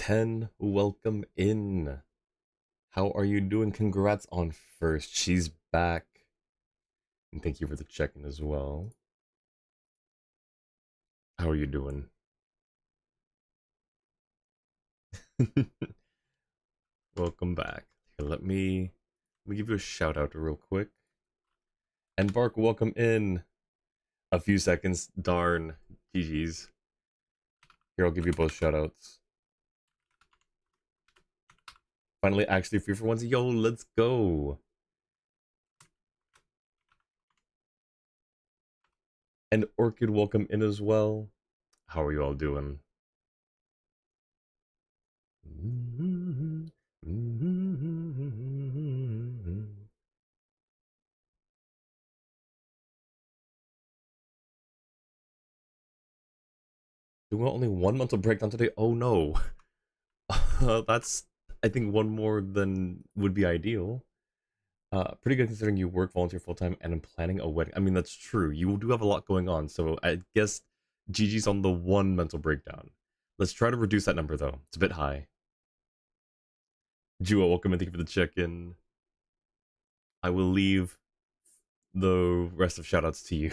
10, welcome in. How are you doing? Congrats on first. She's back. And thank you for the check-in as well. How are you doing? Welcome back. Here, let me give you a shout out real quick. And Bark, welcome in. A few seconds. Darn. GG's. Here, I'll give you both shout outs. Finally, actually free for once. Yo, let's go. And Orchid, welcome in as well. How are you all doing? Doing only one mental breakdown today? Oh no. That's, I think, one more than would be ideal. Pretty good considering you work volunteer full time and I'm planning a wedding. I mean, that's true. You do have a lot going on, so I guess GG's on the one mental breakdown. Let's try to reduce that number though. It's a bit high. Jua, welcome and thank you for the check-in. I will leave the rest of shoutouts to you.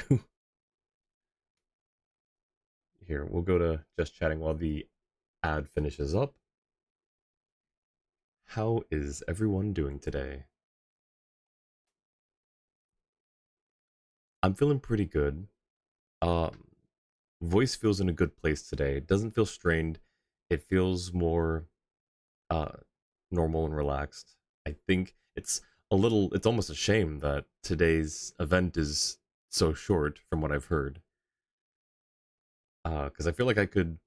Here, we'll go to just chatting while the ad finishes up. How is everyone doing today? I'm feeling pretty good. Um, Voice feels in a good place today. It doesn't feel strained. It feels more uh normal and relaxed. I think it's almost a shame that today's event is so short from what I've heard. Cuz I feel like I could,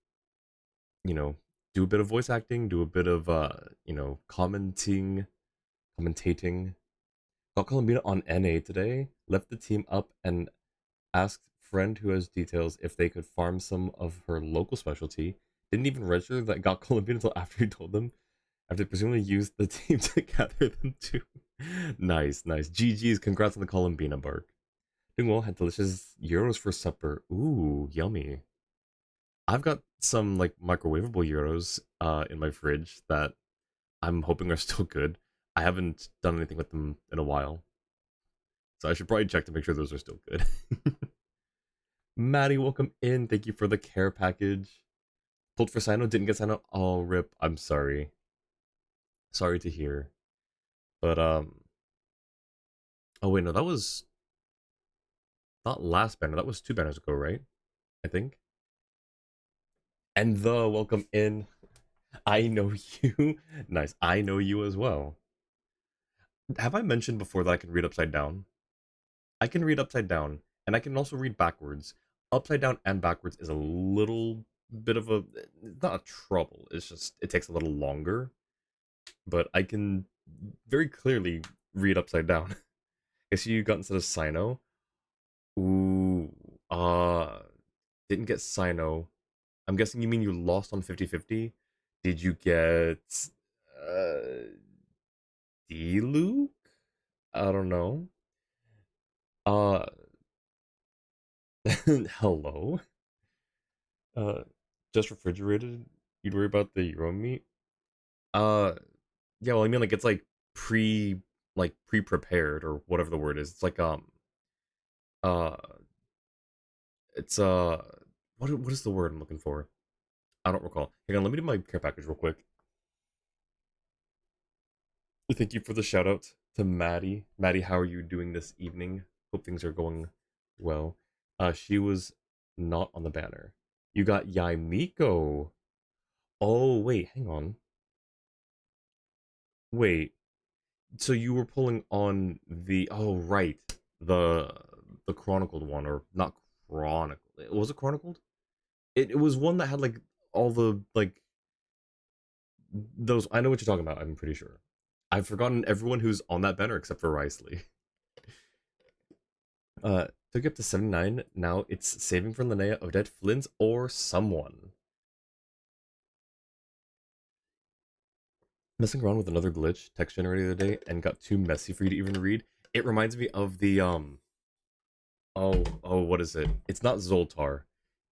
you know, do a bit of voice acting, do a bit of commentating. Got Columbina on NA today, left the team up and asked friend who has details if they could farm some of her local specialty. Didn't even register that got Columbia until after he told them. After presumably used the team to gather them too. Nice, nice. GG's, congrats on the Columbina bark. Doing well, had delicious euros for supper. Ooh, yummy. I've got some like microwavable euros in my fridge that I'm hoping are still good. I haven't done anything with them in a while. So I should probably check to make sure those are still good. Maddie, welcome in. Thank you for the care package. Pulled for Sino, didn't get Sino. Oh, rip. I'm sorry. Sorry to hear. But oh wait, no, that was not last banner. That was two banners ago, right? I think. And the welcome in. I know you. Nice. I know you as well. Have I mentioned before that I can read upside down? I can read upside down, and I can also read backwards. Upside down and backwards is a little bit of a not a trouble. It's just it takes a little longer, but I can very clearly read upside down. I see you got instead of Sino. Ooh, uh, didn't get Sino. I'm guessing you mean you lost on 50-50. Did you get uh D-Luke? I don't know. Uh hello? Uh just refrigerated? You'd worry about the Euro meat? Uh yeah, well I mean like it's like pre-prepared or whatever the word is. It's like uh it's what is the word I'm looking for? I don't recall. Hang on, let me do my care package real quick. Thank you for the shout out to Maddie. Maddie, how are you doing this evening? Hope things are going well. She was not on the banner. You got Yaimiko. Oh, wait, hang on. Wait. So you were pulling on the oh right. The the chronicled one or not chronicled. Was it chronicled? It was one that had like all the like those I know what you're talking about, I'm pretty sure. I've forgotten everyone who's on that banner except for Risley. Took it up to 79. Now it's saving for Linnea, Odette, Flint, or someone. Messing around with another glitch, text generator the other day, and got too messy for you to even read. It reminds me of the what is it? It's not Zoltar.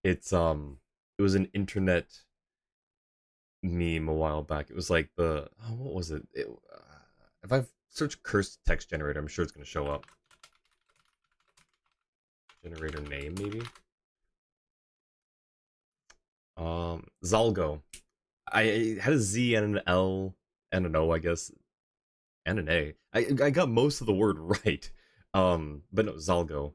It's it was an internet meme a while back. It was like the what was it? If I search cursed text generator, I'm sure it's gonna show up. Generator name maybe. Zalgo. I had a Z and an L and an O, I guess, and an A. I got most of the word right. But no, Zalgo.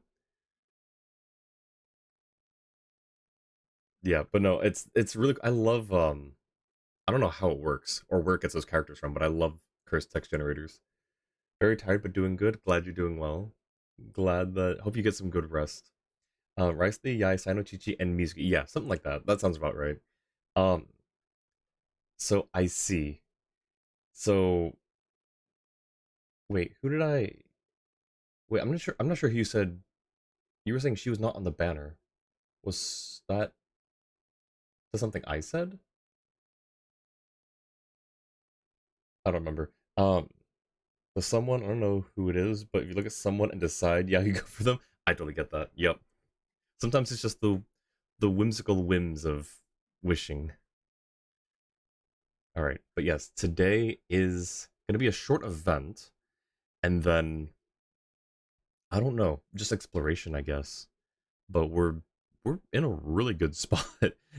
Yeah, but no, it's really I love I don't know how it works or where it gets those characters from, but I love cursed text generators. Very tired but doing good. Glad you're doing well. Glad that hope you get some good rest. Rice the Yai Sino Chichi and Mizuki. Yeah, something like that. That sounds about right. Um, so I see. So wait, who did I wait, I'm not sure who you said you were saying she was not on the banner. Was that something I said? I don't remember. So someone, I don't know who it is, but if you look at someone and decide, yeah, you go for them, I totally get that. Yep. Sometimes it's just the whimsical whims of wishing. All right, but yes, today is going to be a short event, and then I don't know, just exploration, I guess. But we're in a really good spot,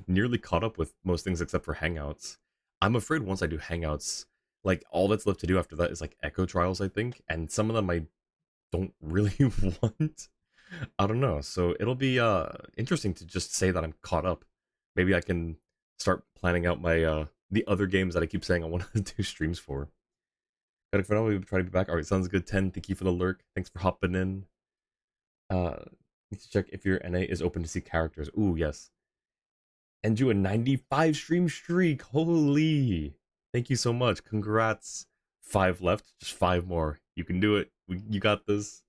nearly caught up with most things except for hangouts. I'm afraid once I do hangouts, like all that's left to do after that is like echo trials, I think, and some of them I don't really want. I don't know. So it'll be interesting to just say that I'm caught up. Maybe I can start planning out my the other games that I keep saying I want to do streams for. But for now, we try to be back. All right, sounds good. 10. Thank you for the lurk. Thanks for hopping in. Need to check if your NA is open to see characters. Ooh, yes. And do a 95 stream streak. Holy! Thank you so much. Congrats. 5 left. Just 5 more. You can do it. You got this.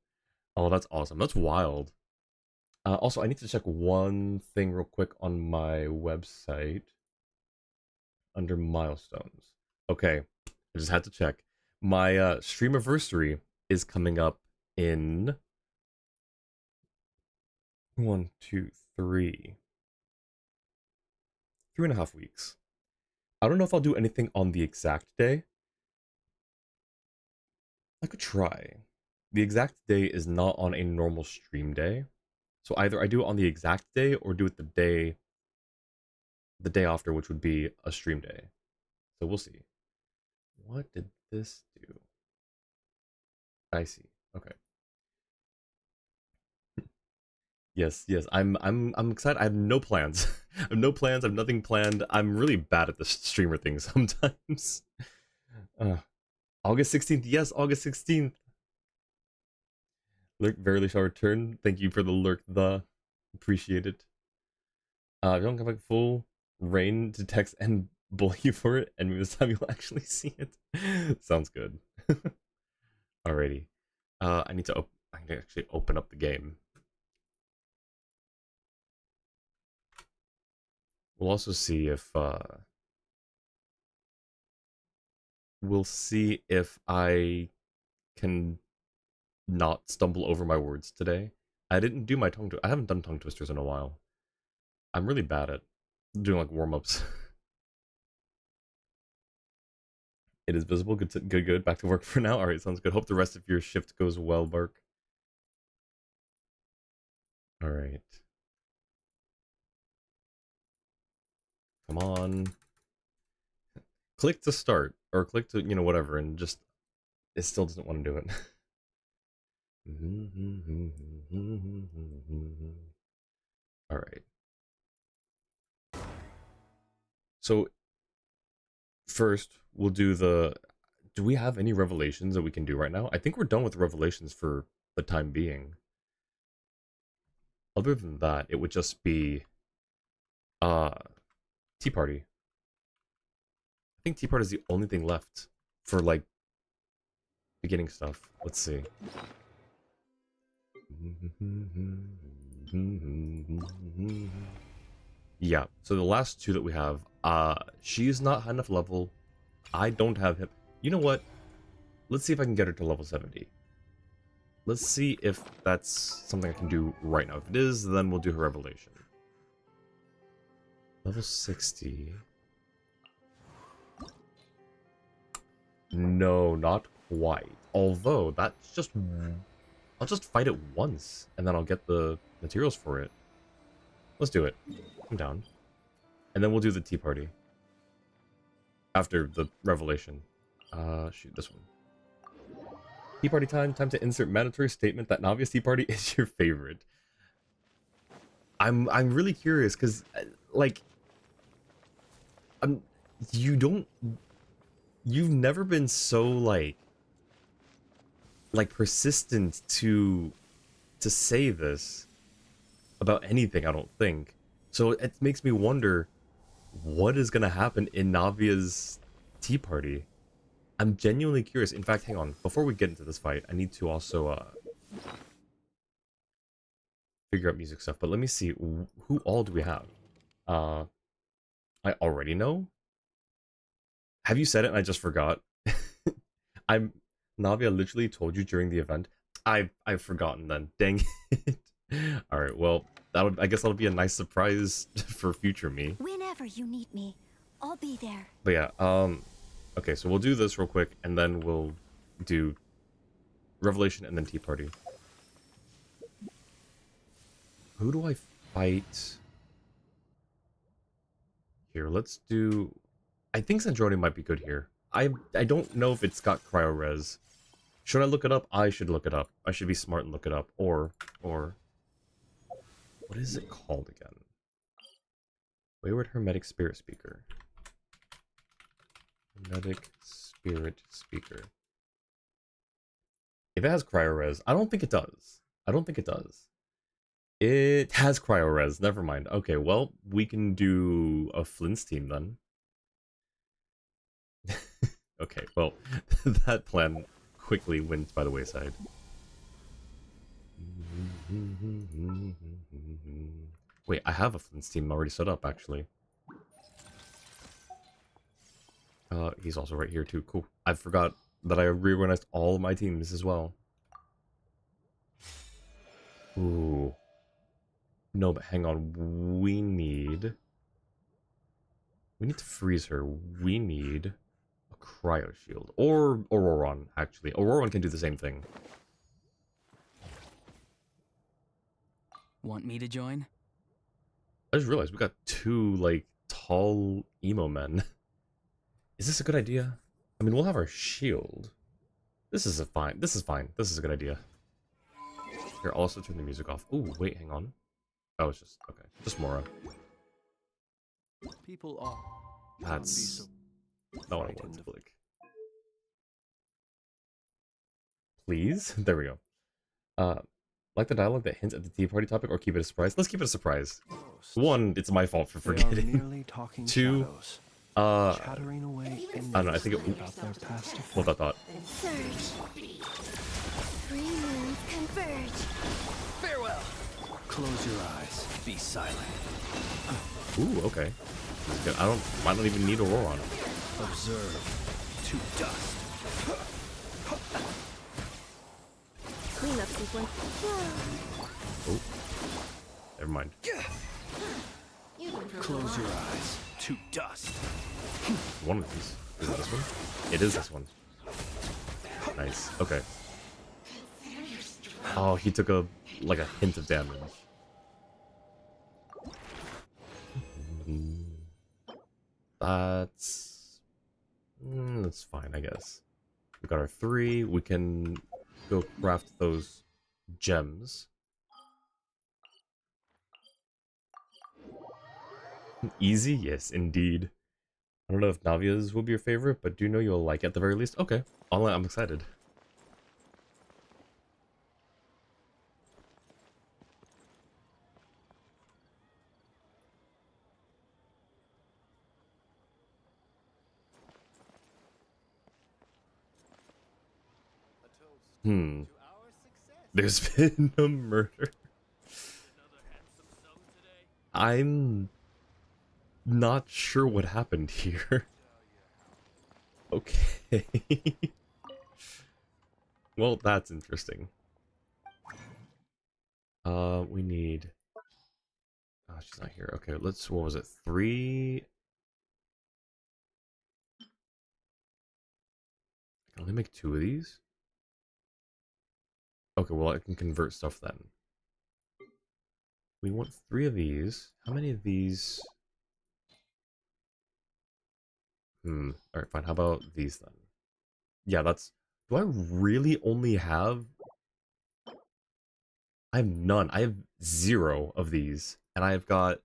Oh, that's awesome. That's wild. Also, I need to check one thing real quick on my website under milestones. Okay, I just had to check. My stream anniversary is coming up in 3.5 weeks. I don't know if I'll do anything on the exact day. I could try. The exact day is not on a normal stream day. So either I do it on the exact day or do it the day after, which would be a stream day. So we'll see. What did this do? I see. Okay. Yes, yes. I'm excited. I have no plans. I have no plans. I have nothing planned. I'm really bad at the streamer thing sometimes. Uh, August 16th. Yes, August 16th. Lurk barely shall return. Thank you for the lurk. Appreciate it. If you don't come back full rain to text and bully you for it, and maybe this time you'll actually see it. Sounds good. Alrighty. I need to actually open up the game. We'll also see if I can not stumble over my words today. I didn't do my I haven't done tongue twisters in a while. I'm really bad at doing like warm-ups. It is visible. Good. Back to work for now. All right, sounds good. Hope the rest of your shift goes well, Bark. All right. Come on. Click to start or click to, whatever, and just it still doesn't want to do it. All right. So first, we'll do the. Do we have any revelations that we can do right now? I think we're done with revelations for the time being. Other than that, it would just be uh Tea Party. I think Tea Party is the only thing left for like beginning stuff. Let's see. Yeah, so the last two that we have, she's not high enough level. I don't have him. You know what? Let's see if I can get her to level 70. Let's see if that's something I can do right now. If it is, then we'll do her revelation. Level 60. No, not quite. Although, that's just... I'll just fight it once, and then I'll get the materials for it. Let's do it. I'm down. And then we'll do the tea party. After the revelation. Shoot, this one. Tea party time. Time to insert mandatory statement that Navia's tea party is your favorite. I'm really curious, because, like... you don't... You've never been so, like persistent to say this about anything, I don't think. So it makes me wonder what is gonna happen in Navia's tea party. I'm genuinely curious. In fact, hang on. Before we get into this fight, I need to also figure out music stuff. But let me see. Who all do we have? I already know. Have you said it and I just forgot? I'm Navia literally told you during the event. I've forgotten then. Dang it. Alright, well, I guess that'll be a nice surprise for future me. Whenever you need me, I'll be there. But yeah, okay, so we'll do this real quick and then we'll do Revelation and then Tea Party. Who do I fight? Here, let's do... I think Sandrone might be good here. I don't know if it's got cryo res. Should I look it up? I should look it up. I should be smart and look it up. Or what is it called again? Wayward Hermetic Spirit Speaker. Hermetic Spirit Speaker. If it has cryo res, I don't think it does. I don't think it does. It has cryo res. Never mind. Okay, well, we can do a Flint's team then. Okay, well, that plan quickly went by the wayside. Wait, I have a Flint's team already set up, actually. He's also right here, too. Cool. I forgot that I reorganized all of my teams as well. Ooh. No, but hang on. We need to freeze her. We need a cryo shield. Or Auroron, actually. Auroron can do the same thing. Want me to join? I just realized we got two, like, tall emo men. Is this a good idea? I mean, we'll have our shield. This is fine. This is fine. This is a good idea. Here, I'll also turn the music off. Ooh, wait, hang on. Oh, it's just... Okay. Just Mora. People are... That's not what I wanted to click. Please? There we go. Like the dialogue that hints at the tea party topic, or keep it a surprise? Let's keep it a surprise. One, it's my fault for forgetting. Two, chattering away I don't know, I think it... Hold that thought. Surge. Three moons converge. Farewell! Close your eyes. Be silent. Ooh, okay. Might not even need Auroron. Observe. To dust. Cleanup sequence. Oh. Never mind. Close your eyes. To dust. One of these. Is it this one? It is this one. Nice. Okay. Oh, he took a hint of damage. That's fine, I guess. We got our 3. We can go craft those gems. Easy? Yes, indeed. I don't know if Navia's will be your favorite, but do you know you'll like it at the very least? Okay. I'm excited. There's been a murder. I'm not sure what happened here. Okay. Well, that's interesting. We need... Oh, she's not here. Okay, what was it? 3... can only make 2 of these? Okay, well, I can convert stuff then. We want 3 of these. How many of these? Alright, fine. How about these then? Yeah, that's... Do I really only have... I have none. I have 0 of these. And I've got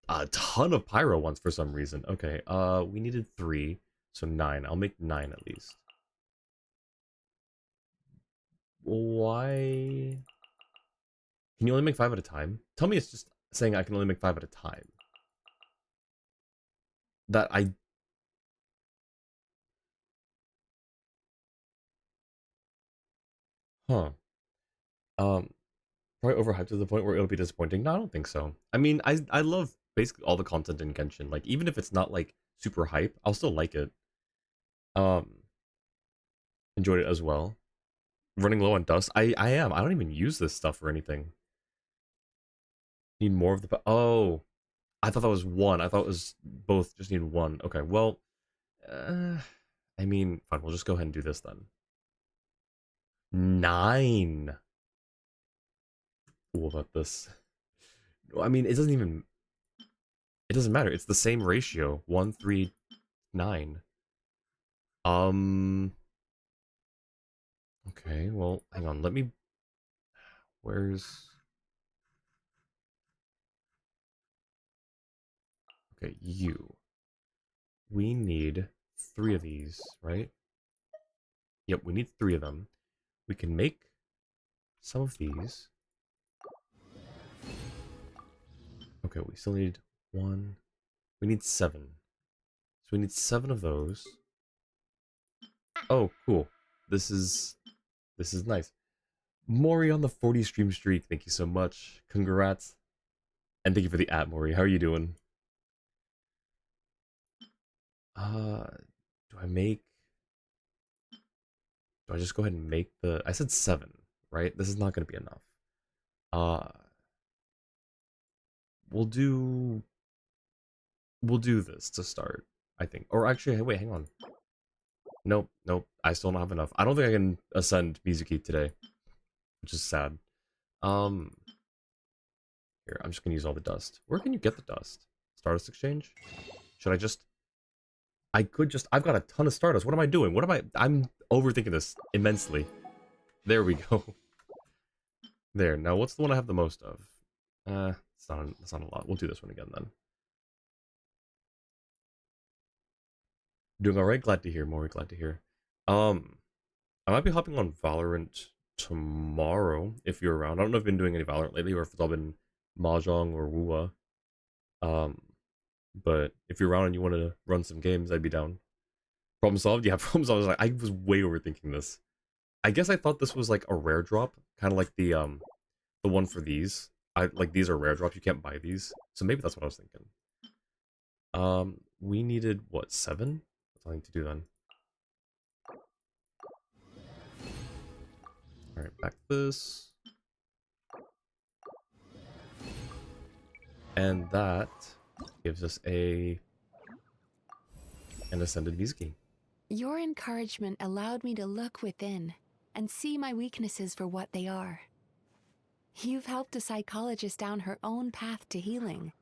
a ton of pyro ones for some reason. Okay, we needed 3. So 9. I'll make 9 at least. Why... Can you only make 5 at a time? Tell me it's just saying I can only make 5 at a time. That I... Huh. Um, Probably overhyped to the point where it'll be disappointing. No, I don't think so. I mean, I love basically all the content in Genshin. Like, even if it's not, like, super hype, I'll still like it. Um, Enjoyed it as well. Running low on dust. I am. I don't even use this stuff for anything. Need more of the... Oh, I thought that was 1. I thought it was both just need 1. Okay, well... I mean, fine, we'll just go ahead and do this then. 9! Cool about this. I mean, it doesn't even... It doesn't matter. It's the same ratio. 1, 3, 9. Okay, well, hang on. Let me... Where's... Okay, you. We need 3 of these, right? Yep, we need 3 of them. We can make some of these. Okay, we still need 1. We need 7. So we need 7 of those. Oh, cool. This is nice. Mori on the 40 stream streak. Thank you so much. Congrats. And thank you for the @ Mori. How are you doing? Do I make... Do I just go ahead and make the... I said 7, right? This is not going to be enough. We'll do this to start, I think. Or actually, hey, wait, hang on. Nope. I still don't have enough. I don't think I can ascend Mizuki today, which is sad. Here, I'm just gonna use all the dust. Where can you get the dust? Stardust Exchange? Should I just... I could just... I've got a ton of Stardust. What am I doing? I'm overthinking this immensely. There we go. There. Now, what's the one I have the most of? It's not a lot. We'll do this one again, then. Doing alright? Glad to hear, Maury. Glad to hear. I might be hopping on Valorant tomorrow, if you're around. I don't know if I've been doing any Valorant lately, or if it's all been Mahjong or Wuwa. But if you're around and you want to run some games, I'd be down. Problem solved? Yeah, problem solved. I was way overthinking this. I guess I thought this was like a rare drop, kind of like the one for these. Like these are rare drops. You can't buy these, so maybe that's what I was thinking. We needed what, 7? That's all I need to do then. All right, back this, and that gives us an ascended Mizuki. Your encouragement allowed me to look within and see my weaknesses for what they are. You've helped a psychologist down her own path to healing,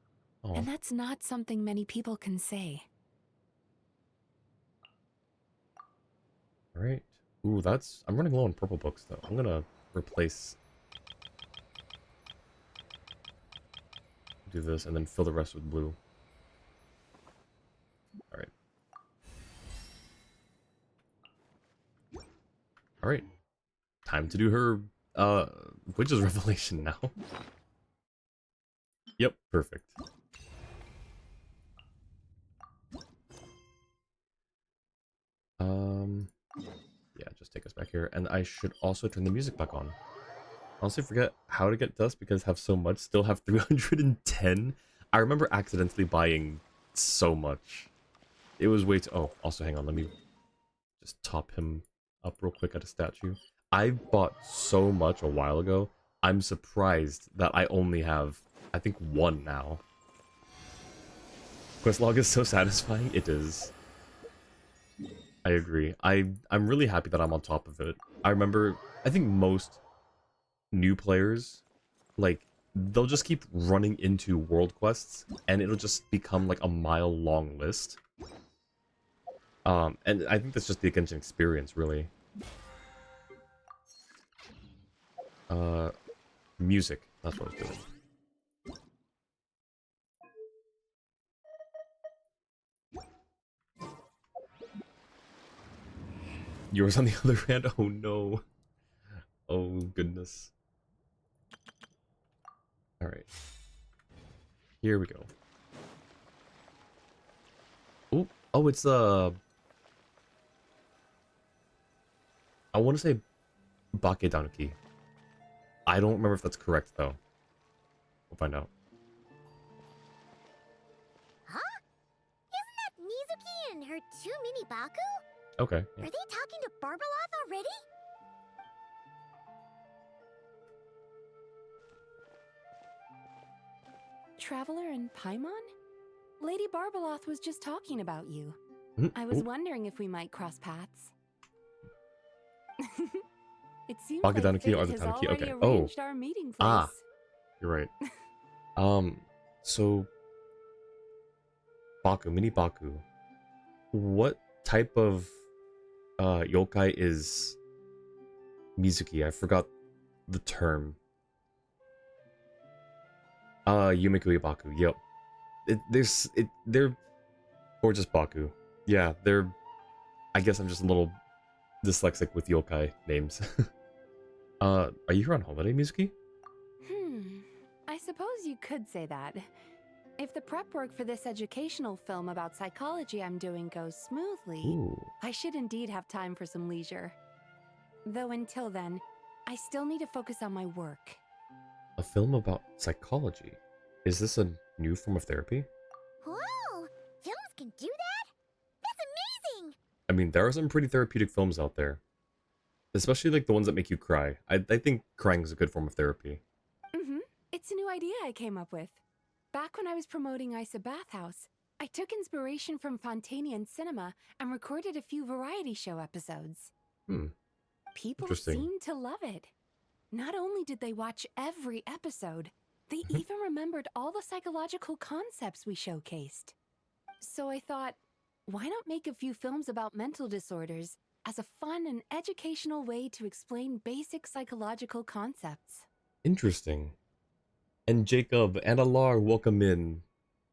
and that's not something many people can say. All right. Ooh, I'm running low on purple books though. I'm gonna replace. Do this and then fill the rest with blue. All right. All right. Time to do her Witch's Revelation now. Yep, perfect. Yeah, just take us back here, and I should also turn the music back on. Honestly, forget how to get dust because I have so much. Still have 310. I remember accidentally buying so much. It was way too... Oh, also, hang on. Let me just top him up real quick at a statue. I bought so much a while ago. I'm surprised that I only have, I think, 1 now. Quest log is so satisfying. It is. I agree. I'm really happy that I'm on top of it. I think most new players, like, they'll just keep running into world quests, and it'll just become like a mile-long list. And I think that's just the Genshin experience, really. Uh, music. That's what I was doing. Yours on the other hand? Oh no. Oh goodness. Alright. Here we go. Oh, oh, it's I want to say Bakedanuki. I don't remember if that's correct though. We'll find out. Huh? Isn't that Mizuki and her two mini Baku? Okay. Are Yeah. they talking to Barbaloth already? Traveler and Paimon? Lady Barbaloth was just talking about you. I was Ooh, wondering if we might cross paths. It seems like Bakedanuki fate or the has Tanuki? already Okay. Oh, arranged our meeting place. ah. You're right. So Baku, mini Baku. What type of yokai is Mizuki? I forgot the term. Yumikui Baku. Yep. They're gorgeous Baku. Yeah, they're. I guess I'm just a little dyslexic with yokai names. Are you here on holiday, Mizuki? I suppose you could say that. If the prep work for this educational film about psychology I'm doing goes smoothly, Ooh. I should indeed have time for some leisure. Though until then, I still need to focus on my work. A film about psychology. Is this a new form of therapy? Whoa! Films can do that? That's amazing! I mean, there are some pretty therapeutic films out there. Especially like the ones that make you cry. I think crying is a good form of therapy. It's a new idea I came up with. Back when I was promoting Isa Bathhouse, I took inspiration from Fontanian cinema and recorded a few variety show episodes. People Interesting. seemed to love it. Not only did they watch every episode, they even remembered all the psychological concepts we showcased. So I thought, why not make a few films about mental disorders as a fun and educational way to explain basic psychological concepts? Interesting. And Jacob and Alar, welcome in.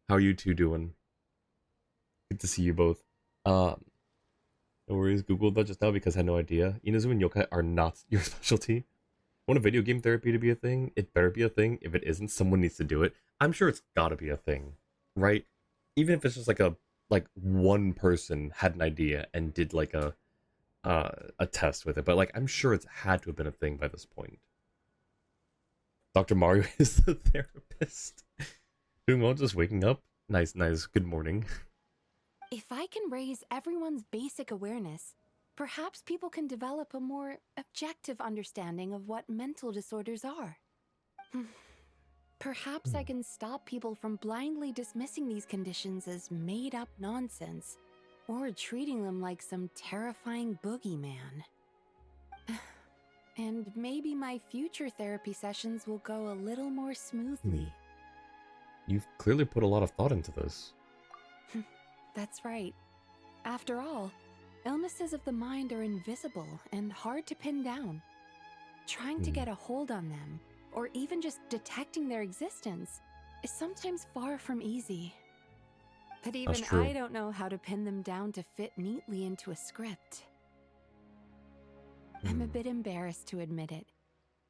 How are you two doing? Good to see you both. No worries, Googled that just now because I had no idea. Inazu and yokai are not your specialty. Want a video game therapy to be a thing? It better be a thing. If it isn't, someone needs to do it. I'm sure it's gotta be a thing, right? Even if it's just like one person had an idea and did like a test with it, but like I'm sure it's had to have been a thing by this point. Dr. Mario is the therapist. Doing well, just waking up. Nice, nice. Good morning. If I can raise everyone's basic awareness, perhaps people can develop a more objective understanding of what mental disorders are. Perhaps I can stop people from blindly dismissing these conditions as made-up nonsense, or treating them like some terrifying boogeyman. And maybe my future therapy sessions will go a little more smoothly. You've clearly put a lot of thought into this. That's right. After all, illnesses of the mind are invisible and hard to pin down. Trying to get a hold on them, or even just detecting their existence, is sometimes far from easy. But even That's true. I don't know how to pin them down to fit neatly into a script. I'm a bit embarrassed to admit it,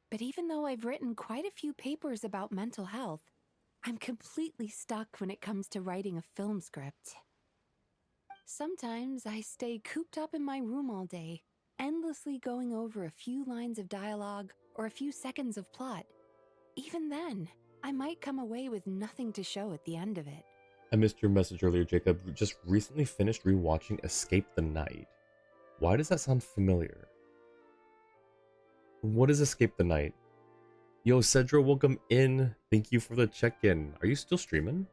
but even though I've written quite a few papers about mental health, I'm completely stuck when it comes to writing a film script. Sometimes I stay cooped up in my room all day, endlessly going over a few lines of dialogue or a few seconds of plot. Even then, I might come away with nothing to show at the end of it. I missed your message earlier, Jacob. Just recently finished rewatching Escape the Night. Why does that sound familiar? What is Escape the Night? Yo, Cedro, welcome in. Thank you for the check-in. Are you still streaming?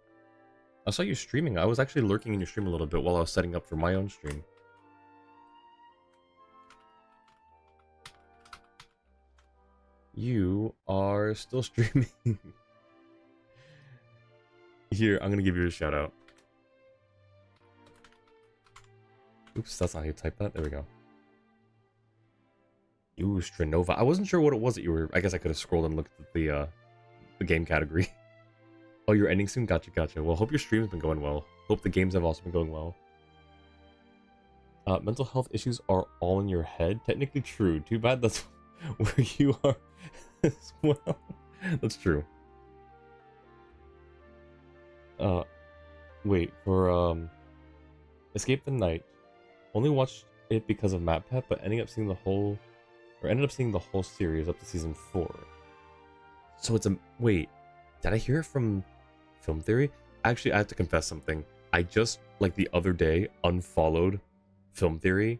I saw you streaming. I was actually lurking in your stream a little bit while I was setting up for my own stream. You are still streaming. Here, I'm gonna give you a shout out. Oops, that's not how you type that. There we go. Ooh, Stranova. I wasn't sure what it was that you were. I guess I could have scrolled and looked at the game category. Oh, you're ending soon? Gotcha, gotcha. Well, hope your stream's been going well. Hope the games have also been going well. Mental health issues are all in your head. Technically true. Too bad that's where you are as well. That's true. Wait, for Escape the Night. Only watched it because of MatPat, but ended up seeing the whole series up to season 4. So it's a wait, did I hear it from Film Theory? Actually, I have to confess something. I just, like the other day, unfollowed Film Theory.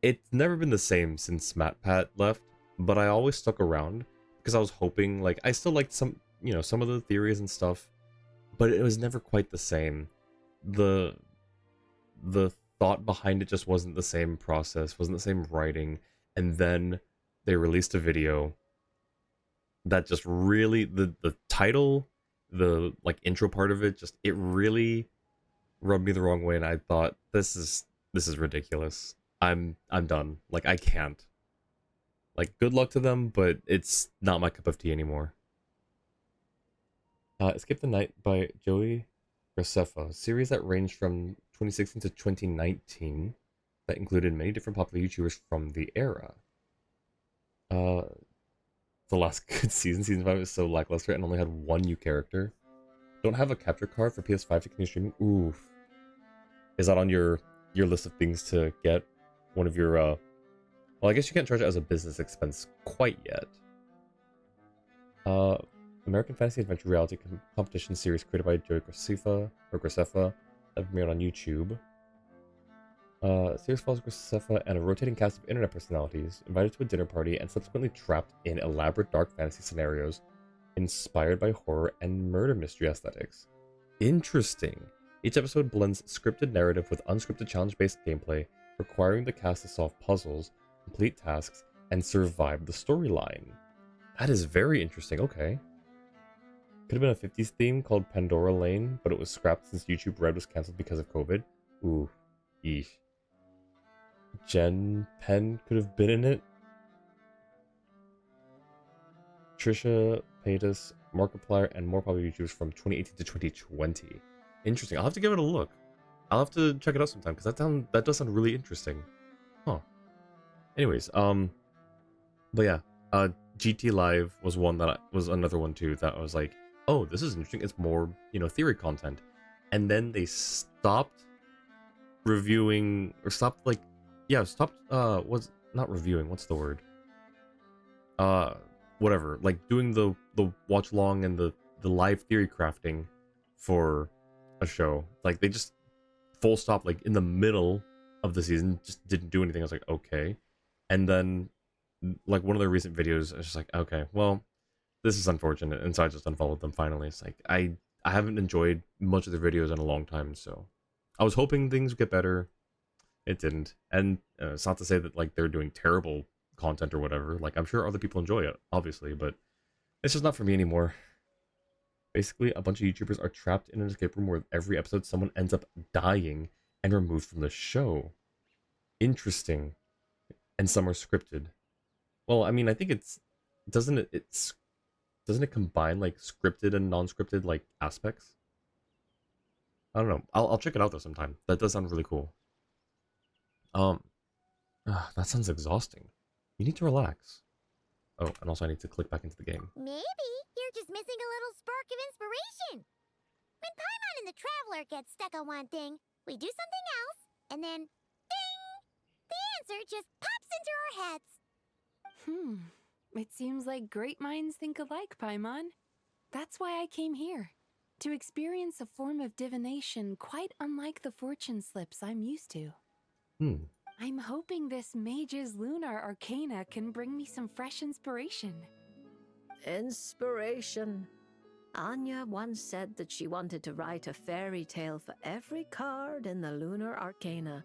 It's never been the same since MatPat left, but I always stuck around because I was hoping, like, I still liked some, some of the theories and stuff, but it was never quite the same. The thought behind it just wasn't the same process, wasn't the same writing, and then they released a video that just really, the title, the like intro part of it, just it really rubbed me the wrong way, and I thought this is ridiculous. I'm done. Like, I can't. Like, good luck to them, but it's not my cup of tea anymore. Escape the Night by Joey Graceffa, a series that ranged from 2016 to 2019 that included many different popular YouTubers from the era. The last good season 5 was so lackluster and only had one new character. Don't have a capture card for PS5 to continue streaming. Oof. Is that on your list of things to get? One of your well, I guess you can't charge it as a business expense quite yet. American Fantasy Adventure Reality Competition series created by Joey Graceffa that premiered on YouTube. Series follows Graceffa and a rotating cast of internet personalities invited to a dinner party and subsequently trapped in elaborate dark fantasy scenarios inspired by horror and murder mystery aesthetics. Interesting. Each episode blends scripted narrative with unscripted challenge-based gameplay, requiring the cast to solve puzzles, complete tasks, and survive the storyline. That is very interesting. Okay. Could have been a 50s theme called Pandora Lane, but it was scrapped since YouTube Red was cancelled because of COVID. Ooh. Eesh. Jen Penn could have been in it. Trisha Paytas, Markiplier, and more popular YouTubers from 2018 to 2020. Interesting. I'll have to give it a look. I'll have to check it out sometime because that does sound really interesting. Huh. Anyways, but yeah, GT Live was was another one too that I was like, oh, this is interesting. It's more, theory content, and then they stopped reviewing or stopped was not reviewing. What's the word? Whatever. Like doing the watch long and the live theory crafting for a show. Like they just full stop like in the middle of the season, just didn't do anything. I was like, okay. And then like one of their recent videos, I was just like, okay, well, this is unfortunate, and so I just unfollowed them finally. It's like I haven't enjoyed much of their videos in a long time, so I was hoping things would get better. It didn't, and it's not to say that like they're doing terrible content or whatever. Like I'm sure other people enjoy it, obviously, but it's just not for me anymore. Basically, a bunch of YouTubers are trapped in an escape room where every episode someone ends up dying and removed from the show. Interesting. And some are scripted. Well, I mean, I think doesn't it combine like scripted and non-scripted like aspects? I don't know. I'll check it out though sometime. That does sound really cool. That sounds exhausting. You need to relax. Oh, and also I need to click back into the game. Maybe you're just missing a little spark of inspiration. When Paimon and the Traveler get stuck on one thing, we do something else, and then, ding! The answer just pops into our heads. It seems like great minds think alike, Paimon. That's why I came here. To experience a form of divination quite unlike the fortune slips I'm used to. I'm hoping this mage's lunar arcana can bring me some fresh inspiration. Inspiration. Anya once said that she wanted to write a fairy tale for every card in the lunar arcana.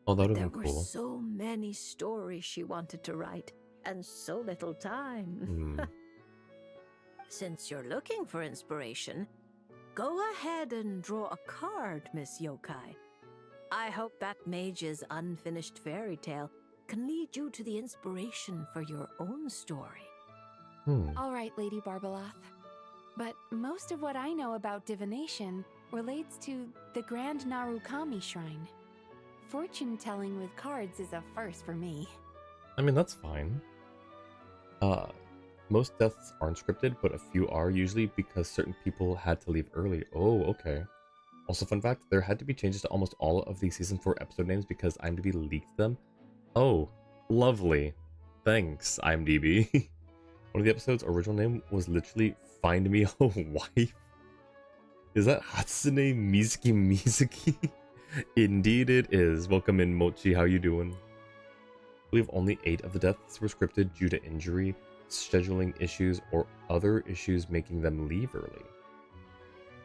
Oh, that would There have been were cool. so many stories she wanted to write, and so little time. Hmm. Since you're looking for inspiration, go ahead and draw a card, Miss Yokai. I hope that mage's unfinished fairy tale can lead you to the inspiration for your own story. All right, Lady Barbaloth. But most of what I know about divination relates to the Grand Narukami Shrine. Fortune telling with cards is a first for me. I mean, that's fine. Most deaths aren't scripted, but a few are, usually because certain people had to leave early. Oh, okay. Also, fun fact, there had to be changes to almost all of the Season 4 episode names because IMDb leaked them. Oh, lovely. Thanks, IMDb. One of the episode's original name was literally Find Me a Wife. Is that Hatsune Mizuki? Indeed it is. Welcome in, Mochi. How you doing? I believe only 8 of the deaths were scripted due to injury, scheduling issues, or other issues making them leave early.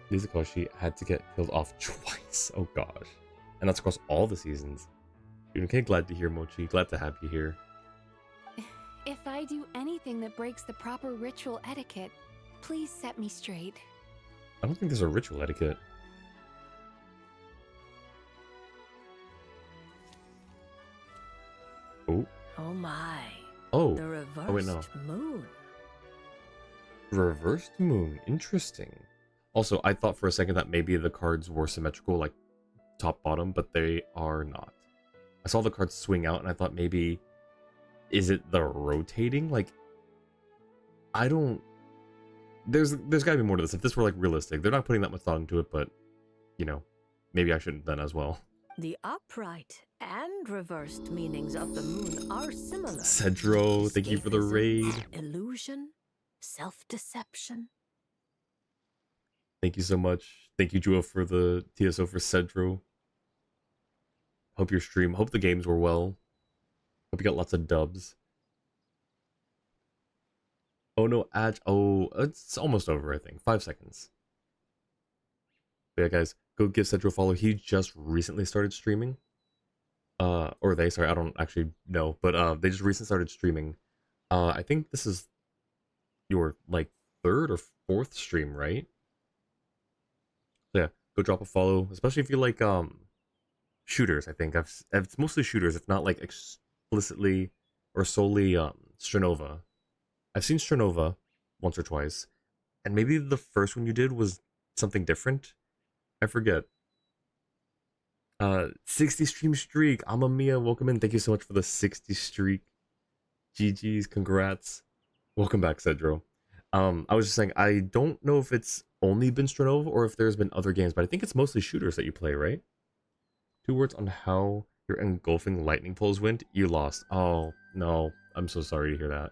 Lizakoshi had to get killed off twice. Oh gosh. And that's across all the seasons. Dude, okay, glad to hear, Mochi. Glad to have you here. If I do anything that breaks the proper ritual etiquette, please set me straight. I don't think there's a ritual etiquette. Oh. Oh my. Oh. The reversed Oh, wait, no. moon. Reversed moon. Interesting. Also, I thought for a second that maybe the cards were symmetrical, like top bottom, but they are not. I saw the cards swing out and I thought maybe, is it the rotating? Like, I don't... There's gotta be more to this. If this were like realistic, they're not putting that much thought into it, but, you know, maybe I shouldn't then as well. The upright and reversed meanings of the moon are similar. Cedro, thank you for the raid. Illusion, self-deception. Thank you so much. Thank you, Jua, for the TSO for Cedro. Hope your stream, hope the games were well. Hope you got lots of dubs. Oh no, oh, it's almost over, I think. 5 seconds. But yeah, guys, go give Cedro a follow. He just recently started streaming. Or they, sorry, I don't actually know. But they just recently started streaming. I think this is your, like, 3rd or 4th stream, right? So yeah, go drop a follow. Especially if you like, shooters, I think. It's mostly shooters, if not, like, explicitly or solely, Stranova. I've seen Stranova once or twice, and maybe the first one you did was something different. I forget. 60 stream streak. Amamiya, welcome in. Thank you so much for the 60 streak. GG's, congrats. Welcome back, Cedro. I was just saying, I don't know if it's only been Stranova or if there's been other games, but I think it's mostly shooters that you play, right? 2 words on how your engulfing lightning pulls went. You lost. Oh, no. I'm so sorry to hear that.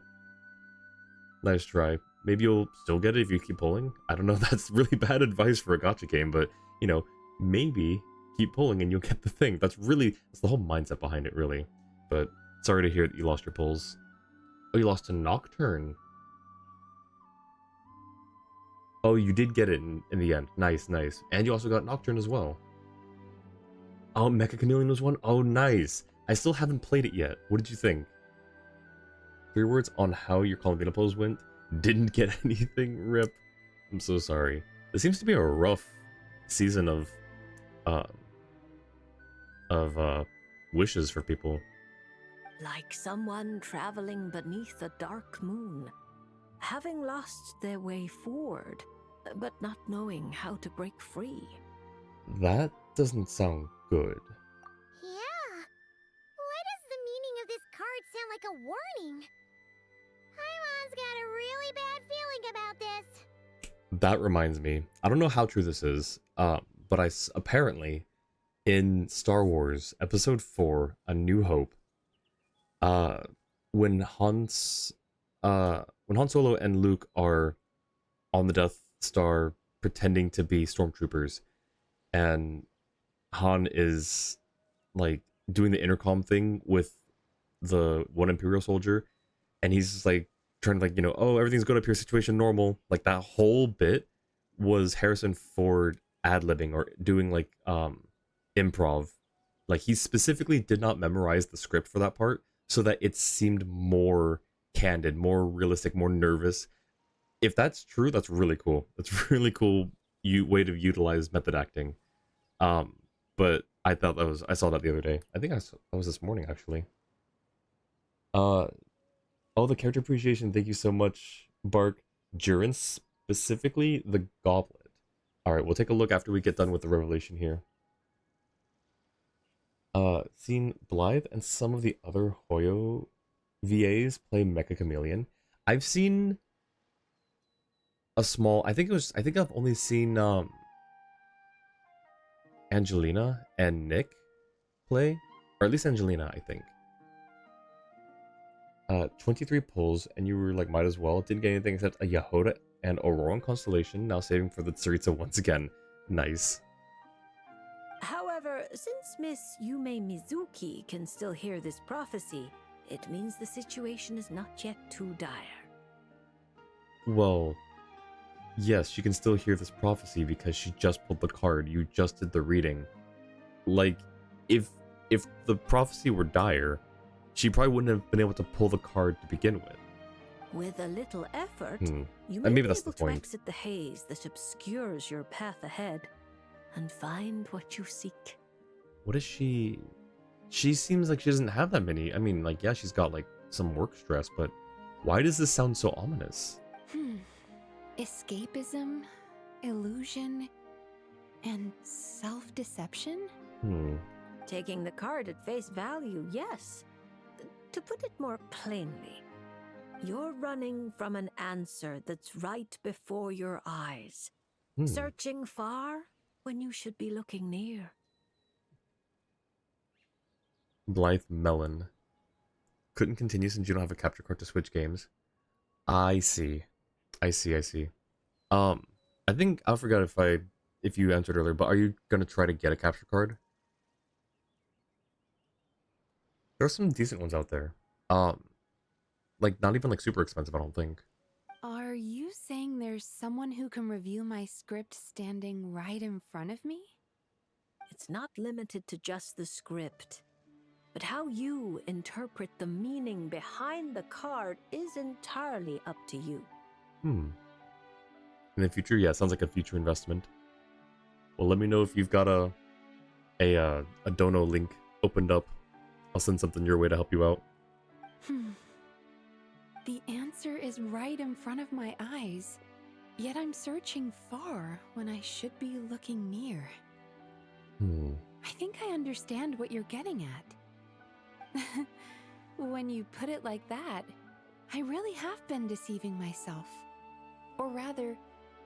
Nice try. Maybe you'll still get it if you keep pulling. I don't know, that's really bad advice for a gacha game, but, you know, maybe keep pulling and you'll get the thing. That's the whole mindset behind it, really. But sorry to hear that you lost your pulls. Oh, you lost to Nocturne. Oh, you did get it in the end. Nice, nice. And you also got Nocturne as well. Oh, Mecha Chameleon was one? Oh, nice. I still haven't played it yet. What did you think? 3 words on how your Columbina pulls went. Didn't get anything. Rip. I'm so sorry. This seems to be a rough season of wishes for people. Like someone traveling beneath a dark moon, having lost their way forward, but not knowing how to break free. That doesn't sound good. Yeah. Why does the meaning of this card sound like a warning? Paimon's got a really bad feeling about this. That reminds me. I don't know how true this is, but apparently in Star Wars Episode 4, A New Hope, when Han Solo and Luke are on the Death Star pretending to be stormtroopers, and Han is like doing the intercom thing with the one Imperial soldier, and he's just like trying to, like, you know, oh, everything's good up here, situation normal. Like, that whole bit was Harrison Ford ad-libbing or doing like improv. Like, he specifically did not memorize the script for that part so that it seemed more candid, more realistic, more nervous. If that's true, that's really cool. That's really cool way to utilize method acting. But I thought I saw that the other day. I think that was this morning actually. Uh, oh, the character appreciation. Thank you so much, Bark. Durin, specifically the goblet. All right, we'll take a look after we get done with the revelation here. Seen Blythe and some of the other Hoyo VAs play Mecha Chameleon. I've seen a small. I think I've only seen Angelina and Nick play, or at least Angelina, I think. 23 pulls, and you were like, might as well. Didn't get anything except a Yahoda and Auroran Constellation, now saving for the Tsaritsa once again. Nice. However, since Miss Yume Mizuki can still hear this prophecy, it means the situation is not yet too dire. Well, yes, she can still hear this prophecy because she just pulled the card. You just did the reading. Like, if the prophecy were dire, she probably wouldn't have been able to pull the card to begin with. With a little effort, Hmm. you And may maybe be that's able the to point. exit the haze that obscures your path ahead and find what you seek. What is she? She seems like she doesn't have that many. I mean, like, yeah, she's got like some work stress, but why does this sound so ominous? Escapism, illusion, and self-deception? Taking the card at face value, yes. To put it more plainly, you're running from an answer that's right before your eyes. Searching far when you should be looking near. Blythe Melon. Couldn't continue since you don't have a capture card to switch games. I see. I see. I think I forgot if you answered earlier, but are you gonna try to get a capture card? There are some decent ones out there. Like not even like super expensive, I don't think. Are you saying there's someone who can review my script standing right in front of me? It's not limited to just the script, but how you interpret the meaning behind the card is entirely up to you. In the future, yeah, it sounds like a future investment. Well, let me know if you've got a dono link opened up. I'll send something your way to help you out. The answer is right in front of my eyes, yet I'm searching far when I should be looking near. I think I understand what you're getting at. When you put it like that, I really have been deceiving myself. Or rather,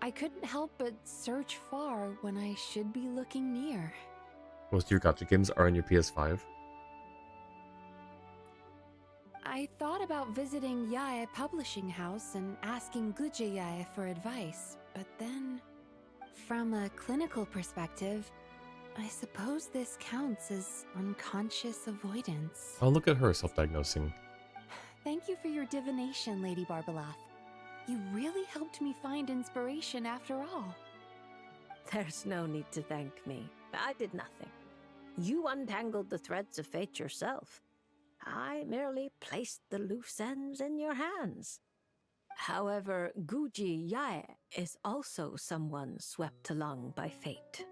I couldn't help but search far when I should be looking near. Most of your gacha games are on your PS5. I thought about visiting Yae Publishing House and asking Guja Yae for advice, but then, from a clinical perspective, I suppose this counts as unconscious avoidance. Oh, look at her self-diagnosing. Thank you for your divination, Lady Barbalath. You really helped me find inspiration after all. There's no need to thank me. I did nothing. You untangled the threads of fate yourself. I merely placed the loose ends in your hands. However, Guji Yae is also someone swept along by fate.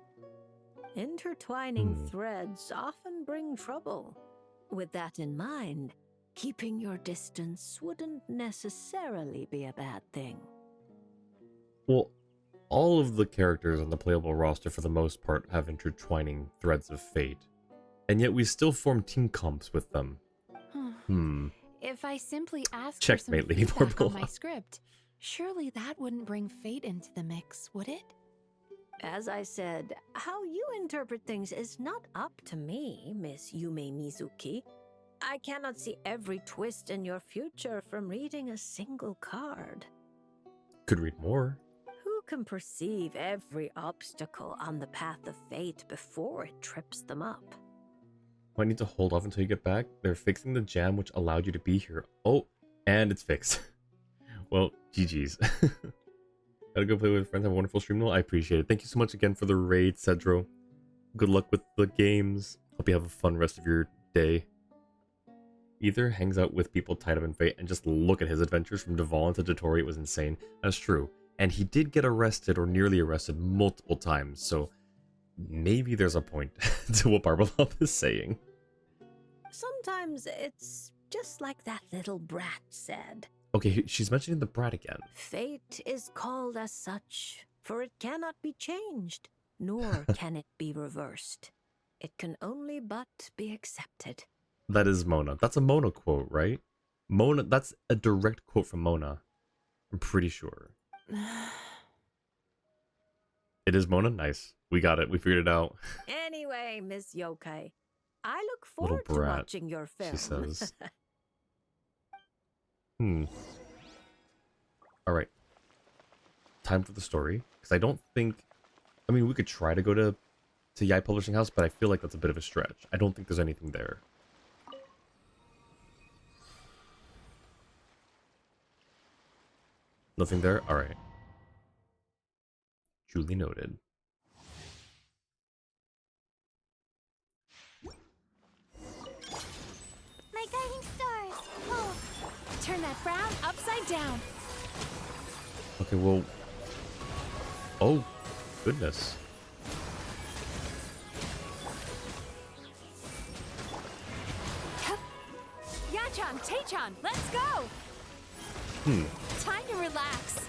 Intertwining threads often bring trouble. With that in mind, keeping your distance wouldn't necessarily be a bad thing. Well, all of the characters on the playable roster for the most part have intertwining threads of fate. And yet we still form team comps with them. If I simply asked Checkmate, for Lady some feedback on Barbala. my script, surely that wouldn't bring fate into the mix, would it? As I said, how you interpret things is not up to me, Miss Yume Mizuki. I cannot see every twist in your future from reading a single card. Could read more. Who can perceive every obstacle on the path of fate before it trips them up? Might need to hold off until you get back. They're fixing the jam which allowed you to be here. Oh, and it's fixed. Well, GG's. Gotta go play with friends. Have a wonderful stream. I appreciate it. Thank you so much again for the raid, Cedro. Good luck with the games. Hope you have a fun rest of your day. either hangs out with people tied up in fate, and just look at his adventures from Duvall to Dotori, it was insane. That's true. And he did get arrested or nearly arrested multiple times, so maybe there's a point to what Barbalov is saying. Sometimes it's just like that little brat said. Okay, she's mentioning the brat again. Fate is called as such, for it cannot be changed, nor can it be reversed. It can only but be accepted. That is Mona. That's a Mona quote, right? Mona, that's a direct quote from Mona. I'm pretty sure. It is Mona? Nice. We got it. We figured it out. Anyway, Miss Yokai, I look Little forward to brat, watching your film. she says. Alright. Time for the story. Because I don't think... I mean, we could try to go to Yai Publishing House, but I feel like that's a bit of a stretch. I don't think there's anything there. Nothing there? Alright. Duly noted. My guiding stars. Oh, Turn that frown upside down. Okay, well... Oh, goodness. Yachan, Taechan, let's go! Time to relax.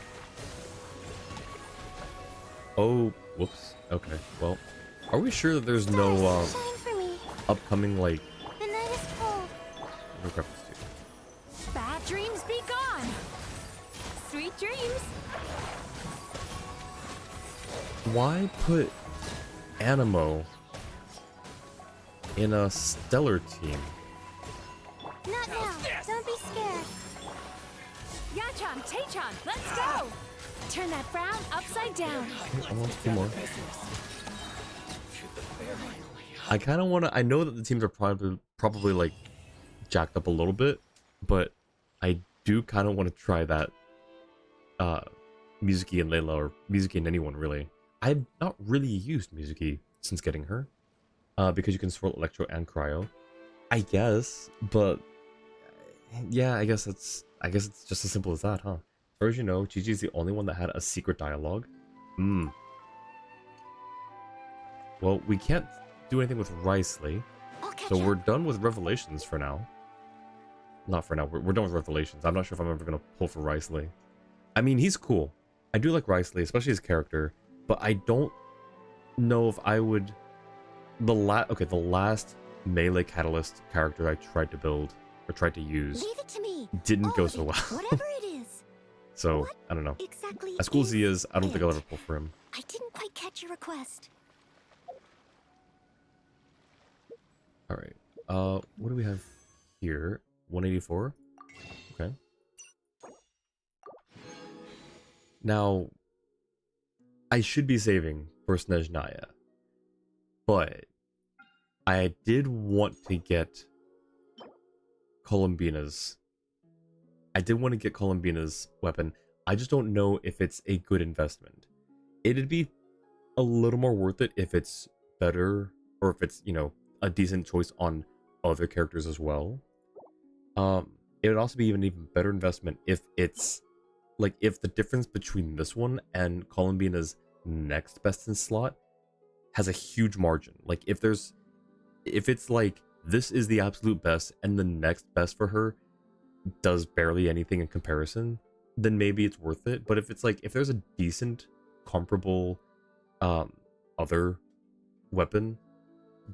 Oh, whoops. Okay, well... Are we sure that there's no, shine for me. upcoming, like... The night is cold. Let me grab this too. Bad dreams be gone. Sweet dreams. Why put Animo in a stellar team? Not now. Don't be scared. Yachan, Taechan, let's go! Turn that frown upside down. I want two more. I kind of want to... I know that the teams are probably like jacked up a little bit, but I do kind of want to try that Mizuki and Layla, or Mizuki and anyone really. I've not really used Mizuki since getting her, because you can swirl Electro and Cryo, I guess. But yeah, I guess it's just as simple as that, huh? As far as you know, Gigi is the only one that had a secret dialogue. Well, we can't do anything with Riceley, I'll catch so up. we're done with Revelations for now. Not for now. We're done with Revelations. I'm not sure if I'm ever gonna pull for Riceley. I mean, he's cool. I do like Riceley, especially his character, but I don't know if I would... The last Melee Catalyst character I tried to build, or tried to use, Leave it to me. didn't All go of so it, well. Whatever it is. So, What I don't know. Exactly. As cool as he is, I don't think I'll it? ever pull for him. I didn't quite catch your request. Alright. What do we have here? 184? Okay. Now, I should be saving for Snezhnaya, but I did want to get Columbina's. I did want to get Columbina's weapon. I just don't know if it's a good investment. It'd be a little more worth it if it's better, or if it's, you know, a decent choice on other characters as well. It would also be an even better investment if it's like, if the difference between this one and Columbina's next best in slot has a huge margin. Like, if it's like, this is the absolute best and the next best for her does barely anything in comparison, then maybe it's worth it. But if it's like, if there's a decent comparable other weapon,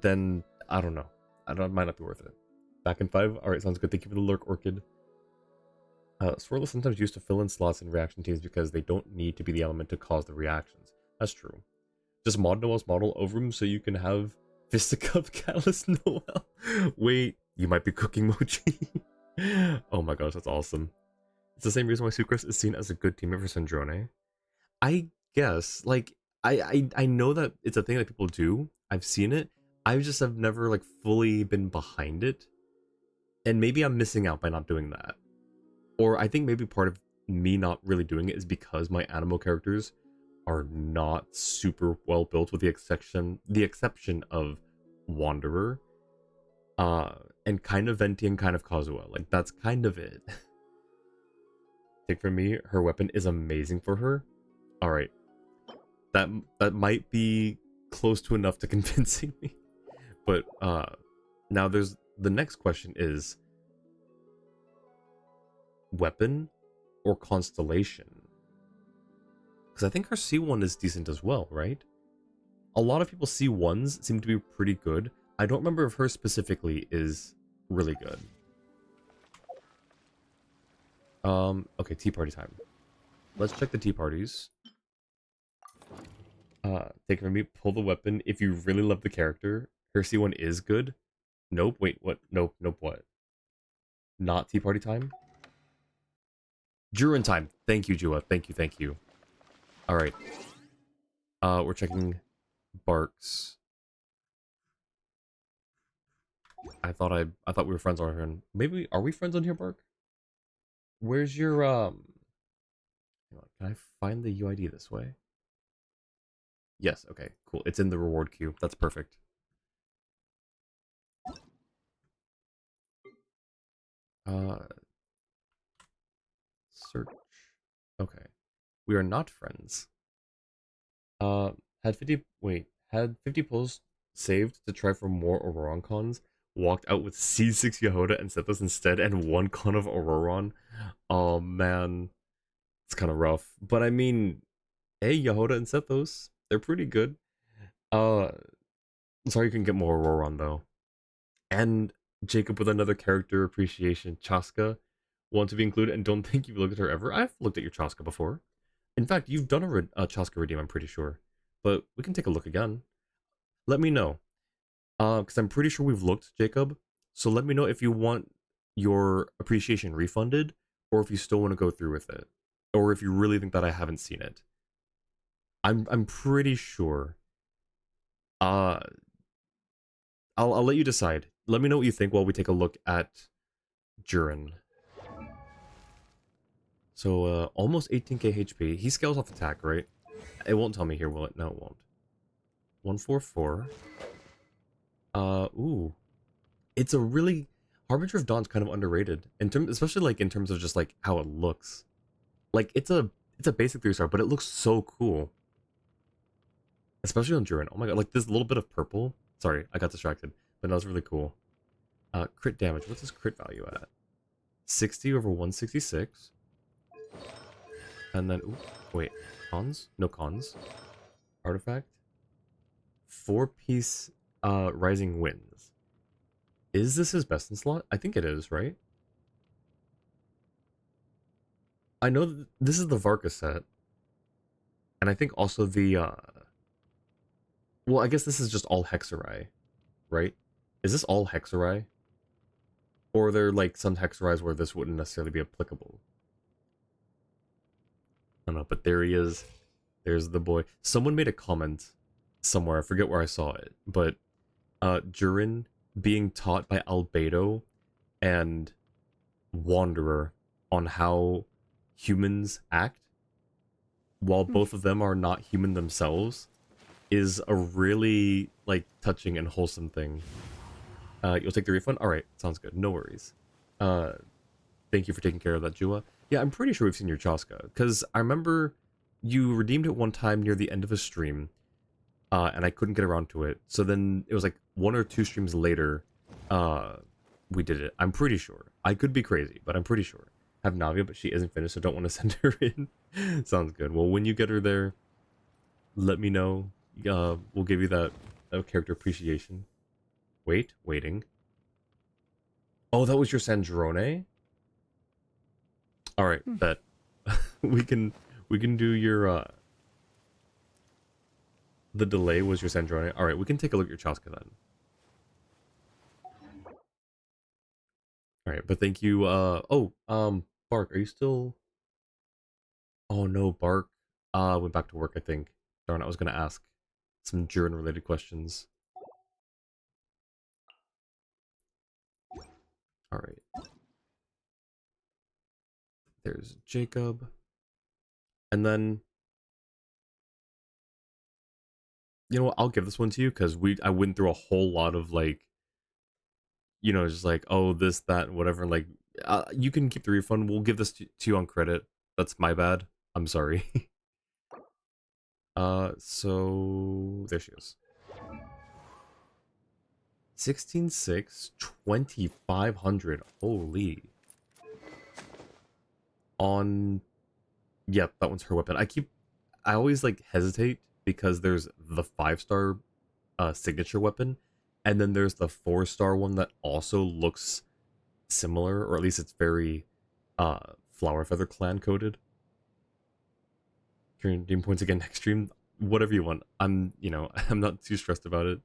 then I don't know. It might not be worth it. Back in 5? Alright, sounds good. Thank you for the lurk, Orchid. Swirl is sometimes used to fill in slots in reaction teams because they don't need to be the element to cause the reactions. That's true. Just mod Noel's model over him so you can have Fisticup Catalyst Noel. Wait, you might be cooking Mochi. Oh my gosh, that's awesome. It's the same reason why Sucrose is seen as a good teammate for Sandrone. I guess, like, I know that it's a thing that people do. I've seen it. I just have never, like, fully been behind it. And maybe I'm missing out by not doing that. Or I think maybe part of me not really doing it is because my Animo characters are not super well built, with the exception of Wanderer. And kind of Venti and kind of Kazuha. Like, that's kind of it. Take from me, her weapon is amazing for her. Alright. That might be close to enough to convincing me. But, now there's... The next question is... Weapon or Constellation? Because I think her C1 is decent as well, right? A lot of people C1s seem to be pretty good. I don't remember if her specifically is really good. Okay, tea party time. Let's check the tea parties. Take it from me, pull the weapon. If you really love the character, her C1 is good. Nope, wait, what? Nope, what? Not tea party time? Jurin time. Thank you, Jua. Thank you. Alright. We're checking Barks. I thought we were friends on here. Maybe are we friends on here, Bark? Where's your can I find the UID this way? Yes, okay, cool. It's in the reward queue. That's perfect. Search. Okay. We are not friends. Had 50 pulls saved to try for more Auroron cons. Walked out with C6 Yehoda and Sethos instead and one con of Auroron. Oh man. It's kind of rough. But I mean, hey, Yehoda and Sethos, they're pretty good. Sorry you can get more Auroron though. And Jacob with another character appreciation. Chaska want to be included and don't think you've looked at her ever. I've looked at your Chaska before. In fact, you've done a Chaska redeem, I'm pretty sure. But we can take a look again. Let me know. Because I'm pretty sure we've looked, Jacob. So let me know if you want your appreciation refunded or if you still want to go through with it. Or if you really think that I haven't seen it. I'm pretty sure. I'll let you decide. Let me know what you think while we take a look at Jurin. So, almost 18k HP. He scales off attack, right? It won't tell me here, will it? No, it won't. 144. Ooh. It's a really... Harbinger of Dawn's kind of underrated. Especially, like, in terms of just, like, how it looks. Like, it's a basic 3-star, but it looks so cool. Especially on Jurin. Oh my god, like, this little bit of purple. Sorry, I got distracted. But that was really cool. Crit damage. What's his crit value at? 60 over 166. And then, ooh, wait, cons? No cons. Artifact. 4-piece Rising Winds. Is this his best in slot? I think it is, right? I know this is the Varka set. And I think also the, well, I guess this is just all Hexarai, right? Is this all Hexarai? Or are there, like, some Hexarais where this wouldn't necessarily be applicable? I don't know, but there he is. There's the boy. Someone made a comment somewhere, I forget where I saw it, but Jurin being taught by Albedo and Wanderer on how humans act, while both of them are not human themselves, is a really, like, touching and wholesome thing. You'll take the refund? Alright, sounds good. No worries. Thank you for taking care of that, Jua. Yeah, I'm pretty sure we've seen your Chaska, because I remember you redeemed it one time near the end of a stream, and I couldn't get around to it. So then it was like 1 or 2 streams later, we did it. I'm pretty sure. I could be crazy, but I'm pretty sure. I have Navia, but she isn't finished, so don't want to send her in. Sounds good. Well, when you get her there, let me know. We'll give you that character appreciation. Waiting. Oh, that was your Sandrone? Alright, bet. we can do your the delay was your Sandrone. Alright, we can take a look at your Chaska then. Alright, but thank you, Bark, are you still... Oh no, Bark went back to work, I think. Darn, I was gonna ask some Jurin related questions. Alright. There's Jacob. And then... You know what, I'll give this one to you, because I went through a whole lot of, like, you know, just like, oh, this, that, whatever. Like, you can keep the refund. We'll give this to you on credit. That's my bad. I'm sorry. So there she is. 16.6, 2,500. Holy. On, yep, that one's her weapon. I always like hesitate because there's the 5-star signature weapon, and then there's the 4-star one that also looks similar, or at least it's very Flower Feather Clan coded. Can you redeem points again next stream? Whatever you want. I'm, you know, I'm not too stressed about it.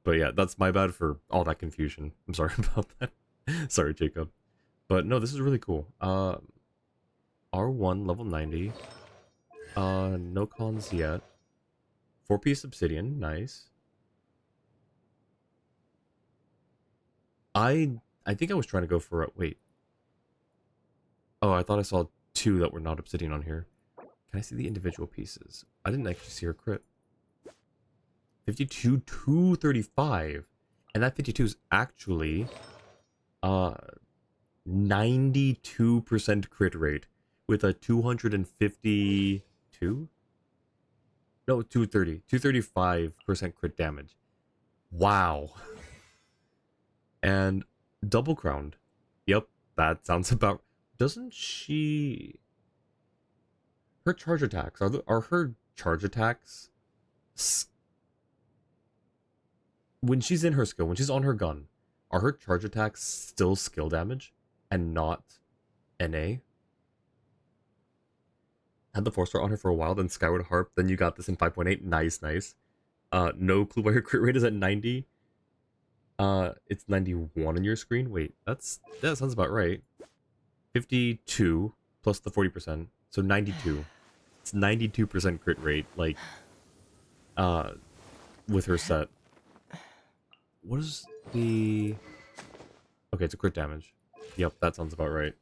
But yeah, that's my bad for all that confusion. I'm sorry about that. Sorry, Jacob. But no, this is really cool. R1 level 90. No cons yet. 4-piece obsidian, nice. I think I was trying to go for a wait. Oh, I thought I saw 2 that were not obsidian on here. Can I see the individual pieces? I didn't actually see her crit. 52, 235. And that 52 is actually 92% crit rate with a 252? No, 230. 235% crit damage. Wow. And double crowned. Yep, that sounds about. Doesn't she? Her charge attacks are her charge attacks. When she's in her skill, when she's on her gun, are her charge attacks still skill damage and not NA? Had the 4-star on her for a while, then Skyward Harp, then you got this in 5.8. Nice, nice. No clue why her crit rate is at 90. It's 91 on your screen. Wait, that sounds about right. 52 plus the 40%, so 92. It's 92% crit rate, like, with her set. What is the... Okay, it's a crit damage. Yep, that sounds about right.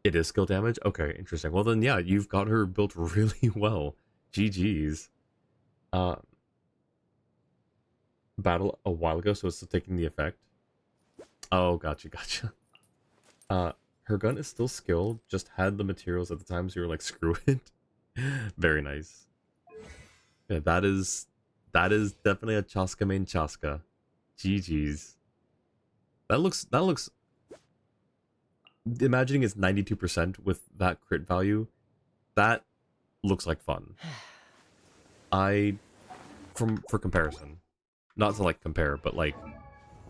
It is skill damage? Okay, interesting. Well then, yeah, you've got her built really well. GG's. Battle a while ago, so it's still taking the effect. Oh, gotcha. Her gun is still skilled, just had the materials at the time, so you were like, screw it. Very nice. Yeah, that is definitely a Chaska main Chaska. GG's. That looks imagining it's 92% with that crit value, that looks like fun. For comparison, not to like compare, but like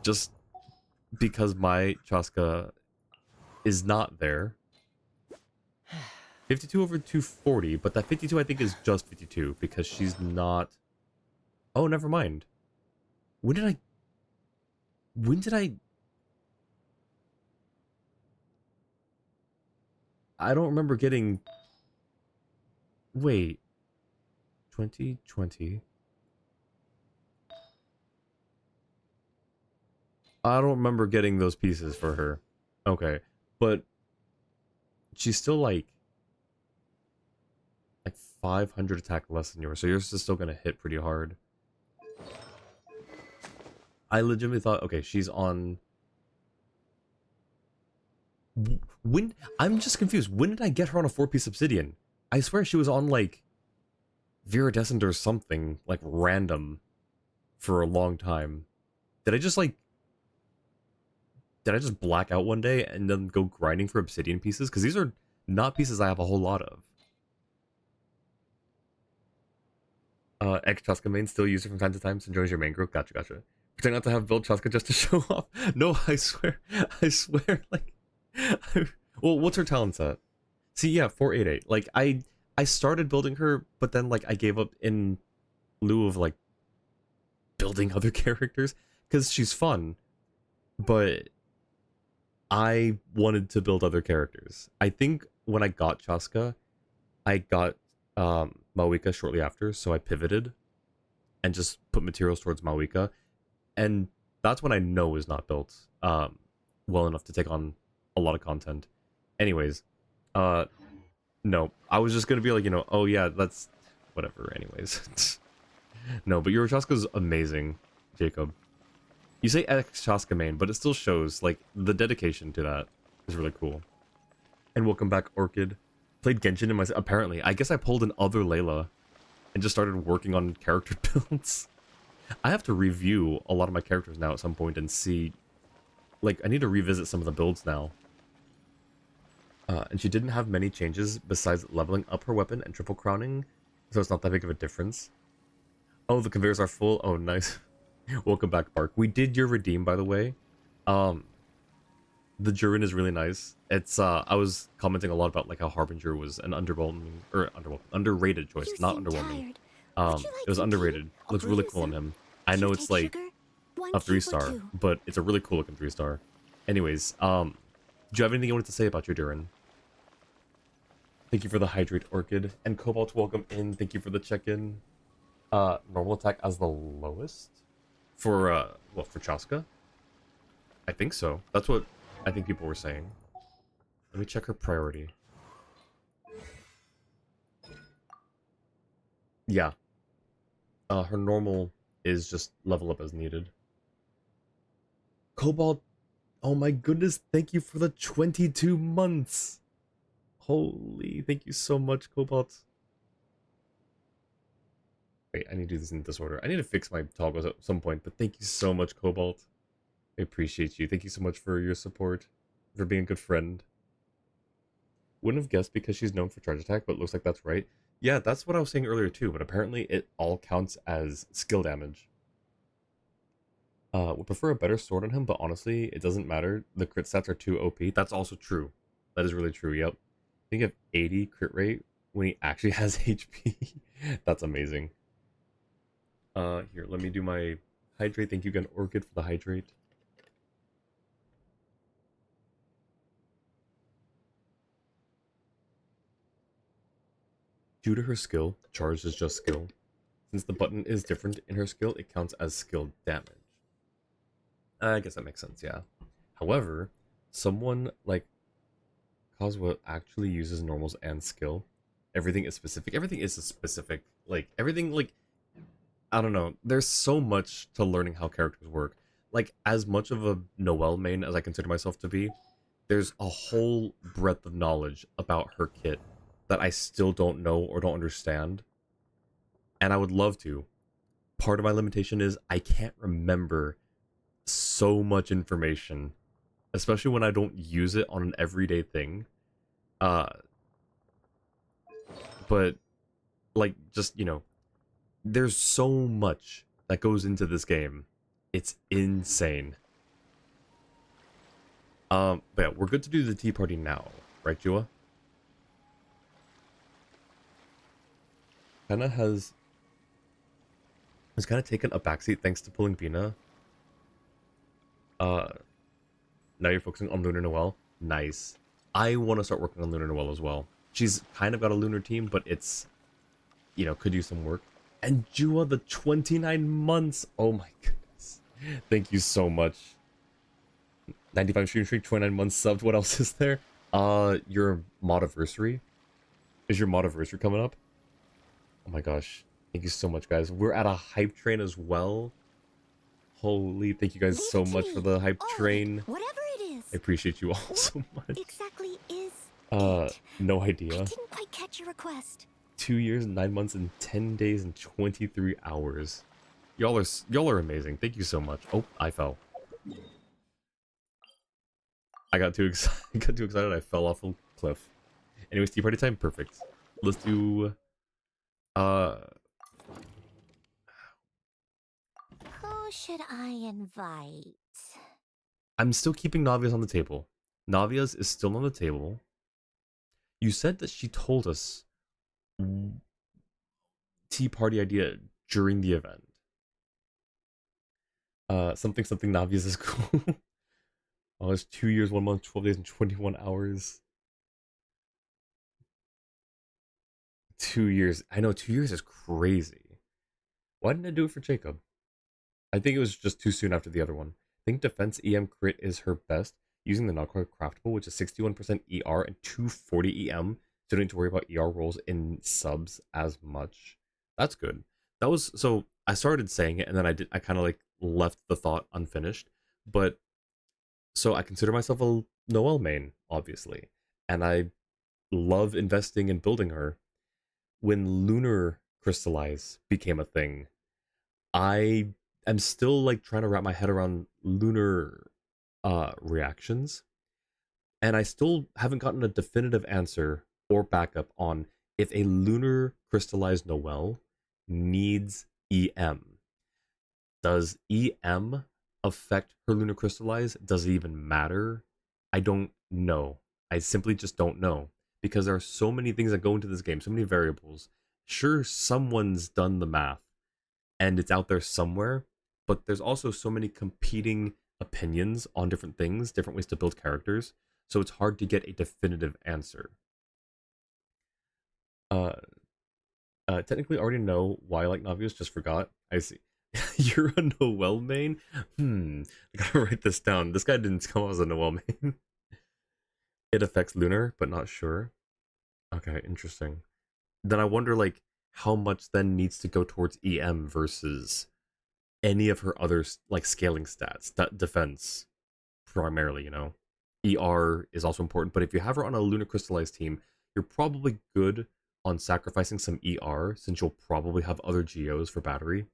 just because my Chaska is not there. 52 over 240, but that 52 I think is just 52 because she's not. Oh, never mind. When did I I don't remember getting. Wait. 2020. I don't remember getting those pieces for her. Okay. But she's still like 500 attack less than yours, so yours is still gonna hit pretty hard. I legitimately thought, okay, she's on. When I'm just confused. When did I get her on a 4-piece obsidian? I swear she was on like Viridescent or something like random for a long time. Did I just black out one day and then go grinding for obsidian pieces? Because these are not pieces I have a whole lot of. Ex Chaska main still use it from time to time, so joins your main group. Gotcha. Pretend not to have built Chaska just to show off. No, I swear, like, well, what's her talent set? See, yeah, 488. Like, I started building her, but then like I gave up in lieu of like building other characters because she's fun, but I wanted to build other characters. I think when I got Chaska, I got Mawika shortly after, so I pivoted and just put materials towards Mawika, and that's when I know is not built well enough to take on a lot of content. Anyways, no, I was just gonna be like, you know, oh yeah, that's whatever. Anyways, no, but your Chaska's amazing, Jacob. You say ex Chaska main, but it still shows, like, the dedication to that is really cool. And welcome back, Orchid. Played Genshin in my... Apparently, I guess I pulled an other Layla and just started working on character builds. I have to review a lot of my characters now at some point and see... Like, I need to revisit some of the builds now. And she didn't have many changes besides leveling up her weapon and triple crowning, so it's not that big of a difference. Oh, the conveyors are full? Oh, nice. Welcome back, Bark. We did your redeem, by the way. The Jurin is really nice. It's, I was commenting a lot about, like, how Harbinger was an underrated choice, You not seem underwhelming. tired. Would you like It was some tea? underrated. I'll Looks brew really you cool on some. him. I Do know you it's, take like, sugar? One a tea for 3-star, two. but it's a really cool looking 3-star. Anyways, do you have anything you wanted to say about your Durin? Thank you for the hydrate, Orchid. And Cobalt, welcome in. Thank you for the check-in. Normal attack as the lowest? For, what, for Chaska? I think so. That's what I think people were saying. Let me check her priority. Yeah. Her normal is just level up as needed. Cobalt, oh my goodness, thank you for the 22 months. Holy, thank you so much, Cobalt. Wait, I need to do this in disorder. I need to fix my toggles at some point, but thank you so much, Cobalt. I appreciate you. Thank you so much for your support, for being a good friend. Wouldn't have guessed because she's known for charge attack, but it looks like that's right. Yeah, that's what I was saying earlier too, but apparently it all counts as skill damage. Would prefer a better sword on him, but honestly, it doesn't matter. The crit stats are too OP. That's also true. That is really true, yep. I think you have 80 crit rate when he actually has HP. That's amazing. Here, let me do my hydrate. Thank you again, Orchid, for the hydrate. Due to her skill, charge is just skill. Since the button is different in her skill, it counts as skill damage. I guess that makes sense, yeah. However, someone like Coswa actually uses normals and skill. Everything is specific. Everything is a specific, like, everything, like, I don't know. There's so much to learning how characters work. Like, as much of a Noelle main as I consider myself to be, there's a whole breadth of knowledge about her kit that I still don't know or don't understand. And I would love to. Part of my limitation is I can't remember so much information, especially when I don't use it on an everyday thing. But, like, just, you know, there's so much that goes into this game. It's insane. But yeah, we're good to do the tea party now, right, Jua? Kinda has kind of taken a backseat thanks to pulling Bina. Now you're focusing on Lunar Noelle. Nice. I want to start working on Lunar Noelle as well. She's kind of got a lunar team, but it's, you know, could use some work. And Jua, the 29 months. Oh my goodness. Thank you so much. 95 stream streak, 29 months subbed. What else is there? Your modiversary. Is your modiversary coming up? Oh my gosh. Thank you so much, guys. We're at a hype train as well. Holy, thank you guys Leave so it to much me. for the hype All of it, train. whatever it is. I appreciate you all What so much. exactly is it? No I idea. didn't quite catch your request. 2 years, 9 months, and 10 days and 23 hours. Y'all are amazing. Thank you so much. Oh, I fell. I got too excited. I got too excited. I fell off a cliff. Anyways, tea party time. Perfect. Let's do. Who should I invite? I'm still keeping Navia's on the table. Navia's is still on the table. You said that she told us tea party idea during the event. Something Navia's is cool. Oh, it's 2 years, 1 month, 12 days, and 21 hours. 2 years. I know 2 years is crazy. Why didn't I do it for Jacob? I think it was just too soon after the other one. I think defense EM crit is her best, using the not quite craftable, which is 61% ER and 240 EM. So don't need to worry about ER rolls in subs as much. That's good. That was so I started saying it and then I kind of like left the thought unfinished. But so I consider myself a Noelle main, obviously, and I love investing in building her. When Lunar Crystallize became a thing, I am still like trying to wrap my head around lunar reactions, and I still haven't gotten a definitive answer or backup on if a lunar crystallized Noelle needs EM. Does EM affect her lunar crystallize? Does it even matter? I don't know. I simply just don't know because there are so many things that go into this game, so many variables. Sure, someone's done the math and it's out there somewhere, but there's also so many competing opinions on different things, different ways to build characters, so it's hard to get a definitive answer. Uh, technically already know why I like Navios, just forgot. I see. You're a Noelle main? I gotta write this down. This guy didn't come out as a Noelle main. It affects Lunar, but not sure. Okay, interesting. Then I wonder, like, how much then needs to go towards EM versus any of her other, like, scaling stats. That defense, primarily, you know? ER is also important, but if you have her on a Lunar Crystallized team, you're probably good on sacrificing some ER, since you'll probably have other Geos for battery.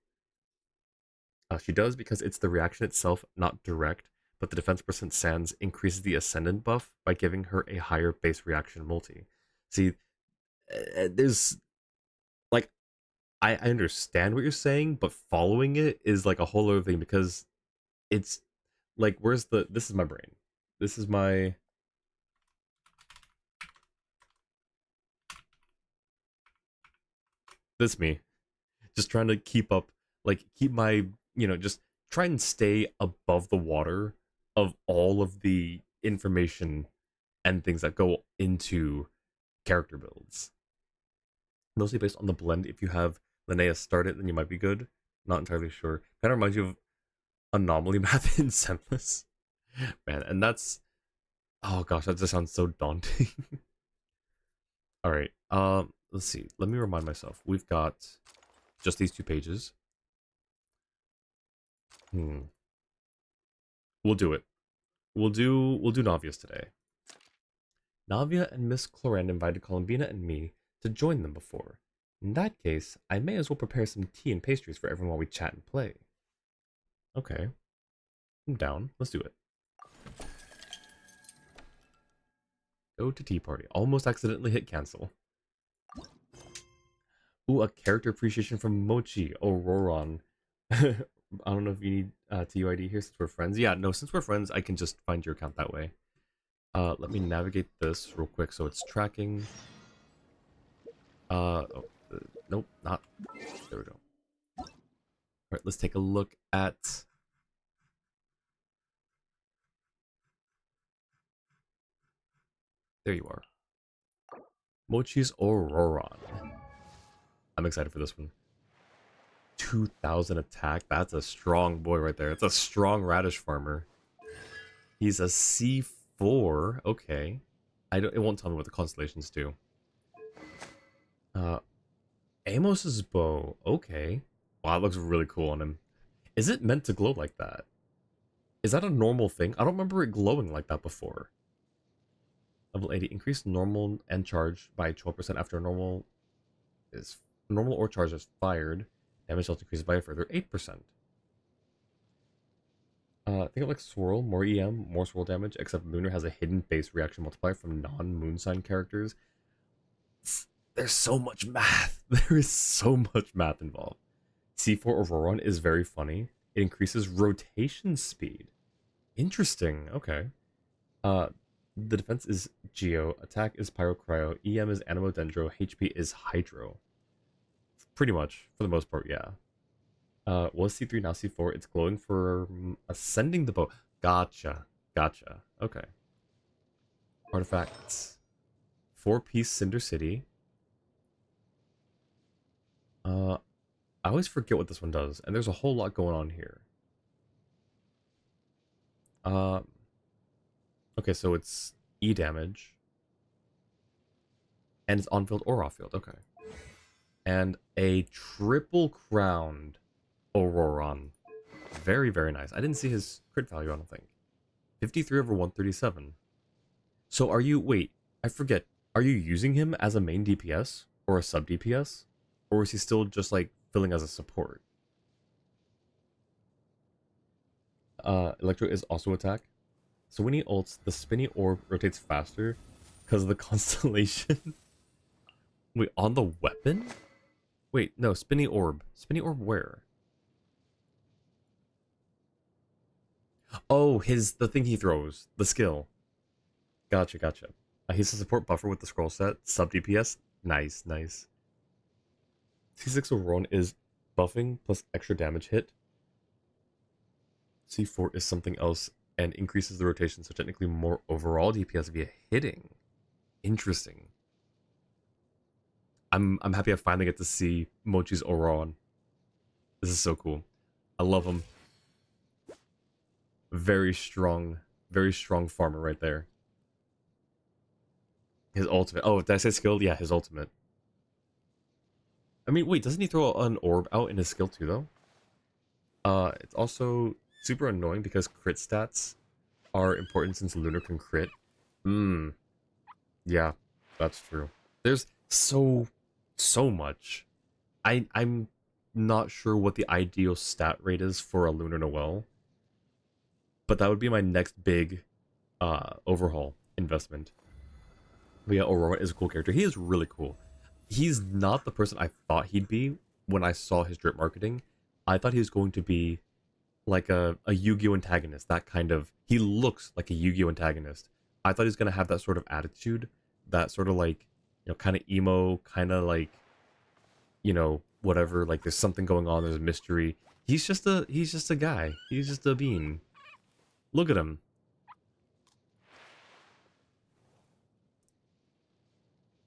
She does because it's the reaction itself, not direct, but the defense percent Sans increases the Ascendant buff by giving her a higher base reaction multi. See, there's, like, I understand what you're saying, but following it is like a whole other thing because it's like, where's the, this is my brain. This is my, this me. Just trying to keep up, like, keep my, just try and stay above the water of all of the information and things that go into character builds. Mostly based on the blend. If you have Linnea start it, then you might be good. Not entirely sure. Kind of reminds you of anomaly math in Senseless. Man, and that's, oh gosh, that just sounds so daunting. Alright, let's see. Let me remind myself. We've got just these 2 pages. We'll do it. We'll do Navia's today. Navia and Miss Cloran invited Columbina and me to join them before. In that case, I may as well prepare some tea and pastries for everyone while we chat and play. Okay. I'm down. Let's do it. Go to tea party. Almost accidentally hit cancel. Ooh, a character appreciation from Mochi Auroron. I don't know if you need TUID here since we're friends. Yeah, no, since we're friends, I can just find your account that way. Let me navigate this real quick so it's tracking. Nope, not. There we go. Alright, let's take a look at. There you are. Mochi's Auroron. I'm excited for this one. 2000 attack. That's a strong boy right there. It's a strong radish farmer. He's a C4. Okay. It won't tell me what the constellations do. Amos's bow. Okay. Wow, that looks really cool on him. Is it meant to glow like that? Is that a normal thing? I don't remember it glowing like that before. Level 80. Increase normal and charge by 12% after normal or charge is fired. Damage health increases by a further 8%. Think of like Swirl, more EM, more Swirl damage, except Lunar has a hidden base reaction multiplier from non-moon sign characters. There's so much math. There is so much math involved. C4 Auroron is very funny. It increases rotation speed. Interesting. Okay. The defense is Geo, attack is Pyro Cryo, EM is Animo Dendro, HP is Hydro. Pretty much, for the most part, yeah. Was C3, now C4. It's glowing for ascending the bow. Gotcha. Gotcha. Okay. Artifacts. 4-piece Cinder City. I always forget what this one does, and there's a whole lot going on here. Okay, so it's E damage. And it's on-field or off-field. Okay. And a triple crowned Auroron. Very, very nice. I didn't see his crit value, I don't think. 53 over 137. So are you, wait, I forget. Are you using him as a main DPS or a sub DPS? Or is he still just like filling as a support? Electro is also attack. So when he ults, the spinny orb rotates faster because of the constellation. Wait, on the weapon? Wait, no, spinny orb. Spinny orb where? Oh, the thing he throws. The skill. Gotcha, gotcha. He's a support buffer with the scroll set. Sub DPS. Nice, nice. C6 overall is buffing plus extra damage hit. C4 is something else and increases the rotation, so technically more overall DPS via hitting. Interesting. I'm happy I finally get to see Mochi's Oron. This is so cool. I love him. Very strong farmer right there. His ultimate. Oh, did I say skill? Yeah, his ultimate. I mean, wait, doesn't he throw an orb out in his skill too, though? It's also super annoying because crit stats are important since Lunar can crit. Yeah, that's true. There's so much. I'm not sure what the ideal stat rate is for a Lunar Noel, but that would be my next big overhaul investment. But yeah, Aurora is a cool character. He is really cool. He's not the person I thought he'd be when I saw his drip marketing. I thought he was going to be like a Yu-Gi-Oh antagonist. That kind of, he looks like a Yu-Gi-Oh antagonist. I thought he was going to have that sort of attitude, that sort of like, you know, kind of emo, kind of like, you know, whatever, like there's something going on, there's a mystery. He's just a guy. He's just a bean. Look at him.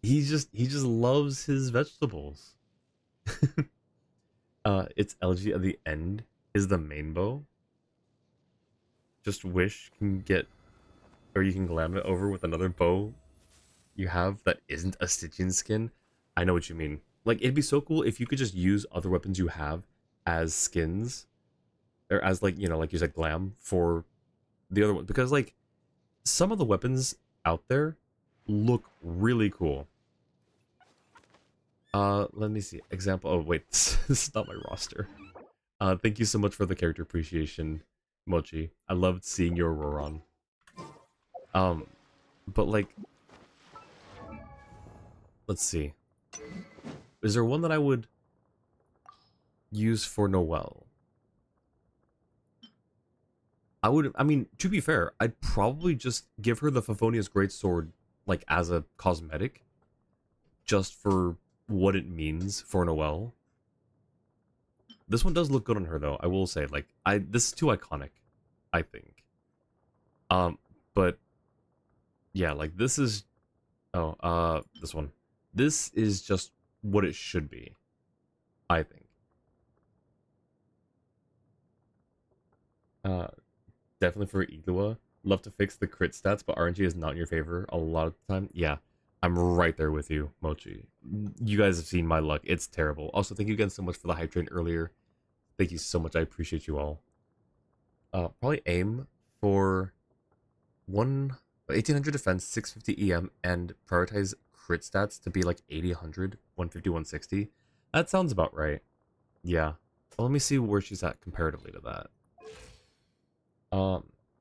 He just loves his vegetables. It's LG at the end is the main bow. Just wish can get, or you can glam it over with another bow you have that isn't a Stygian skin. I know what you mean. Like, it'd be so cool if you could just use other weapons you have as skins, or as, like, you know, like you said, glam for the other one, because like some of the weapons out there look really cool. Let me see. Example. Oh wait, this is not my roster. Thank you so much for the character appreciation, Mochi. I loved seeing your Roron. But like, let's see. Is there one that I would use for Noelle? I mean, to be fair, I'd probably just give her the Favonia's Greatsword, like, as a cosmetic. Just for what it means for Noelle. This one does look good on her, though, I will say. Like, this is too iconic, I think. But, yeah, like, this is... Oh, this one. This is just what it should be, I think. Definitely for Igua. Love to fix the crit stats, but RNG is not in your favor a lot of the time. Yeah, I'm right there with you, Mochi. You guys have seen my luck. It's terrible. Also, thank you again so much for the hype train earlier. Thank you so much. I appreciate you all. Probably aim for 1800 defense, 650 EM, and prioritize crit stats to be like 80, 100, 150, 160. That sounds about right. Yeah. Well, let me see where she's at comparatively to that.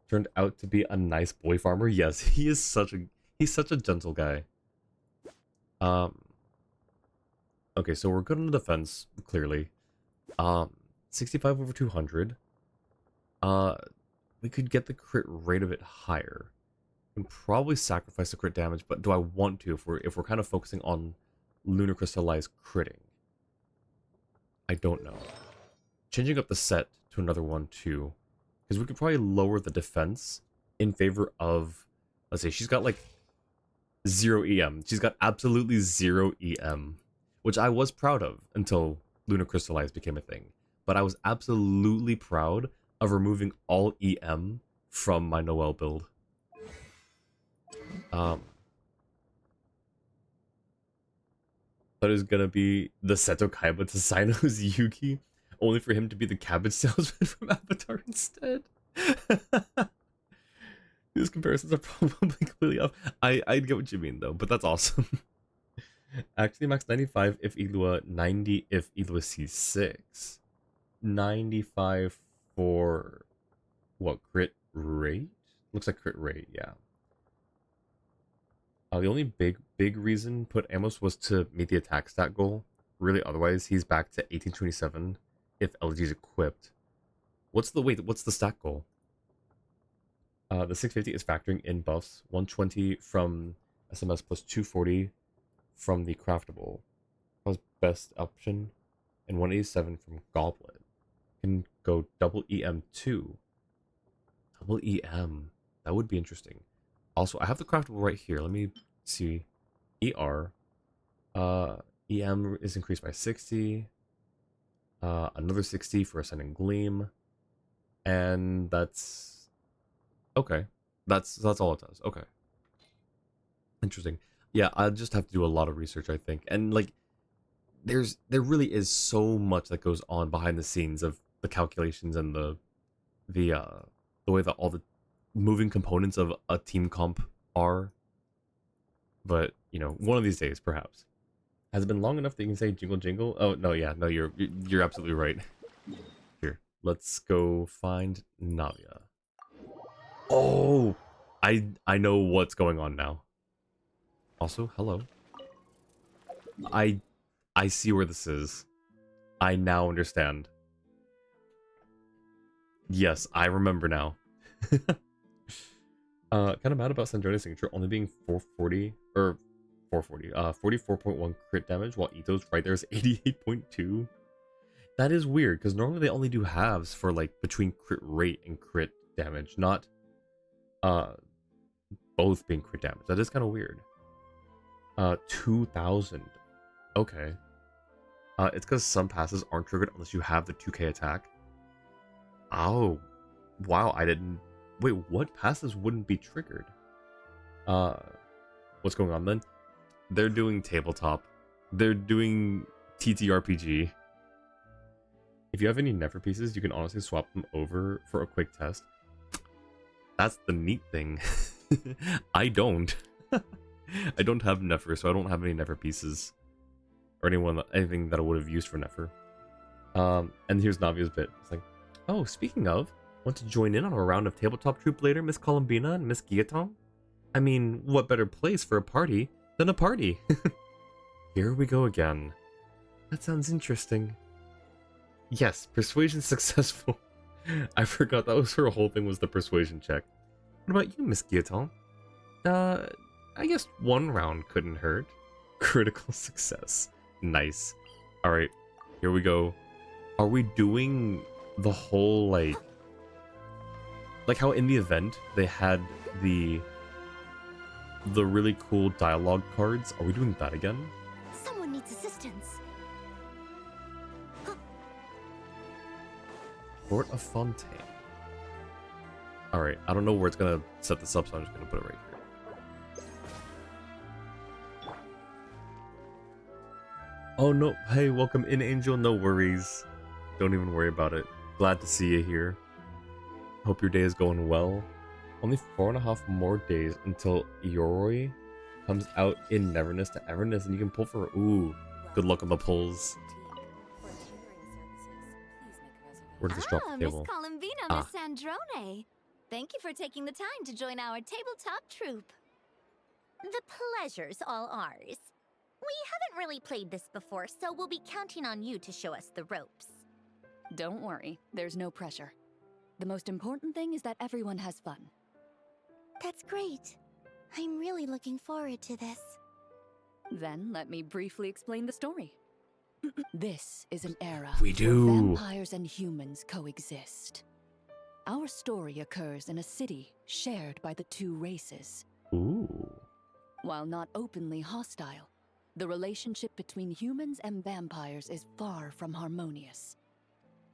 Turned out to be a nice boy farmer. Yes, he's such a gentle guy. Okay, so we're good on the defense, clearly. 65 over 200. We could get the crit rate of it higher. We can probably sacrifice the crit damage, but do I want to if we're kind of focusing on Lunar Crystallized critting? I don't know. Changing up the set to another one too. Because we could probably lower the defense in favor of, let's say, she's got like 0 EM. She's got absolutely 0 EM, which I was proud of until Lunar Crystallized became a thing. But I was absolutely proud of removing all EM from my Noelle build. That is gonna be the Seto Kaiba to Sino's Yuki. only for him to be the cabbage salesman from Avatar instead. These comparisons are probably clearly off. I get what you mean though, but that's awesome. Actually, max 95 if Ilua, 90 if Ilua C6. 95 for what, crit rate? Looks like crit rate, yeah. The only big reason put Amos was to meet the attack stat goal. Really, otherwise he's back to 1827 if LG is equipped. What's the stat goal? The 650 is factoring in buffs, 120 from SMS plus 240 from the craftable. That was best option, and 187 from Goblet. Can go double EM2. Double EM. That would be interesting. Also, I have the craftable right here. Let me see. ER. EM is increased by 60. Another 60 for Ascending Gleam. And that's okay. That's all it does. Okay. Interesting. Yeah, I just have to do a lot of research, I think. And like there really is so much that goes on behind the scenes of the calculations and the way that all the moving components of a team comp are. But, you know, one of these days perhaps. Has it been long enough that you can say jingle jingle? Oh, no, yeah. No, you're absolutely right. Here, let's go find Navia. Oh, I know what's going on now. Also, hello. I see where this is. I now understand. Yes, I remember now. Kind of mad about Sandrona's signature only being 440 or 440. 44.1 crit damage, while Ito's right there is 88.2. That is weird because normally they only do halves for like between crit rate and crit damage, not both being crit damage. That is kind of weird. 2,000. Okay. It's because some passes aren't triggered unless you have the 2k attack. Oh, wow! I didn't. Wait, what passes wouldn't be triggered? What's going on then? They're doing tabletop. They're doing TTRPG. If you have any Nefer pieces, you can honestly swap them over for a quick test. That's the neat thing. I don't. I don't have Nefer, so I don't have any Nefer pieces. Or anything that I would have used for Nefer. And here's Navia's bit. It's like, oh, speaking of, want to join in on a round of tabletop troop later, Miss Columbina and Miss Guillotin? I mean, what better place for a party than a party? Here we go again. That sounds interesting. Yes, persuasion successful. I forgot that was her whole thing, was the persuasion check. What about you, Miss Guillotin? I guess one round couldn't hurt. Critical success. Nice. Alright, here we go. Are we doing the whole, like how in the event they had the really cool dialogue cards? Are we doing that again? Someone needs assistance. Court of Fontaine. Alright, I don't know where it's gonna set this up, so I'm just gonna put it right here. Oh no, hey, welcome in, Angel. No worries. Don't even worry about it. Glad to see you here. Hope your day is going well. Only 4.5 more days until Yoroi comes out in Neverness to Everness, and you can pull for... Ooh, good luck on the pulls. Where did this drop the table? Miss Columbina, Miss Sandrone. Thank you for taking the time to join our tabletop troupe. The pleasure's all ours. We haven't really played this before, so we'll be counting on you to show us the ropes. Don't worry, there's no pressure. The most important thing is that everyone has fun. That's great. I'm really looking forward to this. Then let me briefly explain the story. This is an era We do. where vampires and humans coexist. Our story occurs in a city shared by the two races. Ooh. While not openly hostile, the relationship between humans and vampires is far from harmonious.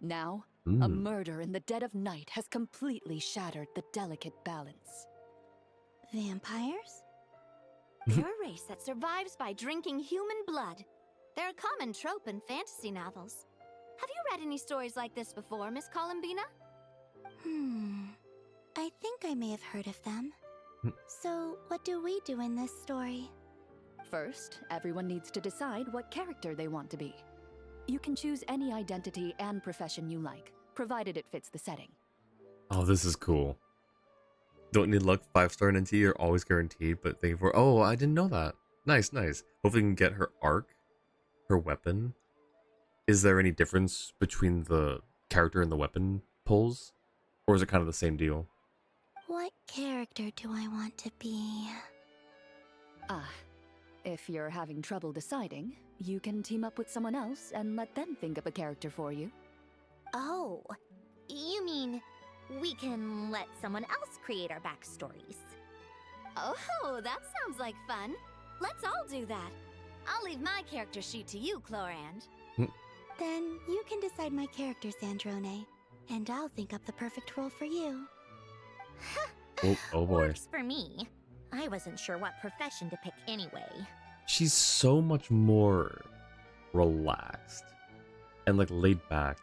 Now, a murder in the dead of night has completely shattered the delicate balance. Vampires? They're a race that survives by drinking human blood. They're a common trope in fantasy novels. Have you read any stories like this before, Miss Columbina? I think I may have heard of them. So, what do we do in this story? First, everyone needs to decide what character they want to be. You can choose any identity and profession you like, provided it fits the setting. Oh, this is cool. Don't need luck, 5-star in NT, you're always guaranteed, but thank you for... Oh, I didn't know that. Nice, nice. Hopefully we can get her arc, her weapon. Is there any difference between the character and the weapon pulls? Or is it kind of the same deal? What character do I want to be? If you're having trouble deciding, you can team up with someone else and let them think of a character for you. Oh, you mean we can let someone else create our backstories? Oh, that sounds like fun. Let's all do that. I'll leave my character sheet to you, Chlorand. Then you can decide my character, Sandrone, and I'll think up the perfect role for you. Oh boy. Works for me. I wasn't sure what profession to pick anyway. She's so much more relaxed and like laid back.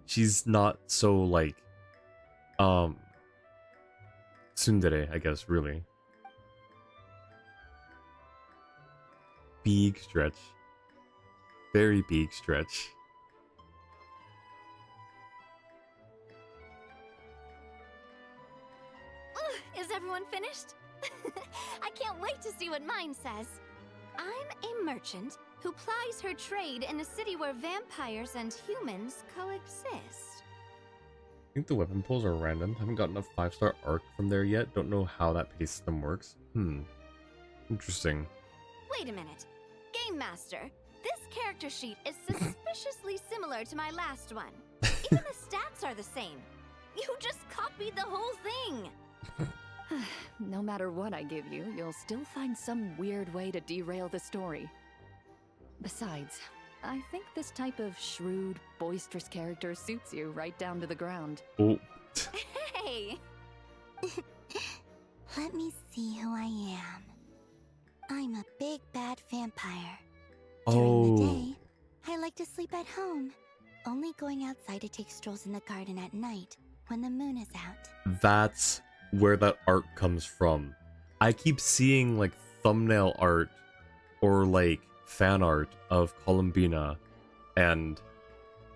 She's not so like tsundere, I guess, really. Big stretch. Very big stretch. Is everyone finished? I can't wait to see what mine says. I'm a merchant who plies her trade in a city where vampires and humans coexist. I think the weapon pulls are random. Haven't gotten a 5-star arc from there yet. Don't know how that pay system works. Interesting. Wait a minute. Game Master, this character sheet is suspiciously similar to my last one. Even the stats are the same. You just copied the whole thing. No matter what I give you, you'll still find some weird way to derail the story. Besides, I think this type of shrewd, boisterous character suits you right down to the ground. Oh. Hey! Let me see who I am. I'm a big bad vampire. During the day, I like to sleep at home, only going outside to take strolls in the garden at night when the moon is out. That's where that art comes from. I keep seeing like thumbnail art or like fan art of Columbina and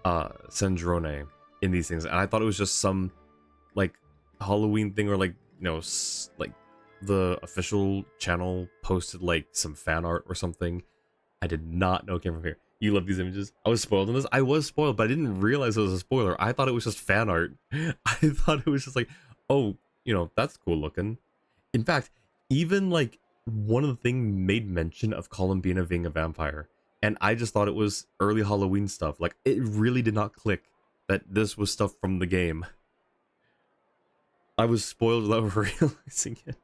Sandrone in these things, and I thought it was just some like Halloween thing, or like, you know, like the official channel posted like some fan art or something. I did not know it came from here. You love these images. I was spoiled on this. I was spoiled, but I didn't realize it was a spoiler. I thought it was just fan art. I thought it was just like, oh, you know, that's cool looking. In fact, even like one of the things made mention of Columbina being a vampire, and I just thought it was early Halloween stuff. Like, it really did not click that this was stuff from the game. I was spoiled without realizing it.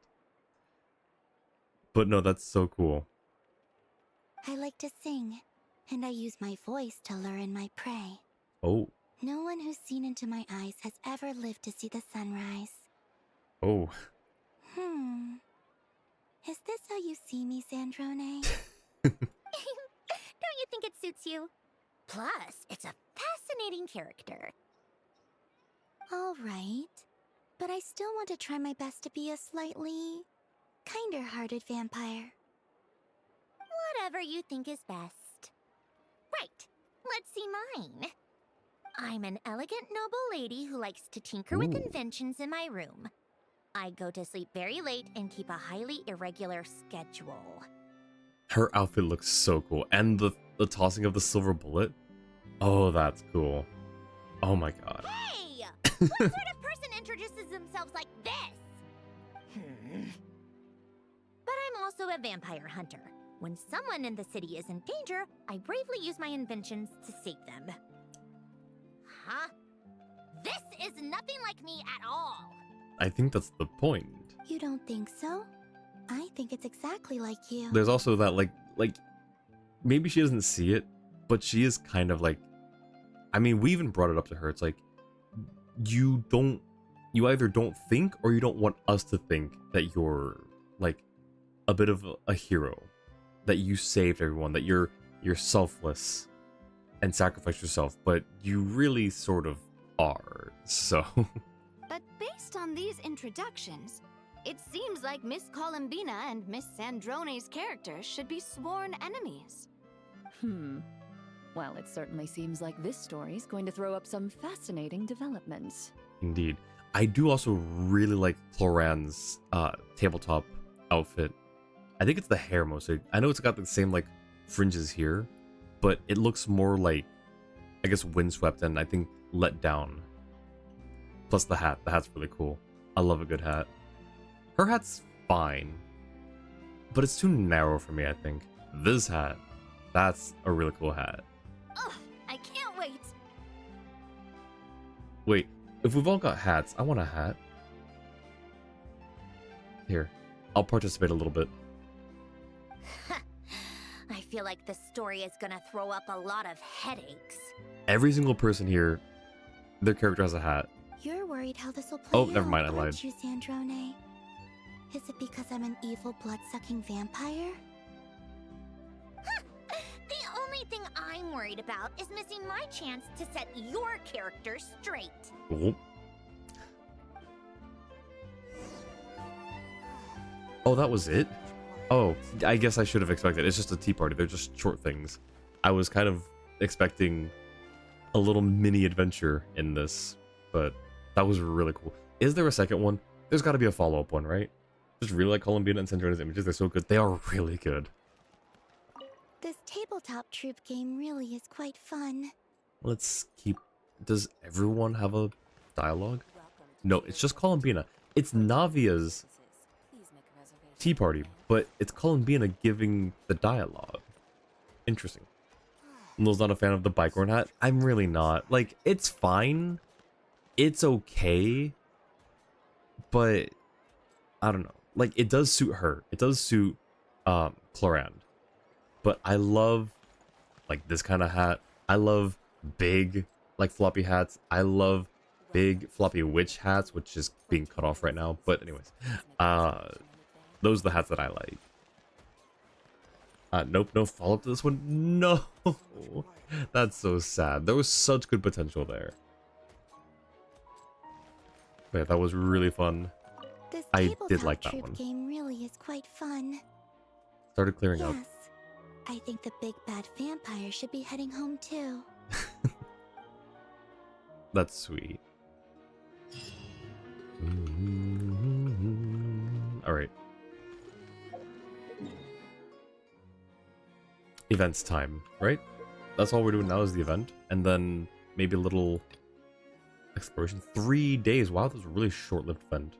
But no, that's so cool. I like to sing, and I use my voice to lure in my prey. Oh. No one who's seen into my eyes has ever lived to see the sunrise. Oh. Is this how you see me, Sandrone? Don't you think it suits you? Plus, it's a fascinating character. All right, but I still want to try my best to be a slightly kinder-hearted vampire. Whatever you think is best. Right, let's see mine. I'm an elegant, noble lady who likes to tinker with inventions in my room. I go to sleep very late and keep a highly irregular schedule. Her outfit looks so cool. And the tossing of the silver bullet. Oh, that's cool. Oh my god. Hey! What sort of person introduces themselves like this? But I'm also a vampire hunter. When someone in the city is in danger, I bravely use my inventions to save them. Huh? This is nothing like me at all! I think that's the point. You don't think so? I think it's exactly like you. There's also that like maybe she doesn't see it, but she is kind of like, I mean, we even brought it up to her. It's like, you either don't think or you don't want us to think that you're like a bit of a hero, that you saved everyone, that you're selfless. and sacrifice yourself, but you really sort of are. So But based on these introductions, it seems like Miss Columbina and Miss Sandrone's characters should be sworn enemies. Well, it certainly seems like this story's going to throw up some fascinating developments. indeed. I do also really like Cloran's tabletop outfit. I think it's the hair mostly. I know it's got the same like fringes here, but it looks more like, I guess, windswept and I think let down. Plus the hat. The hat's really cool. I love a good hat. Her hat's fine, but it's too narrow for me, I think. This hat, that's a really cool hat. Ugh, I can't wait. Wait, if we've all got hats, I want a hat. Here, I'll participate a little bit. I feel like this story is gonna throw up a lot of headaches. Every single person here, their character has a hat. You're worried how this will play Oh, out, never mind, I lied. aren't you, Sandrone? Is it because I'm an evil blood-sucking vampire? The only thing I'm worried about is missing my chance to set your character straight. Oh. Oh, that was it? Oh, I guess I should have expected. It's just a tea party. They're just short things. I was kind of expecting a little mini adventure in this, but that was really cool. Is there a second one? There's got to be a follow-up one, right? Just really like Columbina and Sandrona's images. They're so good. They are really good. This tabletop troop game really is quite fun. Let's keep... Does everyone have a dialogue? No, it's just Columbina. It's Navia's tea party, but it's Columbina giving the dialogue. Interesting. Lil's not a fan of the bicorn hat. I'm really not. Like, it's fine. It's okay. But, I don't know. Like, it does suit her. It does suit Clorand. But I love, like, this kind of hat. I love big, like, floppy hats. I love big, floppy witch hats, which is being cut off right now. But anyways, those are the hats that I like. Nope, no follow-up to this one. No! That's so sad. There was such good potential there. But yeah, that was really fun. This I tabletop did like that troop one. game really is quite fun. Started clearing up. Yes, I think the big bad vampire should be heading home too. That's sweet. Alright. Events time, right? That's all we're doing now is the event. And then maybe a little exploration. 3 days. Wow, that was a really short-lived event.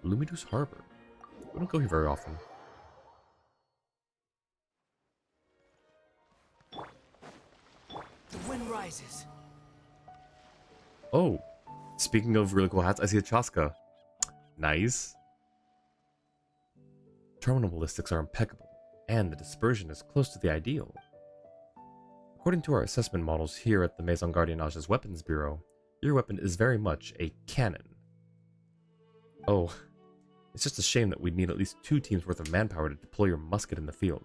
Lumidu's Harbor. We don't go here very often. The wind rises. Oh, speaking of really cool hats, I see a Chaska. Nice. Terminal ballistics are impeccable, and the dispersion is close to the ideal. According to our assessment models here at the Maison Gardiennage's Weapons Bureau, your weapon is very much a cannon. Oh, it's just a shame that we'd need at least 2 teams worth of manpower to deploy your musket in the field.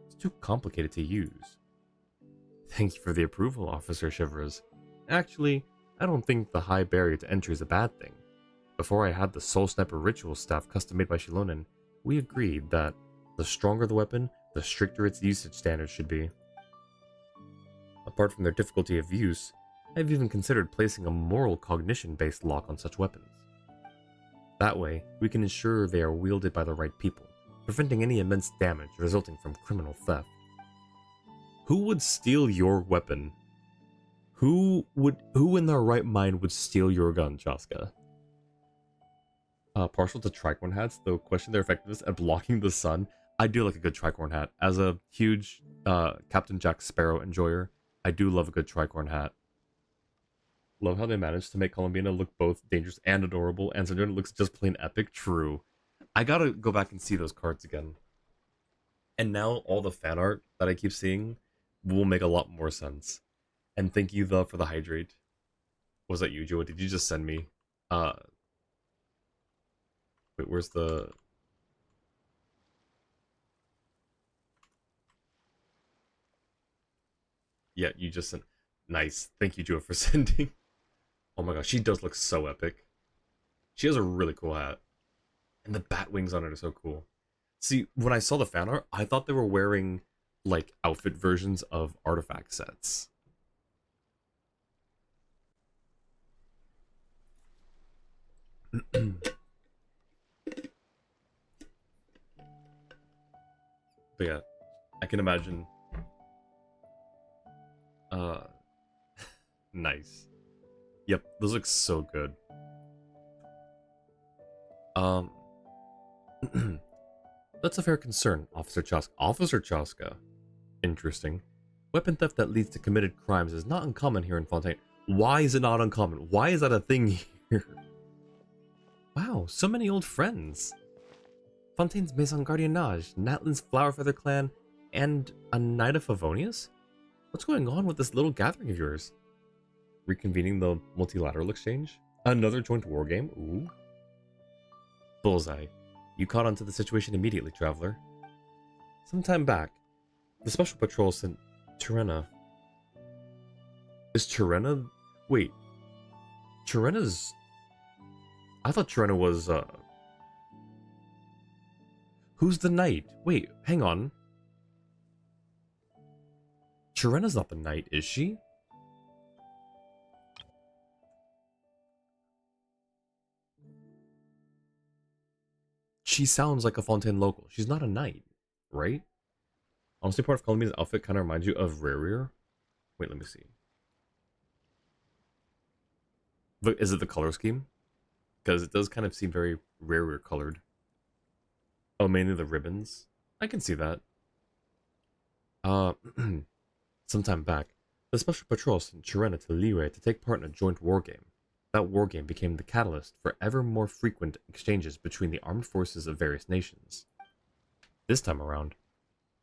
It's too complicated to use. Thank you for the approval, Officer Shivers. Actually, I don't think the high barrier to entry is a bad thing. Before I had the Soul Sniper ritual staff custom made by Shilonen, we agreed that the stronger the weapon, the stricter its usage standards should be. Apart from their difficulty of use, I've even considered placing a moral cognition-based lock on such weapons. That way, we can ensure they are wielded by the right people, preventing any immense damage resulting from criminal theft. Who would steal your weapon? Who in their right mind would steal your gun, Chaska? Partial to tricorn hats, though question their effectiveness at blocking the sun. I do like a good tricorn hat. As a huge Captain Jack Sparrow enjoyer, I do love a good tricorn hat. Love how they managed to make Columbina look both dangerous and adorable, and Sandrina looks just plain epic. True. I gotta go back and see those cards again. And now all the fan art that I keep seeing will make a lot more sense. And thank you, for the hydrate. Was that you, Joe? Did you just send me? Wait, where's the... Yeah, you just sent. Nice. Thank you, Joe, for sending. Oh my gosh, she does look so epic. She has a really cool hat. And the bat wings on it are so cool. See, when I saw the fan art, I thought they were wearing, like, outfit versions of artifact sets. But yeah, I can imagine. Uh, nice. Yep, those look so good. That's a fair concern, Officer Chaska. Officer Chaska. Interesting. Weapon theft that leads to committed crimes is not uncommon here in Fontaine. Why is it not uncommon? Why is that a thing here? Wow, so many old friends. Fontaine's Maison Gardiennage, Natlin's Flower Feather Clan, and a Knight of Favonius? What's going on with this little gathering of yours? Reconvening the multilateral exchange? Another joint war game? Ooh. Bullseye. You caught onto the situation immediately, traveler. Some time back, the Special Patrol sent Tirena. Is Tirena... Wait. Tirena's... I thought Tirena was, Who's the knight? Wait, hang on. Tirena's not the knight, is she? She sounds like a Fontaine local. She's not a knight, right? Honestly, part of Columbia's outfit kind of reminds you of Rarier. Wait, let me see. But is it the color scheme? Because it does kind of seem very Rarier colored. Oh, mainly the ribbons. I can see that. Sometime back, the Special Patrol sent Tirena to Liyue to take part in a joint war game. That war game became the catalyst for ever more frequent exchanges between the armed forces of various nations. This time around,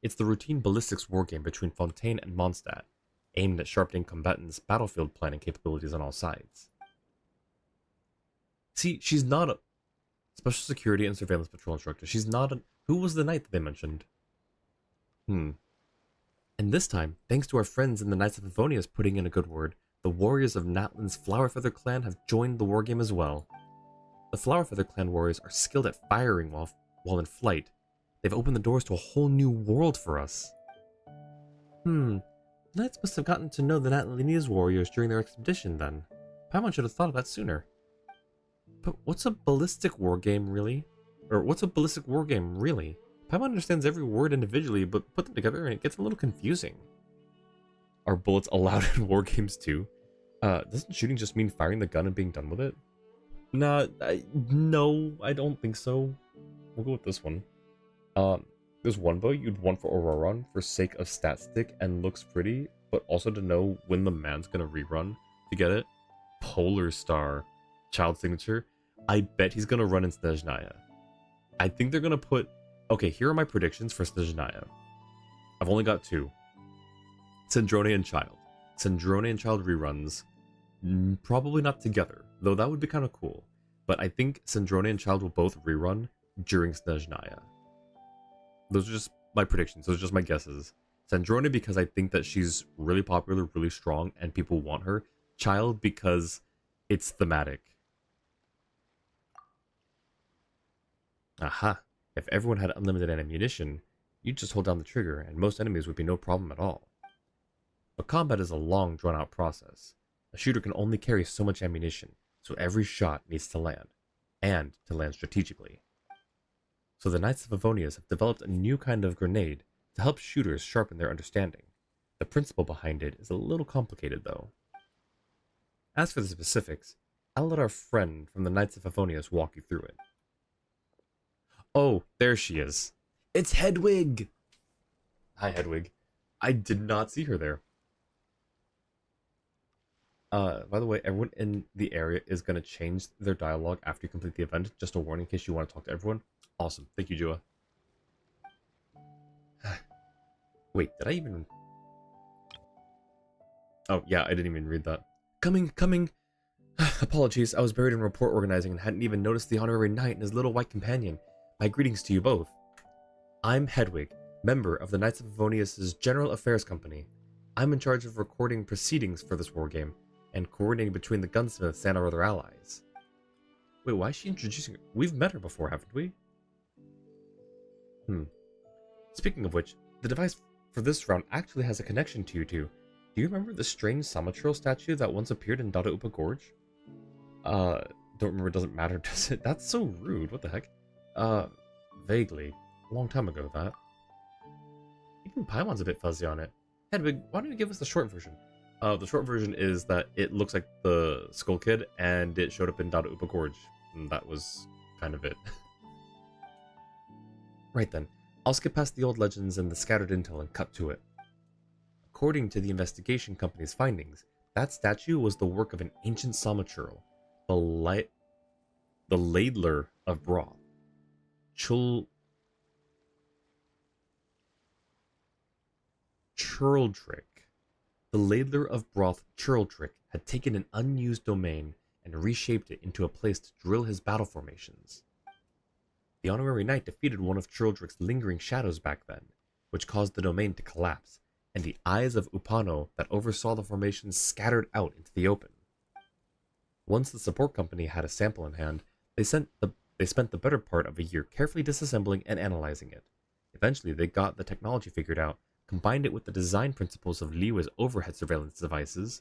it's the routine ballistics war game between Fontaine and Mondstadt, aimed at sharpening combatants' battlefield planning capabilities on all sides. See, she's not a Special Security and Surveillance Patrol instructor. She's not a... Who was the knight that they mentioned? And this time, thanks to our friends in the Knights of Favonius putting in a good word, the warriors of Natlin's Flower Feather Clan have joined the wargame as well. The Flower Feather Clan warriors are skilled at firing while in flight. They've opened the doors to a whole new world for us. The Knights must have gotten to know the Natlinia's warriors during their expedition then. Paimon should have thought of that sooner. But what's a ballistic wargame really? Or what's a ballistic wargame really? Paimon understands every word individually, but put them together and it gets a little confusing. Are bullets allowed in wargames too? Doesn't shooting just mean firing the gun and being done with it? Nah, no, I don't think so. We'll go with this one. There's one bow you'd want for Auroron for sake of stat stick and looks pretty, but also to know when the man's gonna rerun to get it. Polar Star. Child signature. I bet he's gonna run in Snezhnaya. I think they're gonna put... Okay, here are my predictions for Snezhnaya. I've only got two. Sandrone and Child. Sandrone and Child reruns. Probably not together, though that would be kind of cool. But I think Sandrone and Child will both rerun during Snezhnaya. Those are just my predictions. Those are just my guesses. Sandrone because I think that she's really popular, really strong, and people want her. Child because it's thematic. Aha. If everyone had unlimited ammunition, you'd just hold down the trigger and most enemies would be no problem at all. But combat is a long, drawn-out process. A shooter can only carry so much ammunition, so every shot needs to land, and to land strategically. So the Knights of Favonius have developed a new kind of grenade to help shooters sharpen their understanding. The principle behind it is a little complicated, though. As for the specifics, I'll let our friend from the Knights of Favonius walk you through it. Oh, there she is. It's Hedwig! Hi, Hedwig. I did not see her there. By the way, everyone in the area is going to change their dialogue after you complete the event. Just a warning in case you want to talk to everyone. Awesome. Thank you, Jua. Wait, did I even... Oh, yeah, I didn't even read that. Coming. Apologies, I was buried in report organizing and hadn't even noticed the honorary knight and his little white companion. My greetings to you both. I'm Hedwig, member of the Knights of Favonius' General Affairs Company. I'm in charge of recording proceedings for this war game and coordinating between the gunsmiths and our other allies. Wait, why is she introducing her? We've met her before, haven't we? Speaking of which, the device for this round actually has a connection to you two. Do you remember the strange Samatril statue that once appeared in Dada Upa Gorge? Don't remember, doesn't matter, does it? That's so rude, what the heck? Vaguely. A long time ago, that. Even Paimon's a bit fuzzy on it. Hedwig, why don't you give us the short version? The short version is that it looks like the Skull Kid, and it showed up in Dada Upa Gorge. And that was kind of it. Right then, I'll skip past the old legends and the scattered intel and cut to it. According to the investigation company's findings, that statue was the work of an ancient Samachurl, the ladler of broth. Churldrick. The ladler of broth Churldrick had taken an unused domain and reshaped it into a place to drill his battle formations. The honorary knight defeated one of Churldrick's lingering shadows back then, which caused the domain to collapse, and the eyes of Upano that oversaw the formations scattered out into the open. Once the support company had a sample in hand, they spent the better part of a year carefully disassembling and analyzing it. Eventually, they got the technology figured out, combined it with the design principles of Liwa's overhead surveillance devices,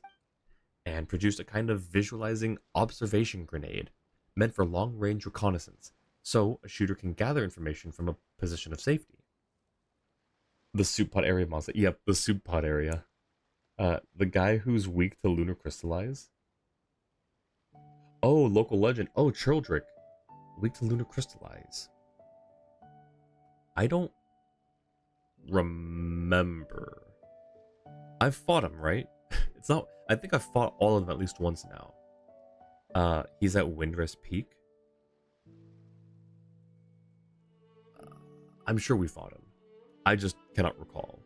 and produced a kind of visualizing observation grenade meant for long-range reconnaissance, so a shooter can gather information from a position of safety. The soup pot area monster. Yep, the soup pot area. The guy who's weak to lunar crystallize. Oh, local legend. Oh, Churldrick. Weak to lunar crystallize. I don't remember. I've fought him, right? It's not. I think I've fought all of them at least once now. He's at Windrest Peak. I'm sure we fought him. I just cannot recall.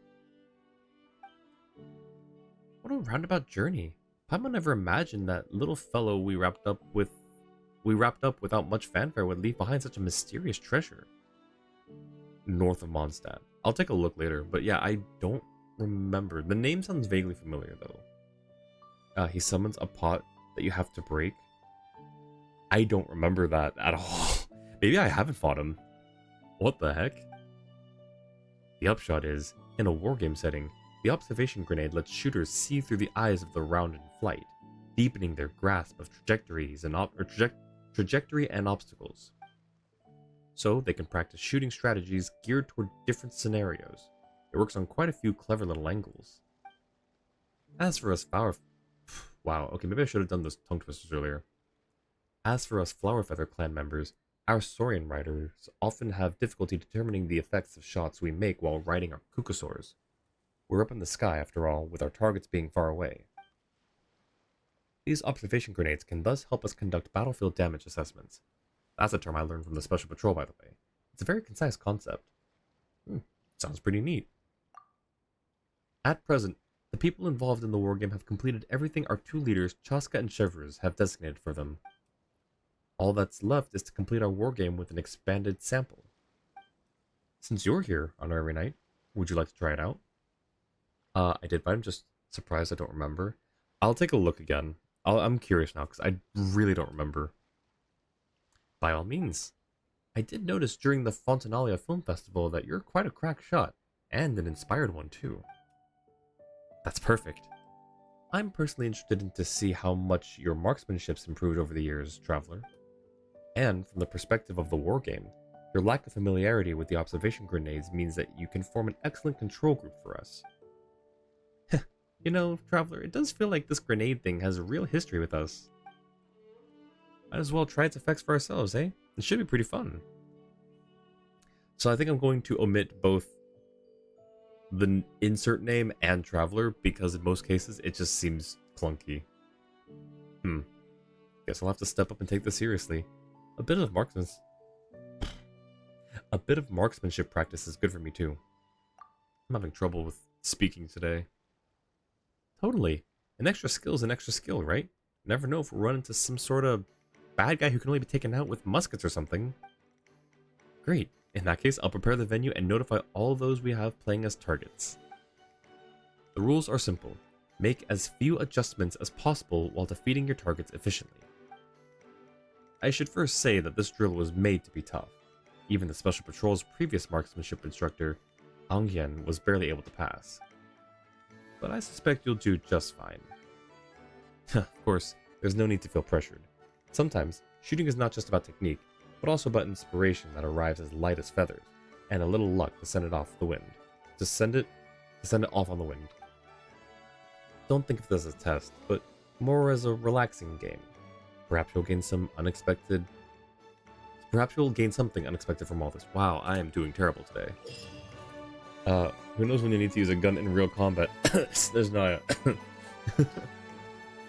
What a roundabout journey. Paimon never imagined that little fellow we wrapped up without much fanfare would leave behind such a mysterious treasure. North of Mondstadt. I'll take a look later, but yeah, I don't remember. The name sounds vaguely familiar though. He summons a pot that you have to break. I don't remember that at all. Maybe I haven't fought him. What the heck? The upshot is, in a wargame setting, the observation grenade lets shooters see through the eyes of the round in flight, deepening their grasp of trajectory and obstacles. So they can practice shooting strategies geared toward different scenarios. It works on quite a few clever little angles. As for us wow, okay, maybe I should have done those tongue twisters earlier. As for us Flowerfeather clan members, our Saurian riders often have difficulty determining the effects of shots we make while riding our Kukusaurs. We're up in the sky, after all, with our targets being far away. These observation grenades can thus help us conduct battlefield damage assessments. That's a term I learned from the Special Patrol, by the way. It's a very concise concept. Sounds pretty neat. At present, the people involved in the wargame have completed everything our two leaders, Chaska and Chevers, have designated for them. All that's left is to complete our wargame with an expanded sample. Since you're here, Honorary Knight, would you like to try it out? I did, but I'm just surprised I don't remember. I'll take a look again. I'm curious now, because I really don't remember. By all means. I did notice during the Fontanalia Film Festival that you're quite a crack shot, and an inspired one too. That's perfect. I'm personally interested in to see how much your marksmanship's improved over the years, Traveler. And from the perspective of the wargame, your lack of familiarity with the observation grenades means that you can form an excellent control group for us. You know, Traveler, it does feel like this grenade thing has a real history with us. Might as well try its effects for ourselves, eh? It should be pretty fun. So I think I'm going to omit both the insert name and Traveler, because in most cases it just seems clunky. Guess I'll have to step up and take this seriously. A bit of marksmanship practice is good for me too. I'm having trouble with speaking today. Totally. An extra skill is an extra skill, right? Never know if we'll run into some sort of bad guy who can only be taken out with muskets or something. Great. In that case, I'll prepare the venue and notify all those we have playing as targets. The rules are simple. Make as few adjustments as possible while defeating your targets efficiently. I should first say that this drill was made to be tough. Even the Special Patrol's previous marksmanship instructor, Angyan, was barely able to pass. But I suspect you'll do just fine. Of course, there's no need to feel pressured. Sometimes, shooting is not just about technique, but also about inspiration that arrives as light as feathers, and a little luck to send it off the wind. To send it off on the wind. Don't think of this as a test, but more as a relaxing game. Perhaps you'll gain something unexpected from all this. Wow, I am doing terrible today. Who knows when you need to use a gun in real combat? There's no...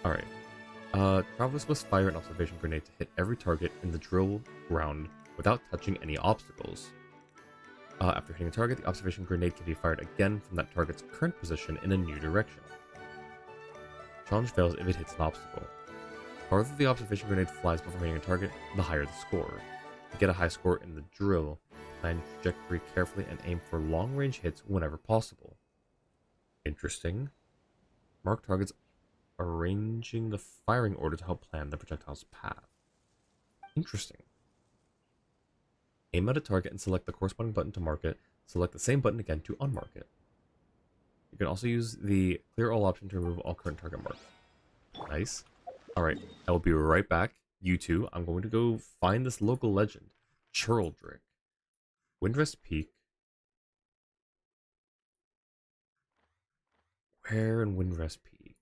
Alright. Travelers must fire an observation grenade to hit every target in the drill round without touching any obstacles. After hitting a target, the observation grenade can be fired again from that target's current position in a new direction. Challenge fails if it hits an obstacle. The farther the observation grenade flies before hitting a target, the higher the score. To get a high score in the drill, plan your trajectory carefully and aim for long-range hits whenever possible. Interesting. Mark targets arranging the firing order to help plan the projectile's path. Interesting. Aim at a target and select the corresponding button to mark it. Select the same button again to unmark it. You can also use the clear all option to remove all current target marks. Nice. Alright, I will be right back. You two, I'm going to go find this local legend. Churldrick. Windrest Peak. Where in Windrest Peak?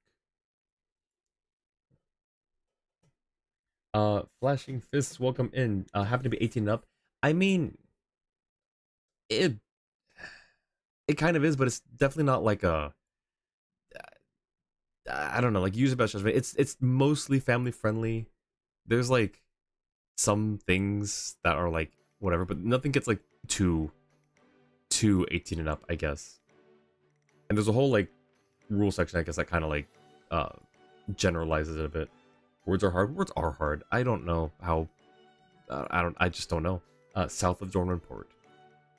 Flashing Fists, welcome in. Happen to be 18 and up. I mean, it kind of is, but it's definitely not like a, I don't know, like user best judgment. It's mostly family friendly. There's like some things that are like whatever, but nothing gets like too 18 and up, I guess. And there's a whole like rule section, I guess, that kind of like generalizes it a bit. Words are hard. Words are hard. I don't know how. I just don't know. South of Dorman Port.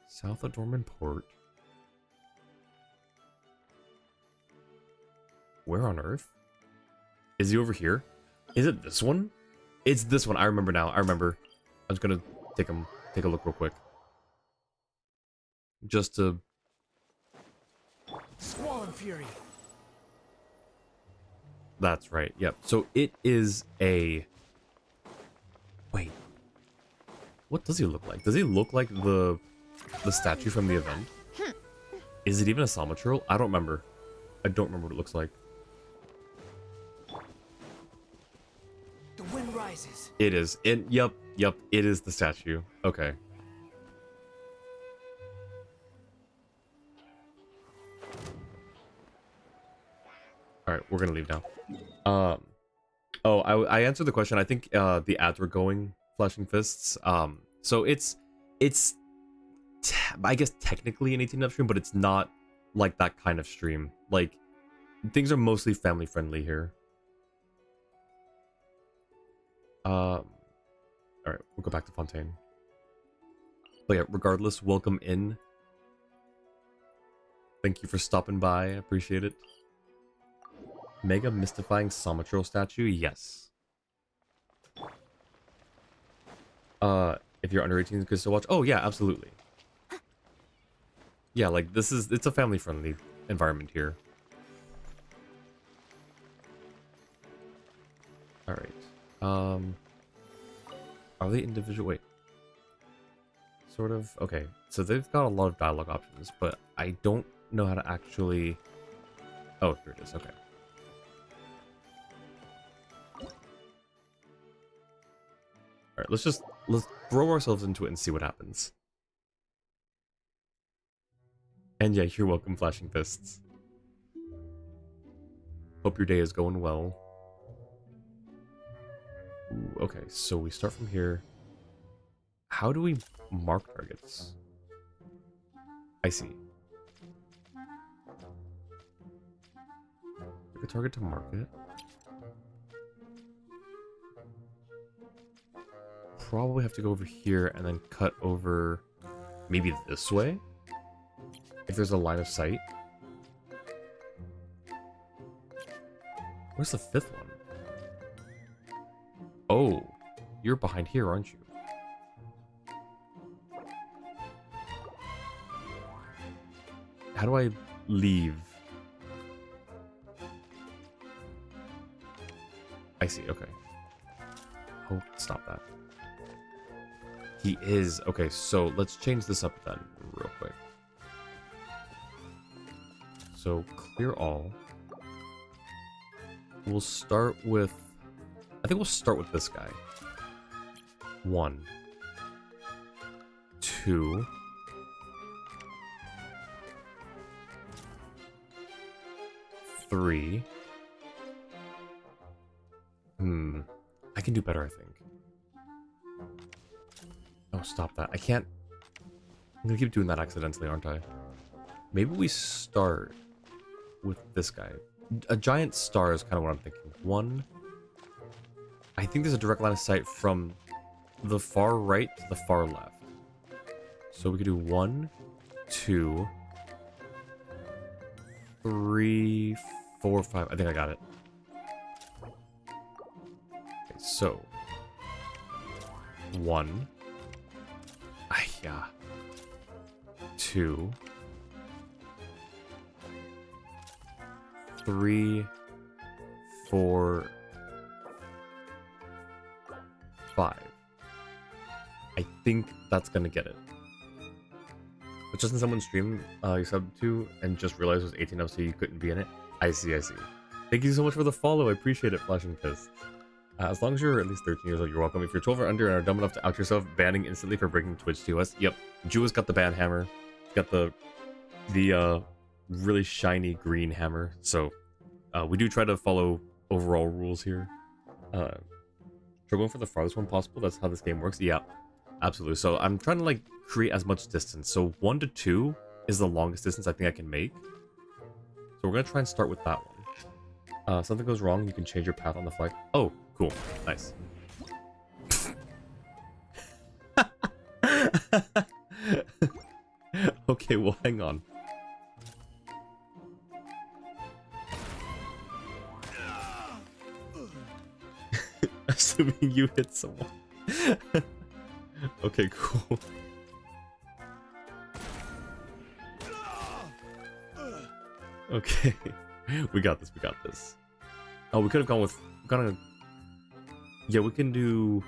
South of Dorman Port. Where on earth? Is he over here? Is it this one? It's this one. I remember now. I remember. I'm just gonna take a look real quick. Just to. Squall Fury. That's right. Yep. So it is a. Wait. What does he look like? Does he look like the statue from the event? Is it even a Samaturl? I don't remember. I don't remember what it looks like. The wind rises. It is. Yep. It is the statue. Okay. All right, we're gonna leave now. Oh, I answered the question. I think the ads were going Flashing Fists. So it's I guess technically an 18 up stream, but it's not like that kind of stream. Like things are mostly family friendly here. All right, we'll go back to Fontaine. But yeah, regardless, welcome in. Thank you for stopping by. I appreciate it. Mega mystifying Samaturl statue, yes. If you're under 18, you can still watch. Oh yeah, absolutely. Yeah, like it's a family-friendly environment here. All right. Are they individual? Wait. Sort of. Okay, so they've got a lot of dialogue options, but I don't know how to actually. Oh, here it is. Okay. Alright, let's throw ourselves into it and see what happens. And yeah, you're welcome, Flashing Fists. Hope your day is going well. Ooh, okay, so we start from here. How do we mark targets? I see. Pick a target to mark it. Probably have to go over here and then cut over maybe this way if there's a line of sight. Where's the 5th one? Oh, you're behind here, aren't you? How do I leave? I see, okay. Oh, stop that. He is. Okay, so let's change this up then, real quick. So, clear all. We'll start with... I think we'll start with this guy. 1. 2. 3. I can do better, I think. Oh, stop that. I can't... I'm gonna keep doing that accidentally, aren't I? Maybe we start with this guy. A giant star is kind of what I'm thinking. 1. I think there's a direct line of sight from the far right to the far left. So we could do 1, 2, 3, 4, 5. I think I got it. Okay, so 1. Yeah. 2, 3, 4, 5. I think that's gonna get it. But just in someone's stream you subbed to and just realized it was 18 up, so you couldn't be in it. I see, I see. Thank you so much for the follow. I appreciate it, Flashing Fists. As long as you're at least 13 years old, you're welcome. If you're 12 or under and are dumb enough to out yourself, banning instantly for breaking Twitch TOS. Yep, Jew has got the ban hammer. He's got the really shiny green hammer. So we do try to follow overall rules here. Try going for the farthest one possible. That's how this game works. Yeah, absolutely. So I'm trying to like create as much distance. So 1 to 2 is the longest distance I think I can make. So we're gonna try and start with that one. Something goes wrong, you can change your path on the fly. Oh, cool. Nice. Okay, well, hang on. Assuming you hit someone. Okay, cool. Okay. We got this, we got this. Oh, we could have gone with... Yeah, we can do...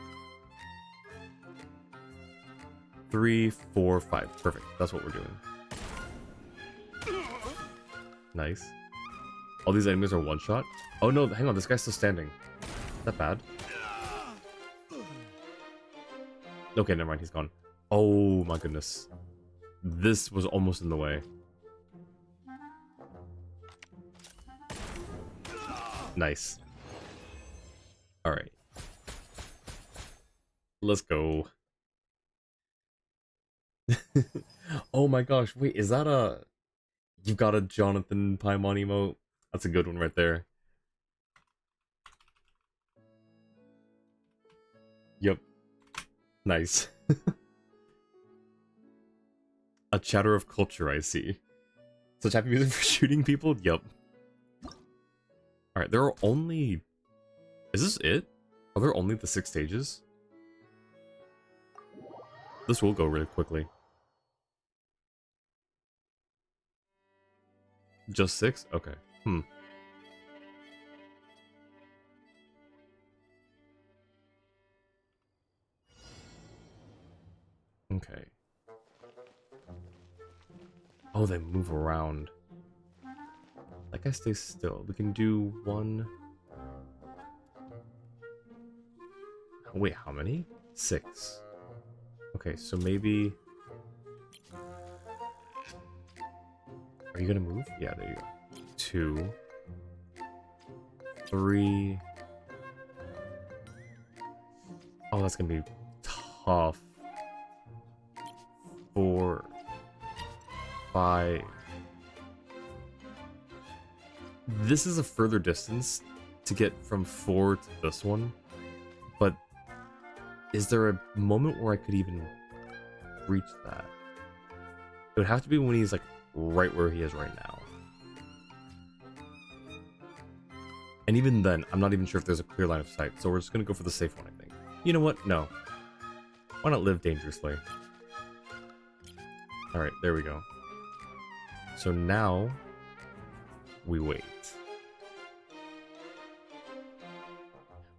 3, 4, 5. Perfect. That's what we're doing. Nice. All these enemies are one-shot? Oh no, hang on, this guy's still standing. Is that bad? Okay, never mind, he's gone. Oh my goodness. This was almost in the way. Nice. Alright. Let's go. Oh my gosh, wait, is that a... You've got a Jonathan Paimon emote? That's a good one right there. Yep. Nice. A chatter of culture, I see. Such happy music for shooting people? Yep. Alright, there are only... Is this it? Are there only the 6 stages? This will go really quickly. Just 6? Okay. Okay. Oh, they move around. That guy stays still. We can do 1... Wait, how many? 6. Okay, so maybe... Are you gonna move? Yeah, there you go. 2... 3... Oh, that's gonna be tough. 4... 5... This is a further distance to get from 4 to this one, but is there a moment where I could even reach that? It would have to be when he's like right where he is right now. And even then, I'm not even sure if there's a clear line of sight, so we're just gonna go for the safe one, I think. You know what? No. Why not live dangerously? Alright, there we go. So now, we wait.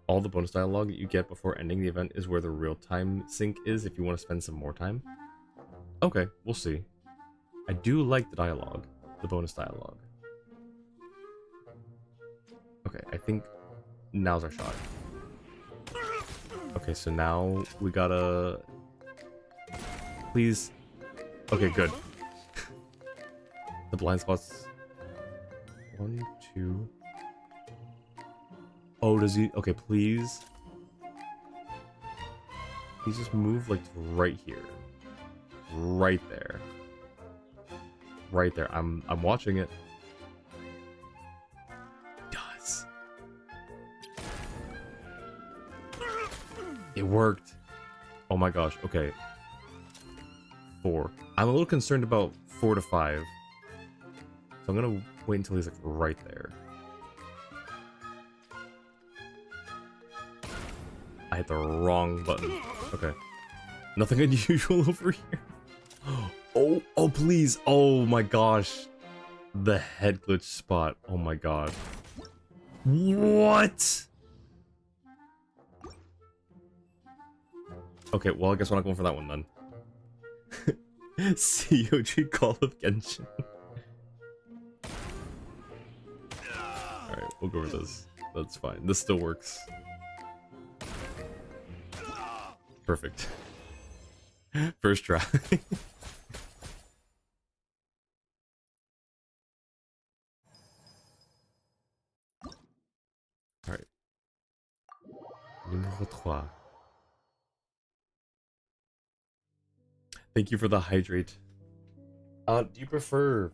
All the bonus dialogue that you get before ending the event is where the real-time sync is if you want to spend some more time. Okay, we'll see. I do like the dialogue, the bonus dialogue. Okay, I think now's our shot. Okay, so now we gotta... Please. Okay, good. The blind spots. 1, 2. Oh, does he? Okay, please. Please just move like right here. Right there. Right there. I'm watching it. It does. It worked. Oh my gosh. Okay. 4. I'm a little concerned about 4 to 5. So I'm gonna wait until he's like right there. I hit the wrong button. Okay. Nothing unusual over here. Oh, please. Oh my gosh. The head glitch spot. Oh my god. What? Okay, well, I guess we're not going for that one then. COG Call of Genshin. Alright, we'll go with this. That's fine. This still works. Perfect. First try. Alright. Numéro 3. Thank you for the hydrate. Do you prefer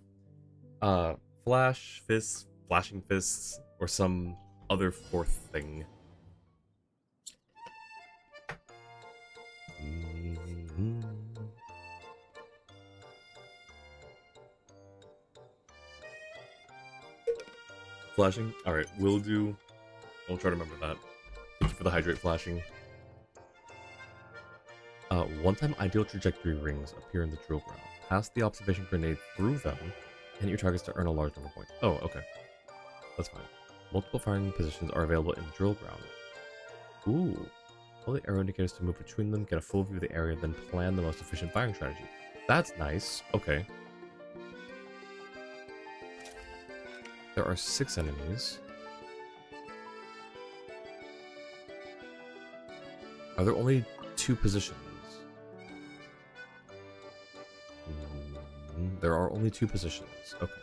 flashing fists, or some other fourth thing? Flashing? Alright, we'll try to remember that. Thank you for the hydrate flashing. One-time ideal trajectory rings appear in the drill ground. Pass the observation grenade through them, and hit your targets to earn a large number of points. Oh, okay. That's fine. Multiple firing positions are available in drill ground. Ooh. Follow the arrow indicators to move between them, get a full view of the area, then plan the most efficient firing strategy. That's nice. Okay. There are 6 enemies. Are there only 2 positions? There are only 2 positions. Okay.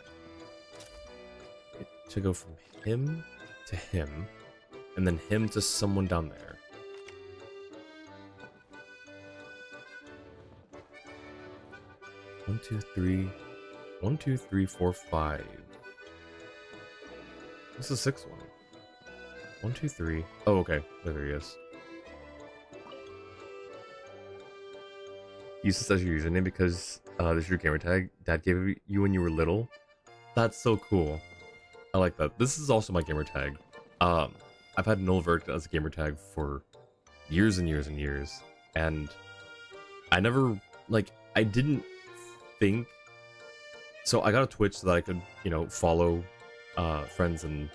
To go from him to him, and then him to someone down there. One, two, three. 1, 2, 3, 4, 5. What's the 6th one? 1, 2, 3. Oh, okay. There he is. Use this as your username because this is your gamer tag Dad gave you when you were little. That's so cool. I like that. This is also my gamer tag. I've had Null Vert as a gamer tag for years and years and years, and I never, like, I didn't think. So I got a Twitch so that I could, you know, follow friends and,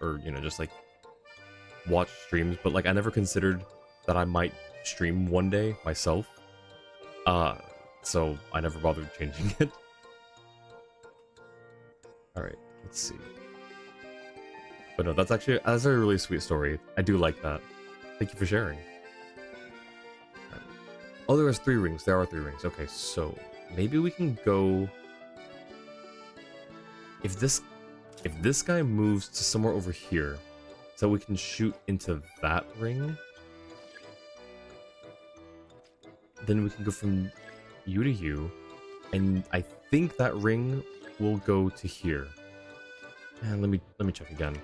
or, you know, just like watch streams, but like I never considered that I might stream one day myself. So I never bothered changing it. Alright, let's see. But no, that's a really sweet story. I do like that. Thank you for sharing. Right. Oh, there was 3 rings. There are 3 rings. Okay, so maybe we can go. If this guy moves to somewhere over here, so we can shoot into that ring, then we can go from you to you, and I think that ring will go to here. And let me check again.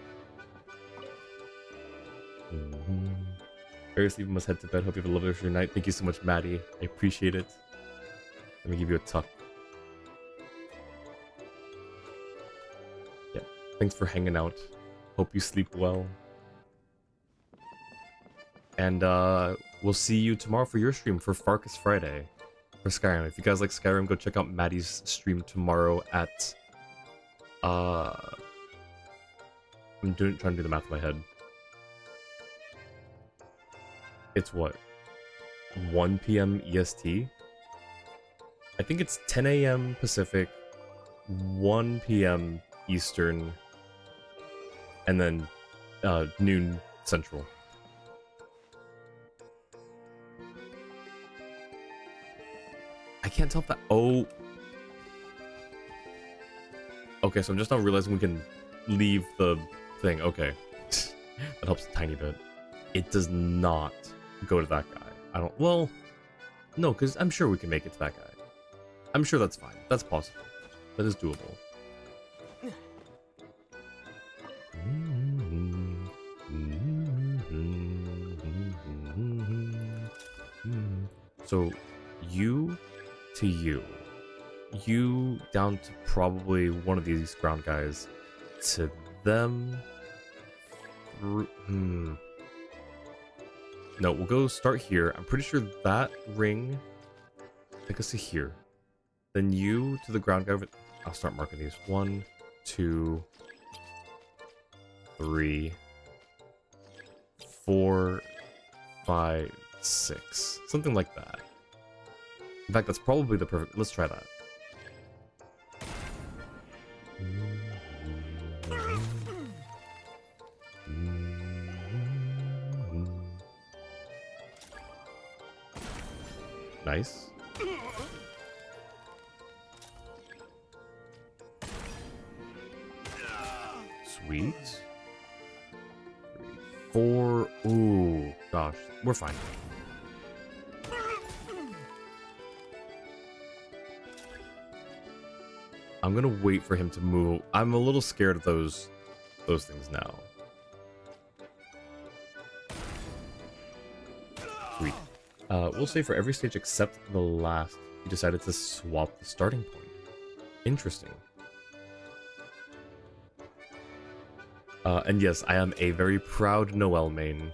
Very sleepy, must head to bed. Hope you have a lovely rest of your night. Thank you so much, Maddie. I appreciate it. Let me give you a tuck. Yeah, thanks for hanging out. Hope you sleep well. And we'll see you tomorrow for your stream for Farkas Friday for Skyrim. If you guys like Skyrim, go check out Maddie's stream tomorrow at I'm trying to do the math in my head. It's what? 1 p.m. EST? I think it's 10 a.m. Pacific, 1 p.m. Eastern, and then noon Central. I can't tell if that... Oh. Okay, so I'm just now realizing we can leave the thing. Okay. That helps a tiny bit. It does not go to that guy. I don't... Well, no, because I'm sure we can make it to that guy. I'm sure that's fine. That's possible. That is doable. So, you to you. You down to probably one of these ground guys. To them... No, we'll go start here. I'm pretty sure that ring take us to here. Then you to the ground guy. I'll start marking these. 1, 2, 3, 4, 5, 6. Something like that. In fact, that's probably the perfect... Let's try that. Nice. Sweet. 3, 4. Ooh, gosh. We're fine. I'm gonna wait for him to move. I'm a little scared of those things now. Sweet. We'll say for every stage except the last, he decided to swap the starting point. Interesting. And yes, I am a very proud Noel main.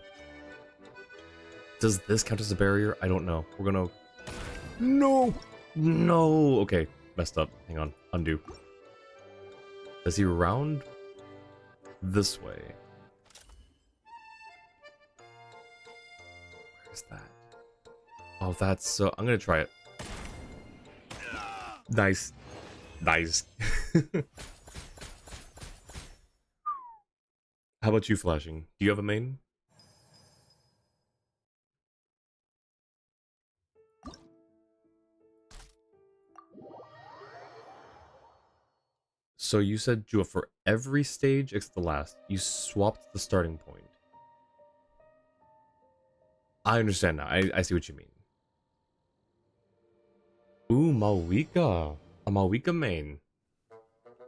Does this count as a barrier? I don't know. We're gonna... No! No! Okay, messed up. Hang on. Undo. Does he round this way? Where's that? Oh, that's so... I'm gonna try it. Nice. Nice. How about you, Flashing? Do you have a main? So you said, Jua, for every stage except the last, you swapped the starting point. I understand now. I see what you mean. Ooh, Malwika. A Malwika main.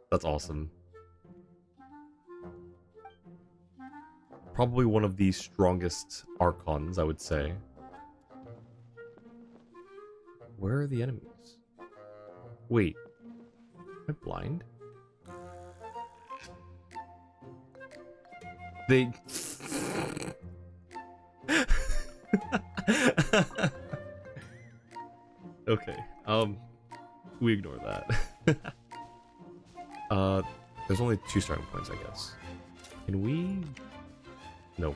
That's awesome. Probably one of the strongest Archons, I would say. Where are the enemies? Wait. Am I blind? They... Okay, we ignore that. There's only 2 starting points, I guess. Can we... Nope.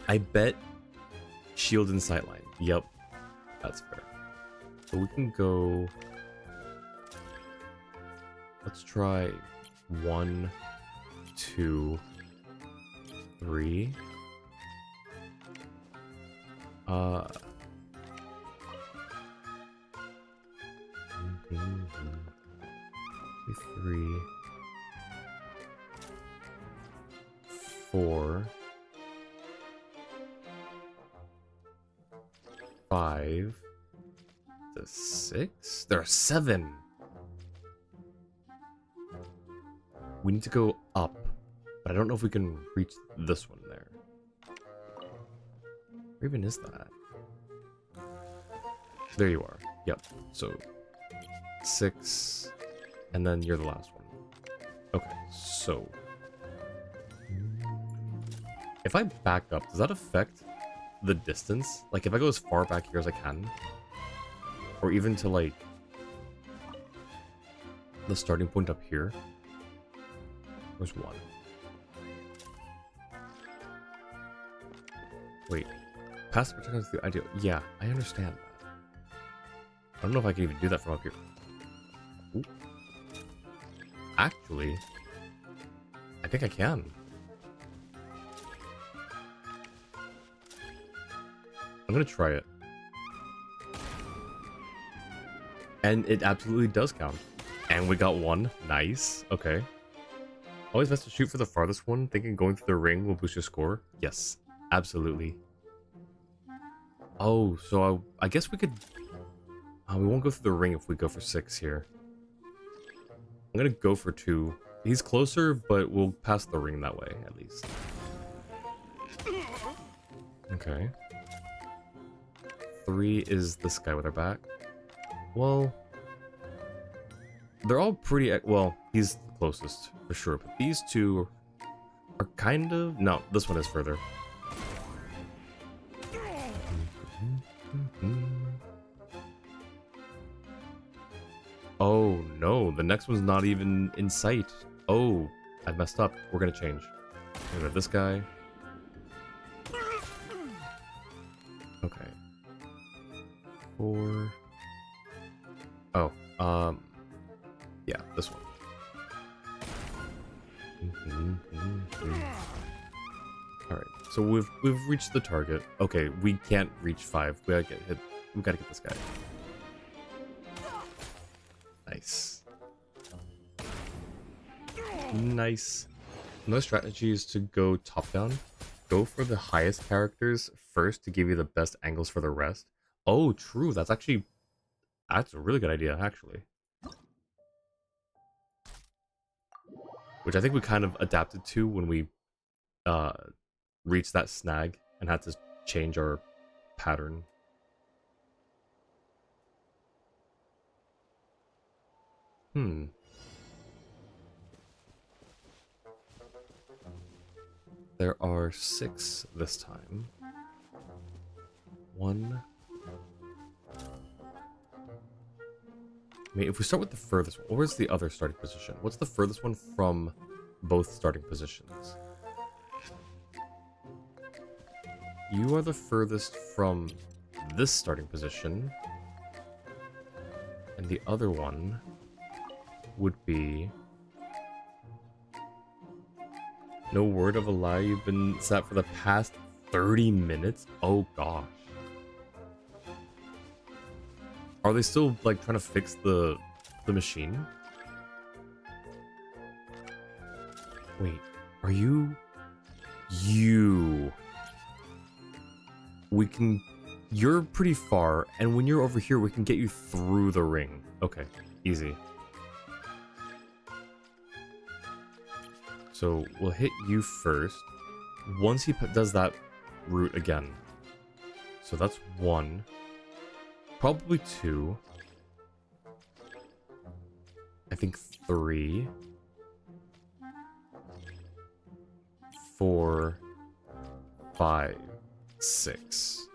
I bet shield and sightline. Yep, that's fair. So we can go... Let's try 1, 2, 3. 3, 4, 5, 6. There are 7. We need to go up, but I don't know if we can reach this one there. Where even is that? There you are. Yep. So 6, and then you're the last one. Okay, so if I back up, does that affect the distance? Like if I go as far back here as I can, or even to like the starting point up here. Where's one? Wait, passive protection is the ideal. Yeah, I understand that. I don't know if I can even do that from up here. Ooh. Actually, I think I can. I'm gonna try it. And it absolutely does count. And we got one. Nice. Okay. Always best to shoot for the farthest one, thinking going through the ring will boost your score. Yes, absolutely. Oh, so I guess we could... we won't go through the ring if we go for 6 here. I'm gonna go for 2. He's closer, but we'll pass the ring that way, at least. Okay. 3 is this guy with our back. Well... they're all pretty... well, he's the closest, for sure. But these two are kind of... no, this one is further. Oh, no. The next one's not even in sight. Oh, I messed up. We're gonna change. We have this guy. Okay. 4... oh, yeah, this one. Alright, so we've reached the target. Okay, we can't reach 5. We gotta get hit. We gotta get this guy. Nice. Nice. Another strategy is to go top down. Go for the highest characters first to give you the best angles for the rest. Oh, true. That's actually... that's a really good idea, actually. Which I think we kind of adapted to when we reached that snag and had to change our pattern. There are 6 this time. 1. I mean, if we start with the furthest one, where's the other starting position? What's the furthest one from both starting positions? You are the furthest from this starting position. And the other one would be... no word of a lie, you've been sat for the past 30 minutes? Oh gosh. Are they still, like, trying to fix the machine? Wait, are you... we can... you're pretty far, and when you're over here, we can get you through the ring. Okay, easy. So, we'll hit you first. Once he does that route again. So that's 1. Probably 2. I think 3. 4. 5. 6.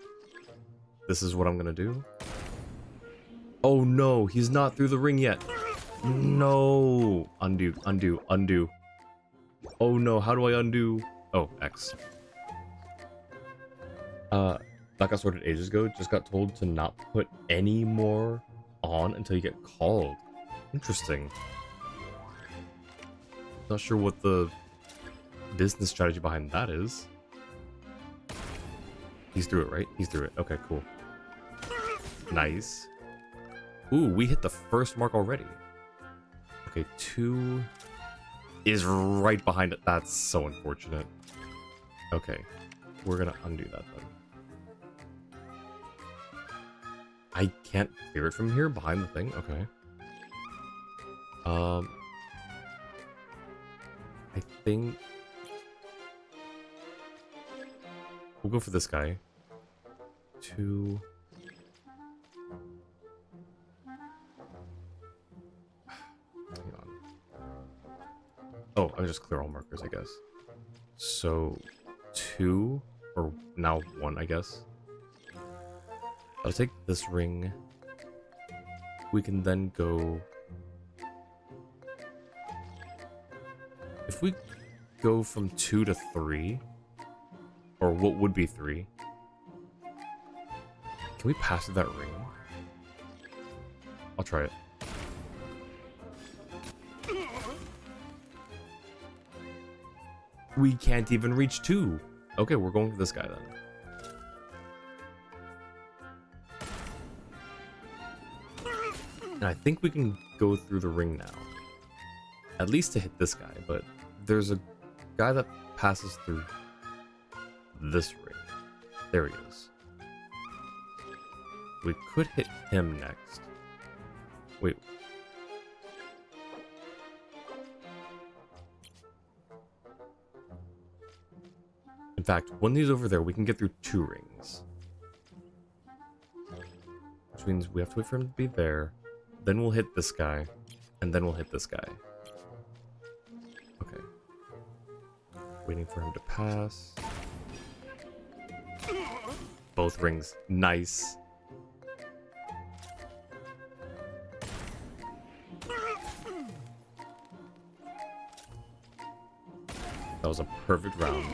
This is what I'm gonna do. Oh no, he's not through the ring yet. No. Undo, undo, undo. Oh no, how do I undo? Oh, X. That got sorted ages ago. Just got told to not put any more on until you get called. Interesting. Not sure what the business strategy behind that is. He's through it, right? He's through it. Okay, cool. Nice. Ooh, we hit the first mark already. Okay, 2 is right behind it. That's so unfortunate. Okay, we're gonna undo that then. I can't clear it from here behind the thing? Okay. I think... we'll go for this guy. 2... hang on. Oh, I just clear all markers, I guess. So, 2, or now 1, I guess. I'll take this ring. We can then go... If we go from 2 to 3, or what would be 3, can we pass that ring? I'll try it. We can't even reach 2. Okay, we're going to this guy then. And I think we can go through the ring now. At least to hit this guy, but there's a guy that passes through this ring. There he is. We could hit him next. Wait. In fact, when he's over there, we can get through 2 rings. Which means we have to wait for him to be there. Then we'll hit this guy. And then we'll hit this guy. Okay. Waiting for him to pass. Both rings. Nice. That was a perfect round.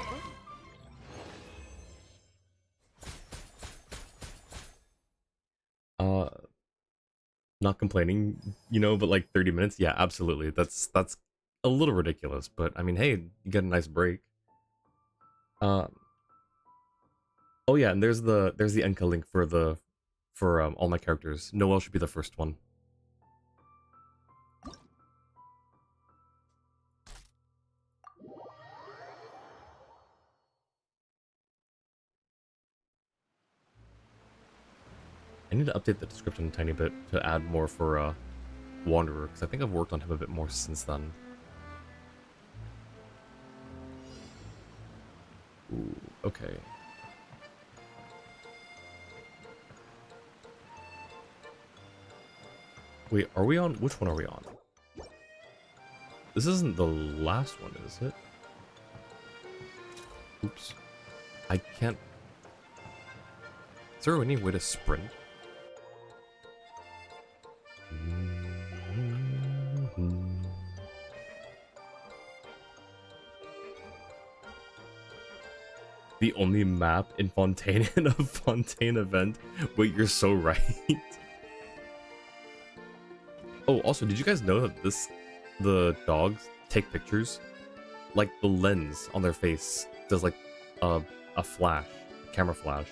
Not complaining, you know, but like 30 minutes? Yeah, absolutely. That's a little ridiculous, but I mean, hey, you get a nice break. Oh yeah, and there's the Enka link for all my characters. Noelle should be the first one. I need to update the description a tiny bit to add more for Wanderer, because I think I've worked on him a bit more since then. Ooh, okay. Wait, are we on? Which one are we on? This isn't the last one, is it? Oops. I can't... Is there any way to sprint? The only map in Fontaine in a Fontaine event. Wait, you're so right. Oh, also, did you guys know that the dogs take pictures? Like the lens on their face does like a flash, a camera flash.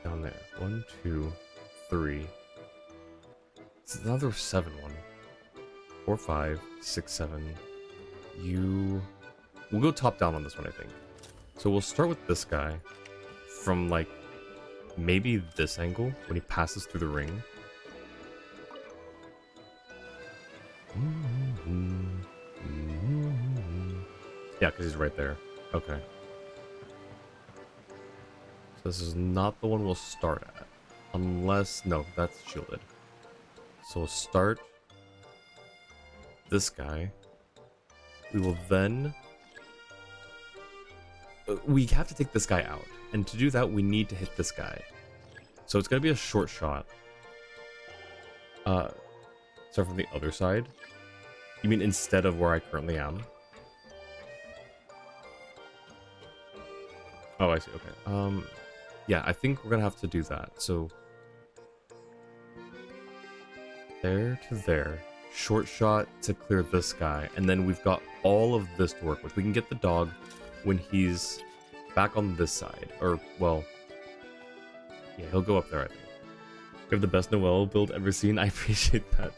Down there. 1, 2, 3. It's another 7 one. 4, 5, 6, 7. We'll go top down on this one, I think. So we'll start with this guy from like maybe this angle when he passes through the ring. Yeah, because he's right there. Okay. So this is not the one we'll start at. Unless... No, that's shielded. So we'll start this guy. We will then... We have to take this guy out. And to do that, we need to hit this guy. So it's going to be a short shot. Start from the other side. You mean instead of where I currently am? Oh, I see. Okay. Yeah, I think we're going to have to do that. So there to there. Short shot to clear this guy. And then we've got all of this to work with. We can get the dog when he's back on this side. Or, well... Yeah, he'll go up there, I think. You have the best Noelle build ever seen. I appreciate that.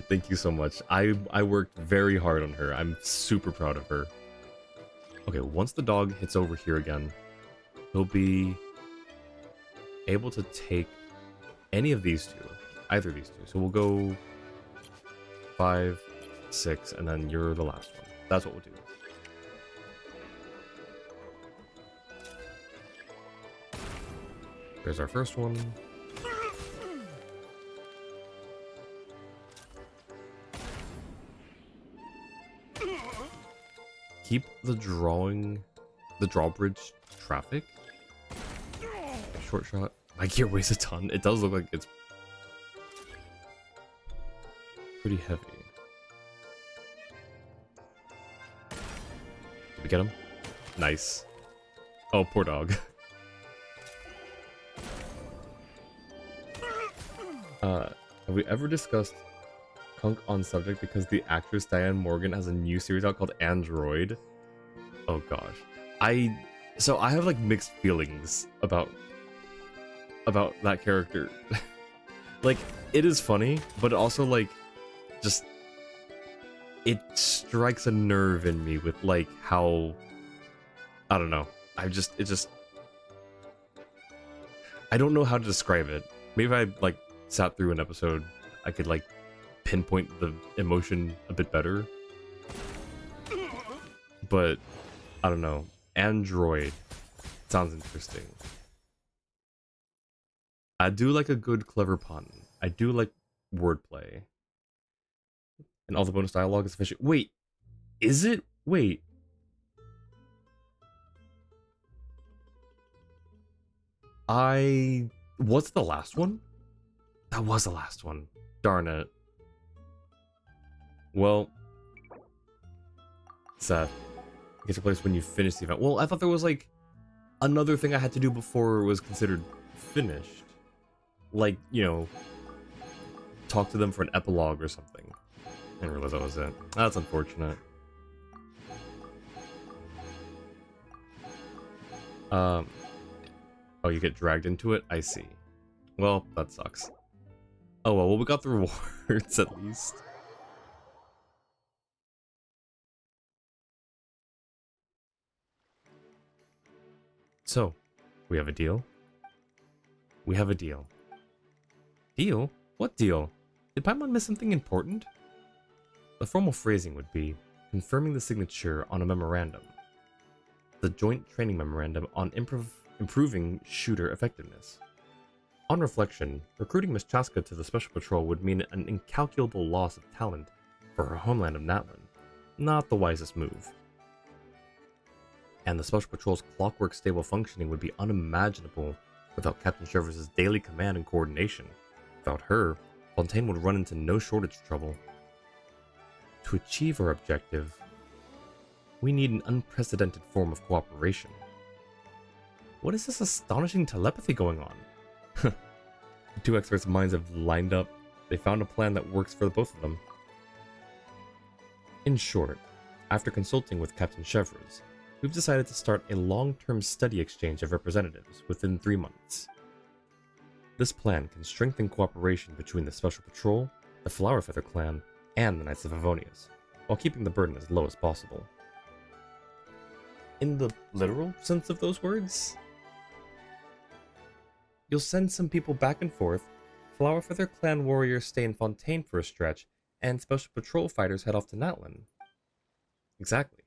Thank you so much. I worked very hard on her. I'm super proud of her. Okay, once the dog hits over here again, he'll be able to take any of these two. Either of these two. So we'll go 5, 6, and then you're the last one. That's what we'll do. There's our first one. keep the drawbridge traffic. Short shot. My gear weighs a ton. It does look like it's pretty heavy. Did we get him? Nice. Oh, poor dog. Have we ever discussed Kunk on subject because the actress Diane Morgan has a new series out called Android? Oh gosh. So I have like mixed feelings about that character. Like, it is funny, but also like just it strikes a nerve in me with like how, I don't know. I don't know how to describe it. Maybe if I like sat through an episode, I could like pinpoint the emotion a bit better. But I don't know. Android sounds interesting. I do like a good clever pun. I do like wordplay. And all the bonus dialogue is efficient. Wait, is it? Wait. What's the last one? That was the last one. Darn it. Well, sad. It gets replaced when you finish the event. Well, I thought there was like another thing I had to do before it was considered finished. Like, you know, talk to them for an epilogue or something. I didn't realize that was it. That's unfortunate. Oh, you get dragged into it? I see. Well, that sucks. Oh well, we got the rewards at least. So, we have a deal? We have a deal. Deal? What deal? Did Paimon miss something important? The formal phrasing would be confirming the signature on a memorandum. The joint training memorandum on improving shooter effectiveness. On reflection, recruiting Miss Chaska to the Special Patrol would mean an incalculable loss of talent for her homeland of Natlan. Not the wisest move. And the Special Patrol's clockwork stable functioning would be unimaginable without Captain Chevers' daily command and coordination. Without her, Fontaine would run into no shortage of trouble. To achieve our objective, we need an unprecedented form of cooperation. What is this astonishing telepathy going on? The two experts' minds have lined up. They found a plan that works for both of them. In short, after consulting with Captain Chevres, we've decided to start a long-term study exchange of representatives within 3 months. This plan can strengthen cooperation between the Special Patrol, the Flowerfeather Clan, and the Knights of Favonius, while keeping the burden as low as possible. In the literal sense of those words? You'll send some people back and forth, Flowerfeather Clan warriors stay in Fontaine for a stretch, and Special Patrol fighters head off to Natlan. Exactly.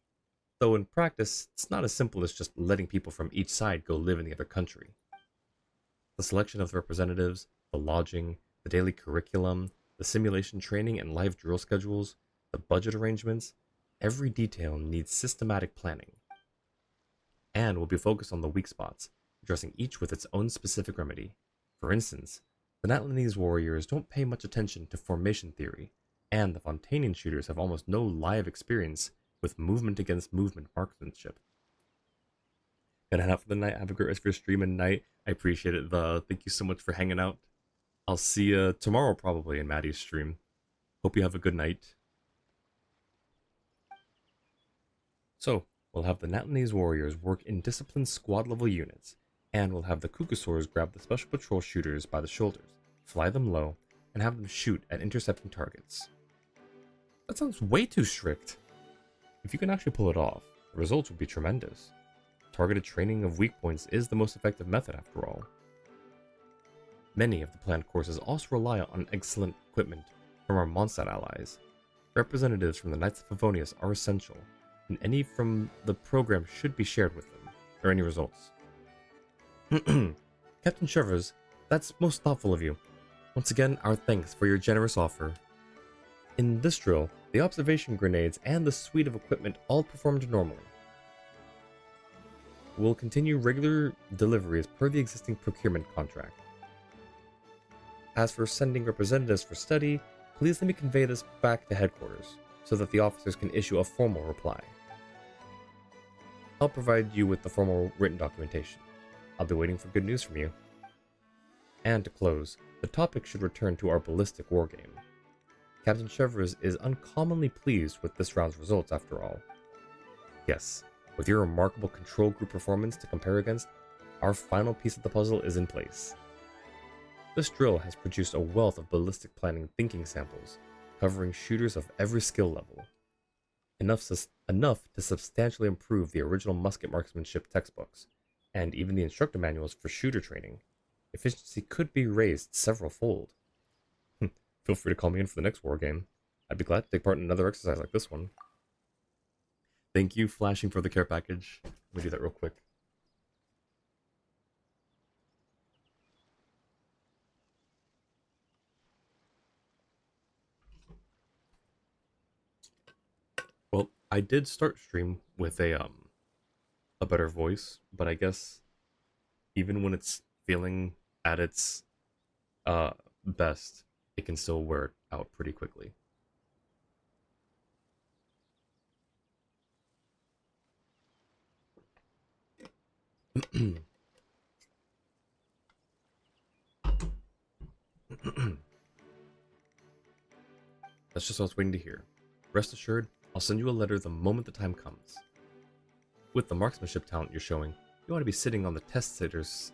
Though in practice, it's not as simple as just letting people from each side go live in the other country. The selection of the representatives, the lodging, the daily curriculum, the simulation training and live drill schedules, the budget arrangements, every detail needs systematic planning. And will be focused on the weak spots, addressing each with its own specific remedy. For instance, the Natlanese warriors don't pay much attention to formation theory, and the Fontainian shooters have almost no live experience with movement against movement marksmanship. Gonna head out for the night. Have a great rest of your stream and night. I appreciate it. Thank you so much for hanging out. I'll see you tomorrow probably in Maddie's stream. Hope you have a good night. So, we'll have the Natlanese warriors work in disciplined squad level units, and we'll have the Kukusaurs grab the Special Patrol shooters by the shoulders, fly them low, and have them shoot at intercepting targets. That sounds way too strict. If you can actually pull it off, the results would be tremendous. Targeted training of weak points is the most effective method after all. Many of the planned courses also rely on excellent equipment from our Mondstadt allies. Representatives from the Knights of Favonius are essential, and any from the program should be shared with them, or any results. Captain Chevres, that's most thoughtful of you. Once again, our thanks for your generous offer. In this drill, The observation grenades and the suite of equipment all performed normally. We'll continue regular deliveries per the existing procurement contract. As for sending representatives for study, please let me convey this back to headquarters, so that the officers can issue a formal reply. I'll provide you with the formal written documentation. I'll be waiting for good news from you. And to close, the topic should return to our ballistic wargame. Captain Chevres is uncommonly pleased with this round's results after all. Yes, with your remarkable control group performance to compare against, our final piece of the puzzle is in place. This drill has produced a wealth of ballistic planning thinking samples, covering shooters of every skill level. Enough to substantially improve the original musket marksmanship textbooks, and even the instructor manuals for shooter training. Efficiency could be raised several-fold. Feel free to call me in for the next war game. I'd be glad to take part in another exercise like this one. Thank you, Flashing, for the care package. Let me do that real quick. Well, I did start stream with a better voice, but I guess even when it's feeling at its best, it can still wear out pretty quickly. That's just what I was waiting to hear. Rest assured, I'll send you a letter the moment the time comes. With the marksmanship talent you're showing, you ought to be sitting on the test setter's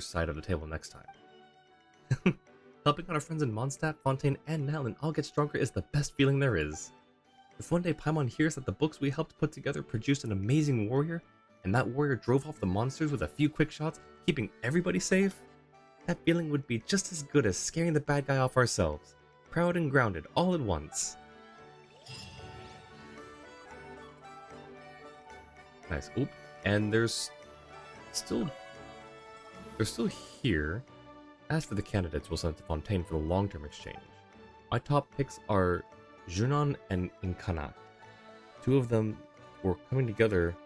side of the table next time. Helping out our friends in Mondstadt, Fontaine, and Nalin all get stronger is the best feeling there is. If one day Paimon hears that the books we helped put together produced an amazing warrior, and that warrior drove off the monsters with a few quick shots, keeping everybody safe, that feeling would be just as good as scaring the bad guy off ourselves. Proud and grounded all at once. Nice. Oop. And they're still here. As for the candidates, we'll send to Fontaine for the long-term exchange. My top picks are Junon and Inkanak. Two of them were coming together.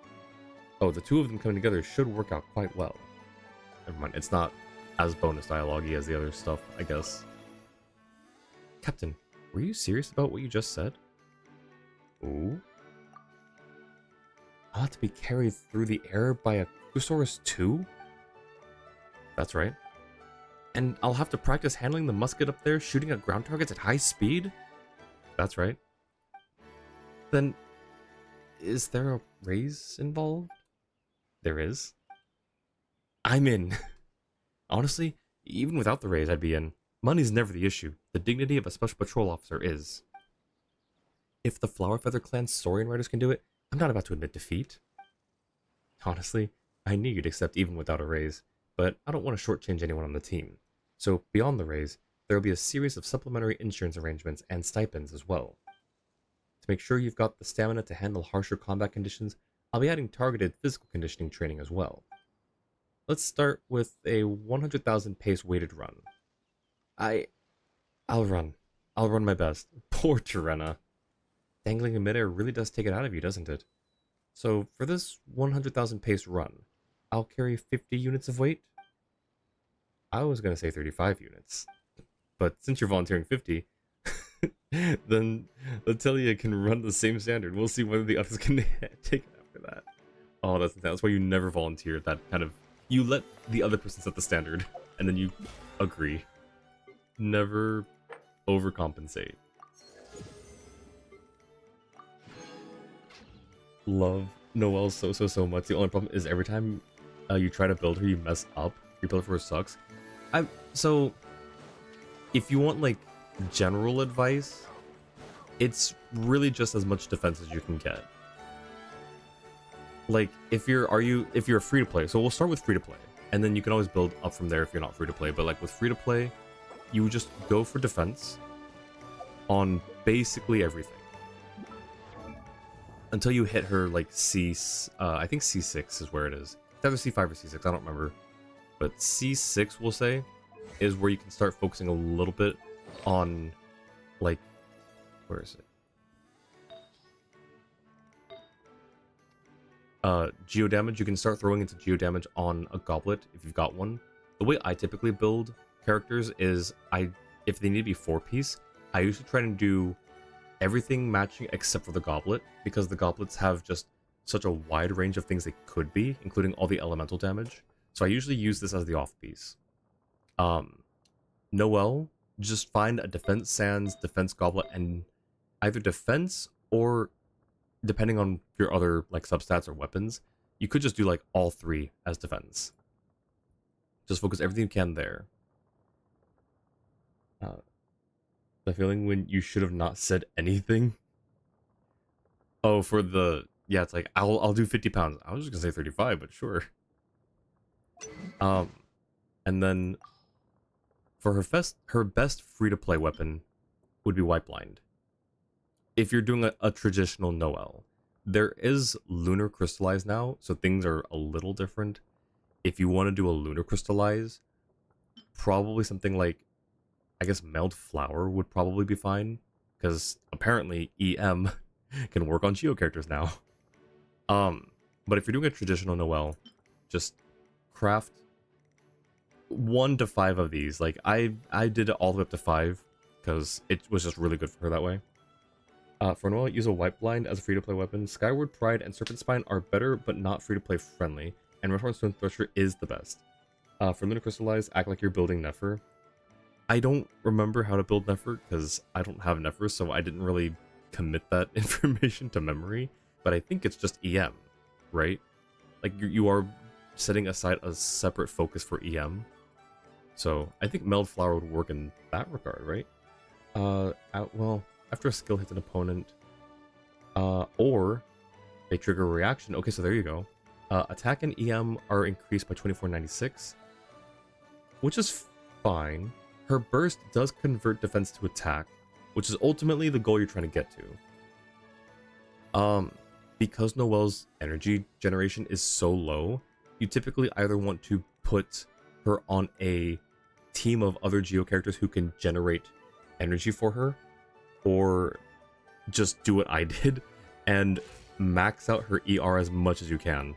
Oh, the two of them coming together should work out quite well. Never mind, it's not as bonus dialogue-y as the other stuff, I guess. Captain, were you serious about what you just said? Ooh. I'll have to be carried through the air by a Cusaurus too? That's right. And I'll have to practice handling the musket up there, shooting at ground targets at high speed? That's right. Then, is there a raise involved? There is. I'm in. Honestly, even without the raise, I'd be in. Money's never the issue. The dignity of a special patrol officer is. If the Flowerfeather Clan's Saurian Riders can do it, I'm not about to admit defeat. Honestly, I knew you'd accept even without a raise, but I don't want to shortchange anyone on the team. So, beyond the raise, there will be a series of supplementary insurance arrangements and stipends as well. To make sure you've got the stamina to handle harsher combat conditions, I'll be adding targeted physical conditioning training as well. Let's start with a 100,000 pace weighted run. I'll run. I'll run my best. Poor Tirena. Dangling in midair really does take it out of you, doesn't it? So, for this 100,000 pace run, I'll carry 50 units of weight. I was going to say 35 units. But since you're volunteering 50, then Latelia can run the same standard. We'll see whether the others can take it after that. Oh, that's why you never volunteer that kind of... You let the other person set the standard, and then you agree. Never overcompensate. Love Noelle so much. The only problem is every time you try to build her, you mess up. Your build for her sucks. So, if you want, like, general advice, it's really just as much defense as you can get. Like, if you're free to play, so we'll start with free to play, and then you can always build up from there if you're not free to play. But like with free to play, you would just go for defense on basically everything until you hit her like I think C6 is where it is. It's either C5 or C6, I don't remember, but C6 we'll say is where you can start focusing a little bit on, like, where is it? geo damage, you can start throwing into geo damage on a goblet if you've got one. The way I typically build characters is if they need to be 4-piece, I usually try to do everything matching except for the goblet, because the goblets have just such a wide range of things they could be, including all the elemental damage. So I usually use this as the off piece. Noelle, just find a defense sands, defense goblet, and either defense or, depending on your other like substats or weapons, you could just do like all 3 as defense. Just focus everything you can there. The feeling when you should have not said anything. Oh, for the, yeah, it's like I'll do 50 pounds. I was just gonna say 35, but sure. And then for her best free-to-play weapon would be White Blind. If you're doing a traditional Noelle, there is Lunar Crystallize now, so things are a little different. If you want to do a Lunar Crystallize, probably something like, I guess Meld Flower would probably be fine, because apparently EM can work on Geo characters now. But if you're doing a traditional Noelle, just craft 1 to 5 of these. Like I did it all the way up to 5 because it was just really good for her that way. For Noelle, use a White Blind as a free-to-play weapon. Skyward Pride and Serpent Spine are better but not free-to-play friendly, and Redhorn Stone Thresher is the best. For Lunar Crystallize, act like you're building Nefer. I don't remember how to build Nefer because I don't have Nefer, so I didn't really commit that information to memory, but I think it's just EM, right? Like you are setting aside a separate focus for EM. So I think Meld Flower would work in that regard, right? Well, after a skill hits an opponent, or they trigger a reaction. Okay, so there you go. Attack and EM are increased by 2496, which is fine. Her burst does convert defense to attack, which is ultimately the goal you're trying to get to. Because Noelle's energy generation is so low, you typically either want to put her on a team of other Geo characters who can generate energy for her, or just do what I did and max out her ER as much as you can.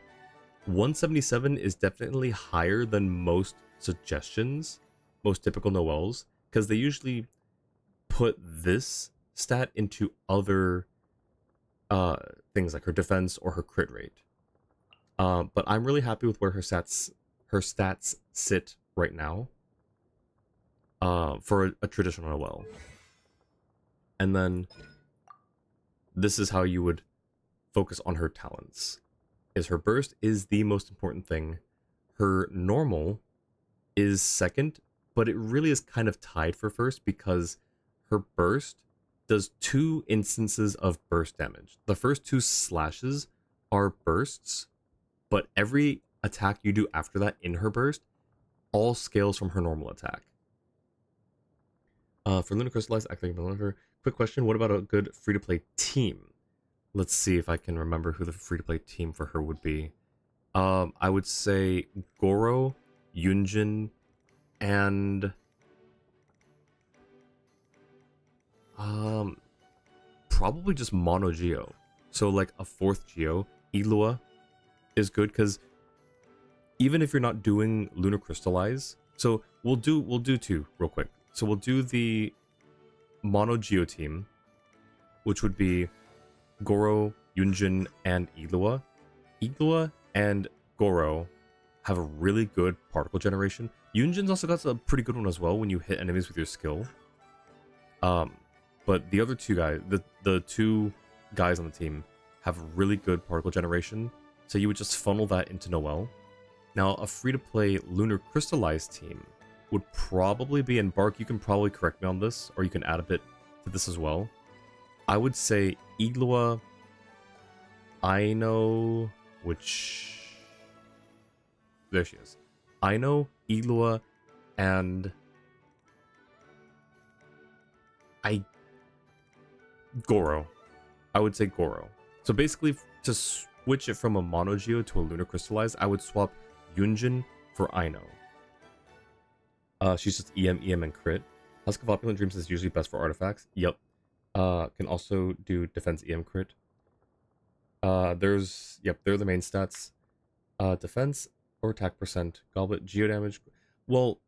177 is definitely higher than most suggestions, most typical Noelles, because they usually put this stat into other things like her defense or her crit rate. But I'm really happy with where her stats sit right now for a traditional Noelle. And then this is how you would focus on her talents. Is her burst is the most important thing. Her normal is second, but it really is kind of tied for first because her burst does 2 instances of burst damage. The first 2 slashes are bursts, but every attack you do after that in her burst all scales from her normal attack. For Lunar Crystallize, acting her. Quick question, what about a good free-to-play team? Let's see if I can remember who the free-to-play team for her would be. I would say Goro, Yunjin, and probably just Mono Geo. So like a 4th Geo, Ilua is good because even if you're not doing Lunar Crystallize, so we'll do 2 real quick. So we'll do the Mono Geo team, which would be Goro, Yunjin, and Ilua. Ilua and Goro have a really good particle generation. Yunjin's also got a pretty good one as well when you hit enemies with your skill. But the other 2 guys, the 2 guys on the team have really good particle generation, so you would just funnel that into Noelle. Now, a free-to-play Lunar Crystallize team would probably be, and Bark, you can probably correct me on this, or you can add a bit to this as well. I would say Iglua, Aino, which... There she is. Aino, Iglua, and... Goro. I would say Goro. So basically, to switch it from a Mono Geo to a Lunar Crystallize, I would swap Yunjin for Aino. She's just EM, and crit. Husk of Opulent Dreams is usually best for artifacts. Yep. Can also do defense EM crit. They're the main stats. Defense or attack percent, goblet, geo damage. Well,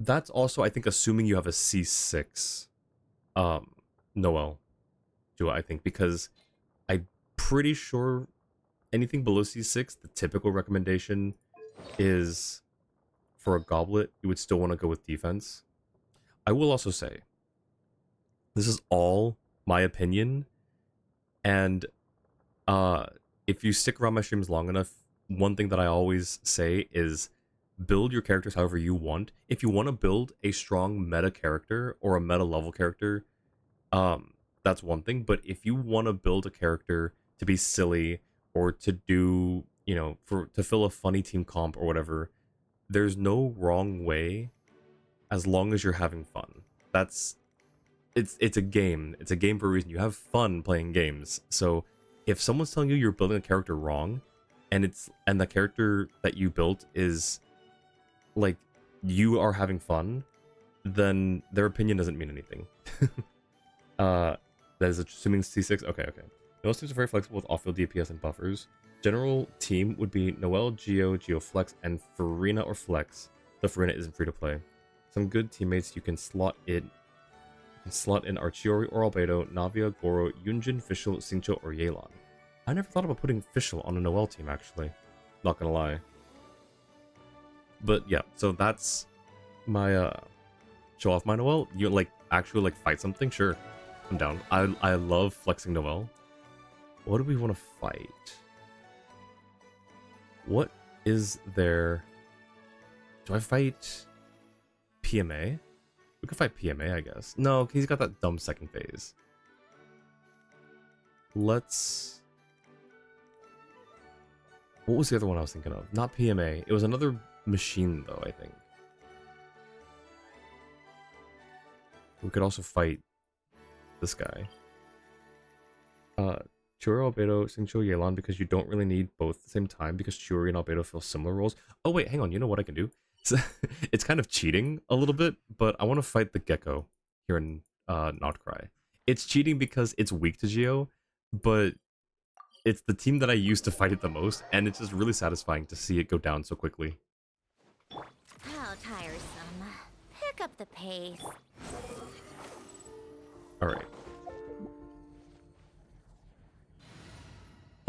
that's also I think assuming you have a C6 Noel do I think because I'm pretty sure anything below C6, the typical recommendation is for a goblet, you would still want to go with defense. I will also say this is all my opinion, and if you stick around my streams long enough, one thing that I always say is build your characters however you want. If you want to build a strong meta character or a meta level character, that's one thing. But if you want to build a character to be silly or to do, to fill a funny team comp or whatever, there's no wrong way as long as you're having fun. It's a game. It's a game for a reason. You have fun playing games. So if someone's telling you you're building a character wrong, and the character that you built is like you are having fun, then their opinion doesn't mean anything. That is assuming C6. Okay. Most teams are very flexible with off-field DPS and buffers. General team would be Noel, Geo, Flex, and Farina or Flex. The Farina isn't free to play. Some good teammates you can slot in Archiori or Albedo, Navia, Goro, Yunjin, Fischl, Xingqiu, or Yelan. I never thought about putting Fischl on a Noel team, actually. Not gonna lie. But yeah, so that's my show off my Noel. You actually fight something? Sure. I'm down. I love flexing Noel. What do we want to fight? What is there? Do I fight PMA? We could fight PMA, I guess. No, he's got that dumb second phase. Let's... What was the other one I was thinking of? Not PMA. It was another machine, though, I think. We could also fight this guy. Churi, Albedo, Xingqiu, Yelan, because you don't really need both at the same time, because Churi and Albedo fill similar roles. Oh, wait, hang on. You know what I can do? It's kind of cheating a little bit, but I want to fight the Gecko here in Notcry. It's cheating because it's weak to Geo, but it's the team that I used to fight it the most, and it's just really satisfying to see it go down so quickly. How tiresome. Pick up the pace. Alright.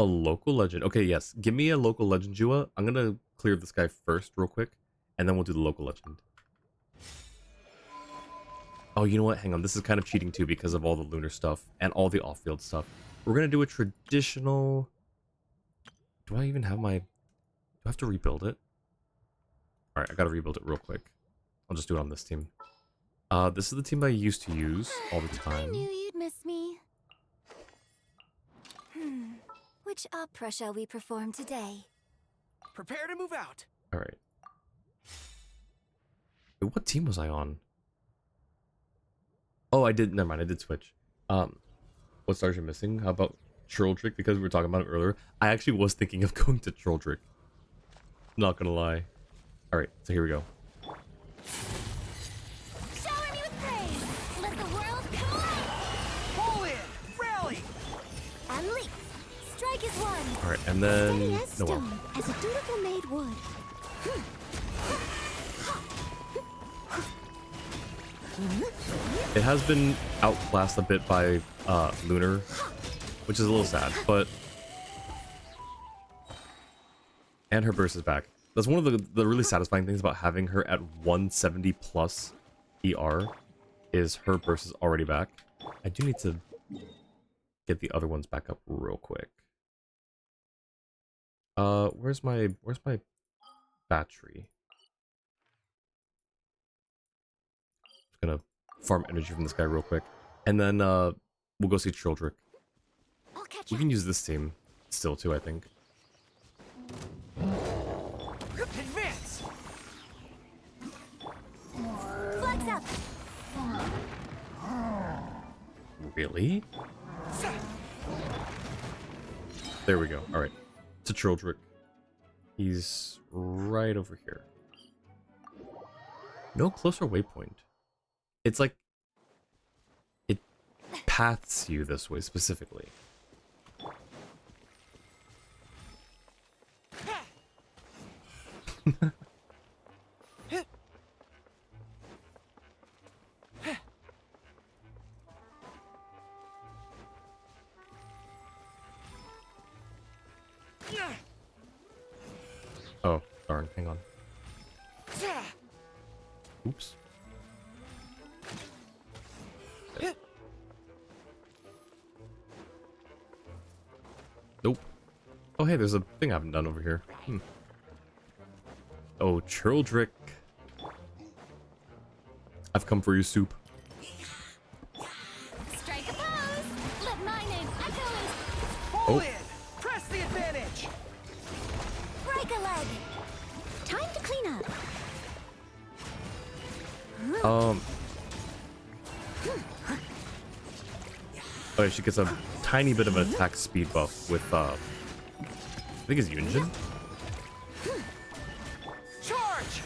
A local legend. Okay, yes. Give me a local legend, Jua. I'm gonna clear this guy first real quick, and then we'll do the local legend. Oh, you know what? Hang on. This is kind of cheating too because of all the lunar stuff and all the off-field stuff. We're gonna do a traditional... Do I even have my... Do I have to rebuild it? Alright, I gotta rebuild it real quick. I'll just do it on this team. This is the team I used to use all the time. I knew you'd miss me. Which opera shall we perform today? Prepare to move out. Alright. What team was I on? Oh, I did. Never mind. I did switch. What stars are missing? How about Childrick? Because we were talking about it earlier. I actually was thinking of going to Childrick. Not gonna lie. Alright, so here we go. Shower me with praise. Let the world come alive. Pull in. Rally. And leap. Strike is one. Alright, and then... Steady as Noel. stone, as a dutiful maid would. It has been outclassed a bit by Lunar, which is a little sad, but... And her burst is back. That's one of the really satisfying things about having her at 170 plus ER, is her burst is already back. I do need to get the other ones back up real quick. Where's my battery? Just gonna farm energy from this guy real quick, and then we'll go see Childrick. I'll catch We you. can use this team still too, I think. Advance. Flex up. Really? There we go. All right, to Childrick. He's right over here. No closer waypoint. It's like it paths you this way specifically. darn. Hang on. Oops. Nope. Oh, hey, there's a thing I haven't done over here. Oh, Childrick. I've come for your soup. Strike a pose! Let my name echo in... Pull in! Press the advantage! Break a leg. Time to clean up. Oh, she gets a tiny bit of an attack speed buff with, I think it's Yunjin? Charge!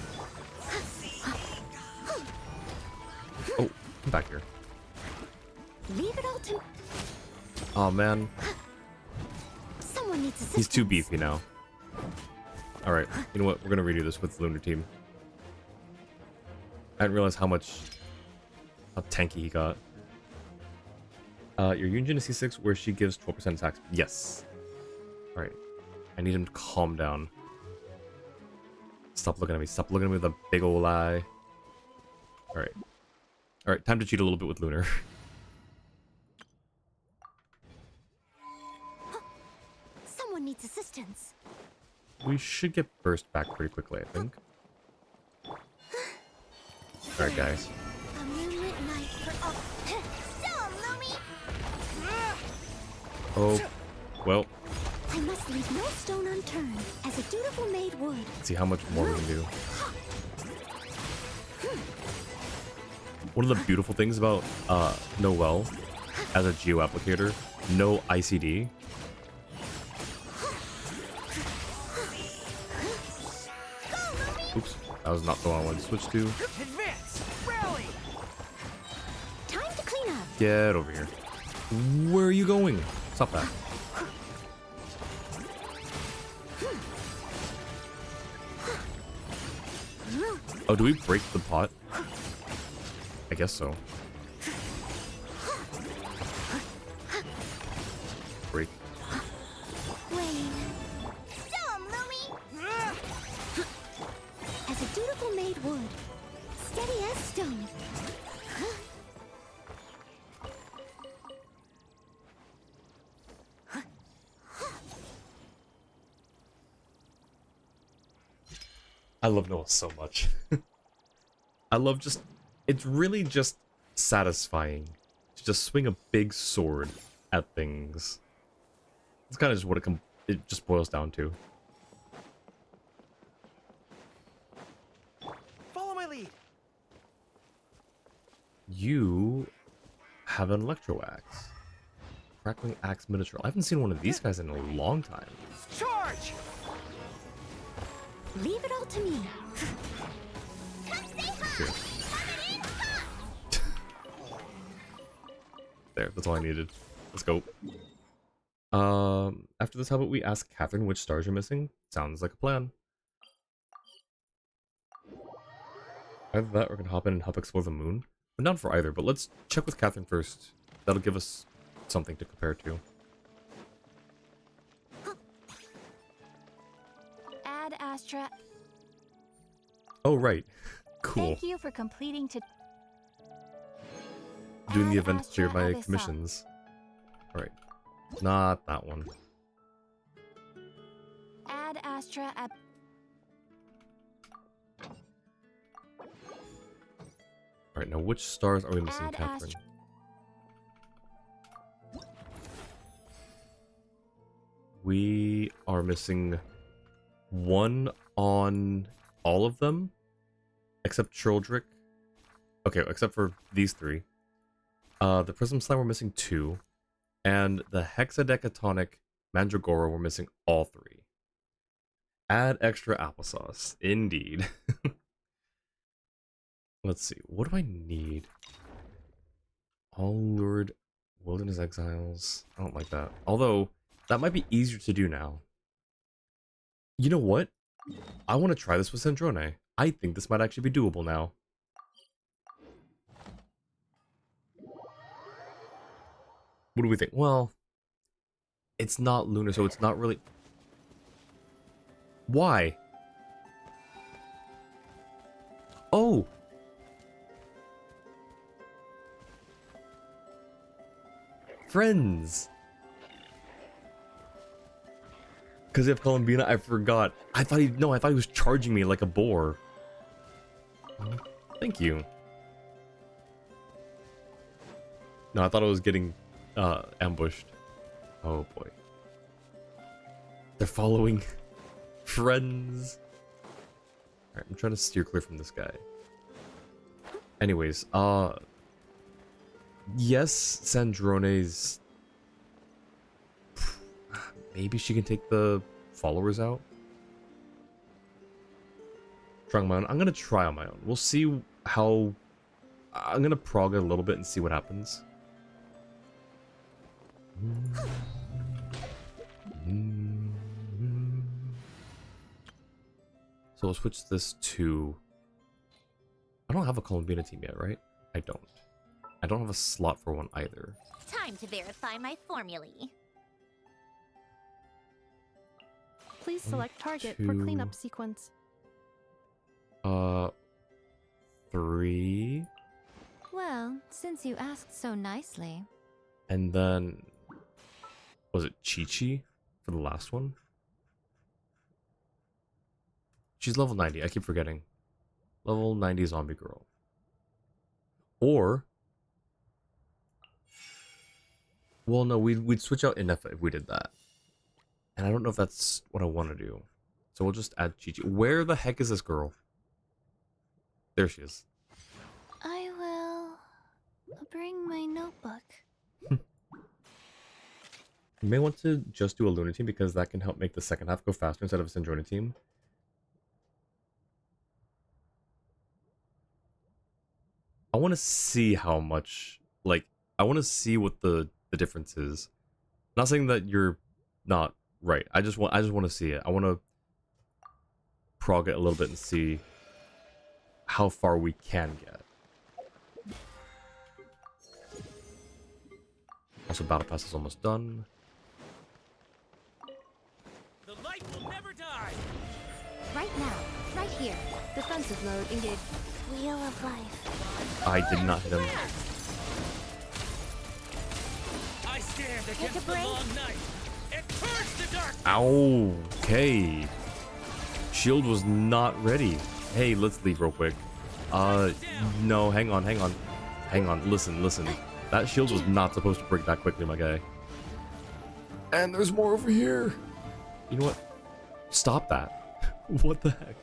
Oh, come back here. Leave it all to... Oh man, Someone needs assistance. he's too beefy now. Alright, you know what? We're gonna redo this with the Lunar Team. I didn't realize how tanky he got. Your Yunjin is C6 where she gives 12% attack. Yes. Alright. I need him to calm down. Stop looking at me. Stop looking at me with a big ol' eye. Alright. Alright, time to cheat a little bit with Lunar. Someone needs assistance. We should get burst back pretty quickly, I think. Alright, guys. A moonlit night for all. Still, Lumi! Oh, well, I must leave no stone unturned, as a dutiful maid would. let's see how much more we can do. One of the beautiful things about Noelle as a geo applicator, no ICD. Oops, that was not the one I wanted to switch to. Advance! Rally! Time to clean up. Get over here. Where are you going? Stop that. Oh, do we break the pot? I guess so. Break. Wayne. Still, Lumi! As a dutiful maid would. Steady as stone. I love Noah so much. I love just... It's really just satisfying to just swing a big sword at things. It's kind of just what it just boils down to. Follow my lead! You have an electro axe. Crackling axe miniature. I haven't seen one of these guys in a long time. Charge! Leave it all to me. Here. There, that's all I needed. Let's go. After this, how about we ask Catherine which stars you're missing? Sounds like a plan. Either that or we can hop in and help explore the moon. I'm down for either, but let's check with Catherine first. That'll give us something to compare to. Ad Astra. Oh, right. Cool. Thank you for completing to... Doing the Ad event to clear Astra my Abyssa. commissions. Alright. Not that one. Ad Astra Ab... Alright, now which stars are we missing, Ad Catherine? Astra... We are missing one on all of them, except Childrick. Okay, except for these three. The Prism Slime we're missing 2, and the Hexadecatonic Mandragora we're missing all 3. Add extra applesauce, indeed. Let's see, what do I need? All lured wilderness exiles. I don't like that. Although that might be easier to do now. You know what? I want to try this with Sandrone. I think this might actually be doable now. What do we think? Well, it's not lunar, so it's not really... Why? Friends! Because you have Columbina, I forgot. I thought he was charging me like a boar. Oh, thank you. No, I thought I was getting ambushed. Oh boy. They're following friends. Alright, I'm trying to steer clear from this guy. Anyways, yes, Sandrone's... Maybe she can take the followers out? Trying my own. I'm gonna try on my own. We'll see how... I'm gonna prog it a little bit and see what happens. So we'll switch this to... I don't have a Columbina team yet, right? I don't. I don't have a slot for one either. Time to verify my formulae. Please select target for cleanup sequence. 3. Well, since you asked so nicely. And then... Was it Chi-Chi for the last one? She's level 90, I keep forgetting. Level 90 zombie girl. Or... Well, no, we'd switch out Inefa if we did that. And I don't know if that's what I want to do. So we'll just add Chi-Chi. Where the heck is this girl? There she is. I will bring my notebook. You may want to just do a Luna team because that can help make the second half go faster instead of a Sandrona team. I want to see how much, like, I want to see what the difference is. Not saying that you're not right. I just want to see it. I want to prog it a little bit and see how far we can get. Also, battle pass is almost done. The light will never die. Right now, right here. Defensive mode engaged. Wheel of life. I did not hit him. I stand Take a against the break. long night and purge the dark. Okay. Shield was not ready. Hey, let's leave real quick. No, hang on. Listen. That shield was not supposed to break that quickly, my guy. And there's more over here. You know what? Stop that. What the heck?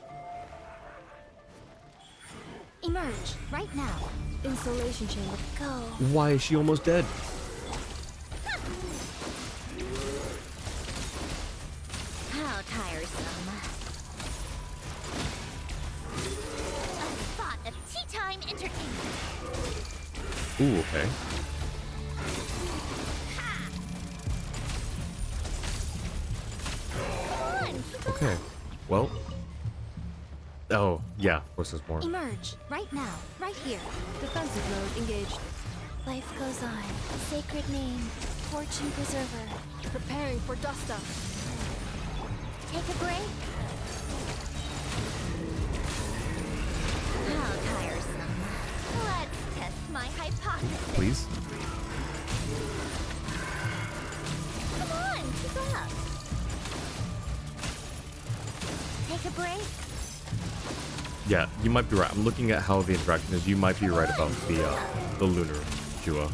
Emerge, right now. Installation chamber. Go. Why is she almost dead? How tiresome. A spot of tea time entertainment. Ooh, okay. Come on, keep Okay. Well. Oh, yeah, of course there's more. Emerge, right now, right here. Defensive mode engaged. Life goes on. Sacred name. Fortune preserver. Preparing for dust up. Take a break. How tiresome. Let's test my hypothesis. Please? Come on, keep up. Take a break. Yeah, you might be right. I'm looking at how the interaction is. You might be right about the lunar duo.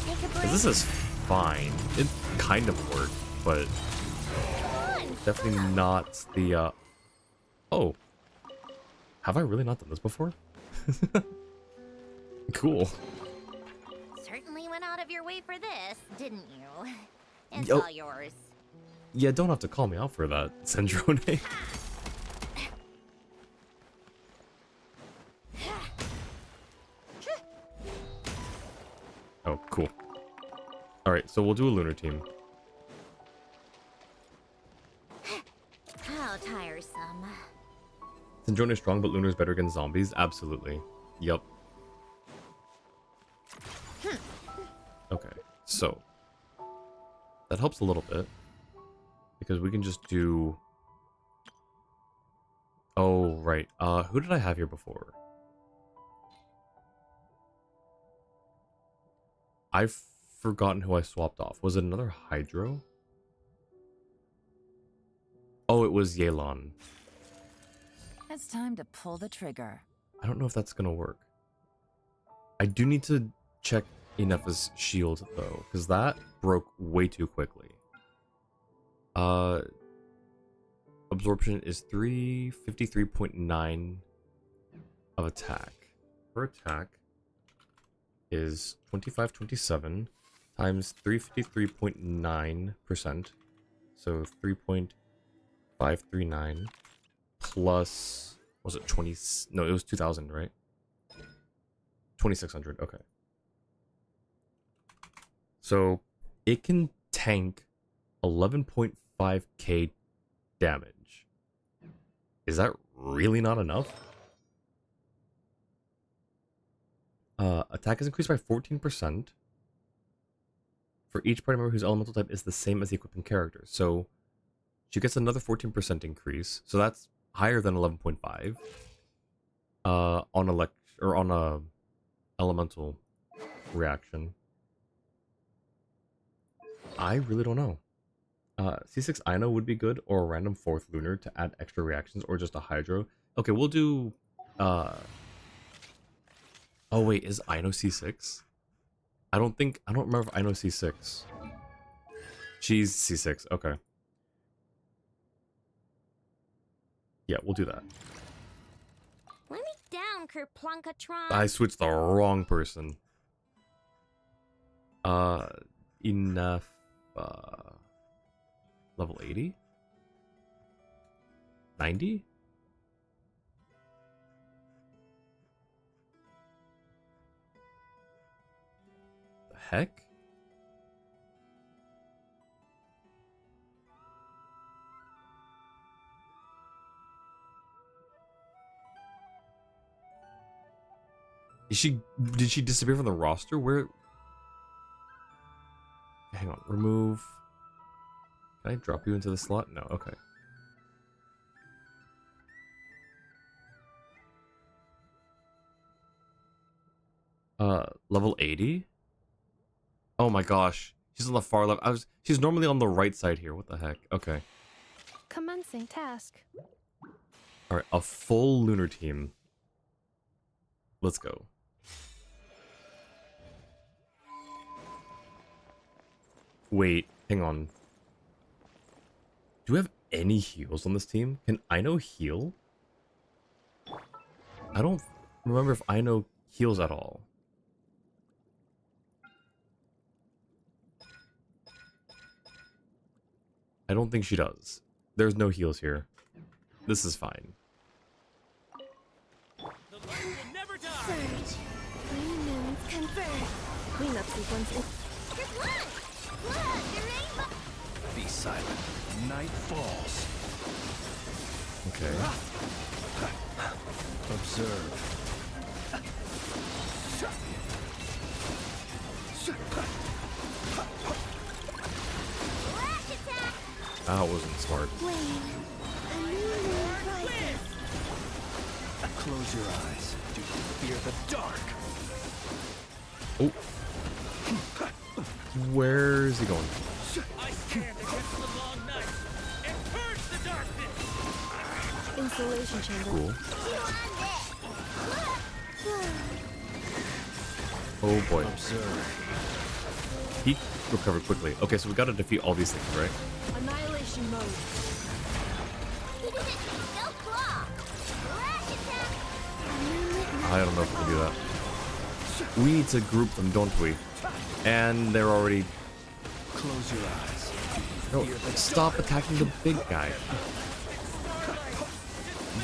Take a break. 'Cause this is fine. It kind of worked, but Come on, definitely not the Oh. Have I really not done this before? Cool. certainly went out of your way for this, didn't you? It's Yo. all yours. Yeah, don't have to call me out for that, Sandrone. Oh, cool. Alright, so we'll do a lunar team. How tiresome. Sandrone is strong, but Lunar is better against zombies? Absolutely. Yup. Okay, so that helps a little bit because we can just do... Oh, right. Who did I have here before? I forgotten who I swapped off. Was it another Hydro? Oh, it was Yelan. It's time to pull the trigger. I don't know if that's gonna work. I do need to check Inef's shield though, because that broke way too quickly. Absorption is 353.9 of attack. Her attack is 2527 times 353.9%. So 3.539 plus, was it 20? No, it was 2000, right? 2600. Okay. So it can tank 11.5k damage. Is that really not enough? Attack is increased by 14% for each party member whose elemental type is the same as the equipping character. So she gets another 14% increase. So that's higher than 11.5 on a elemental reaction. I really don't know. C6 Ino would be good, or a random 4th lunar to add extra reactions, or just a Hydro. Okay, we'll do oh wait, is Ino C6? I don't remember if Ino C6. She's C6, okay. Yeah, we'll do that. Let me down, Kerplunkatron. I switched the wrong person. Enough. Level 80? 90? The heck? Did she disappear from the roster? Where? Hang on, remove. Can I drop you into the slot? No, okay. Level 80? Oh my gosh. She's on the far left. She's normally on the right side here. What the heck? Okay. Commencing task. Alright, a full lunar team. Let's go. Wait, hang on. Do we have any heals on this team? Can Ino heal? I don't remember if Ino heals at all. I don't think she does. There's no heals here. This is fine. The light will never die. Surge. Green moons converge. Cleanup sequence. Good luck! Look, the rainbow! Be silent. Night falls. Okay. Observe. Flash attack! That wasn't smart. Flame. A new moon rises. Close your eyes. Do you fear the dark? Oh. Where is he going? I stand against the long night and purge the darkness. Insulation chamber. Cool. You on Oh boy. Observe. He recovered quickly. Okay, so we gotta defeat all these things, right? Annihilation mode. this! He did it! No claw! Flash attack! I don't know if we can do that. We need to group them, don't we? And they're already... Close your eyes. No, stop attacking the big guy.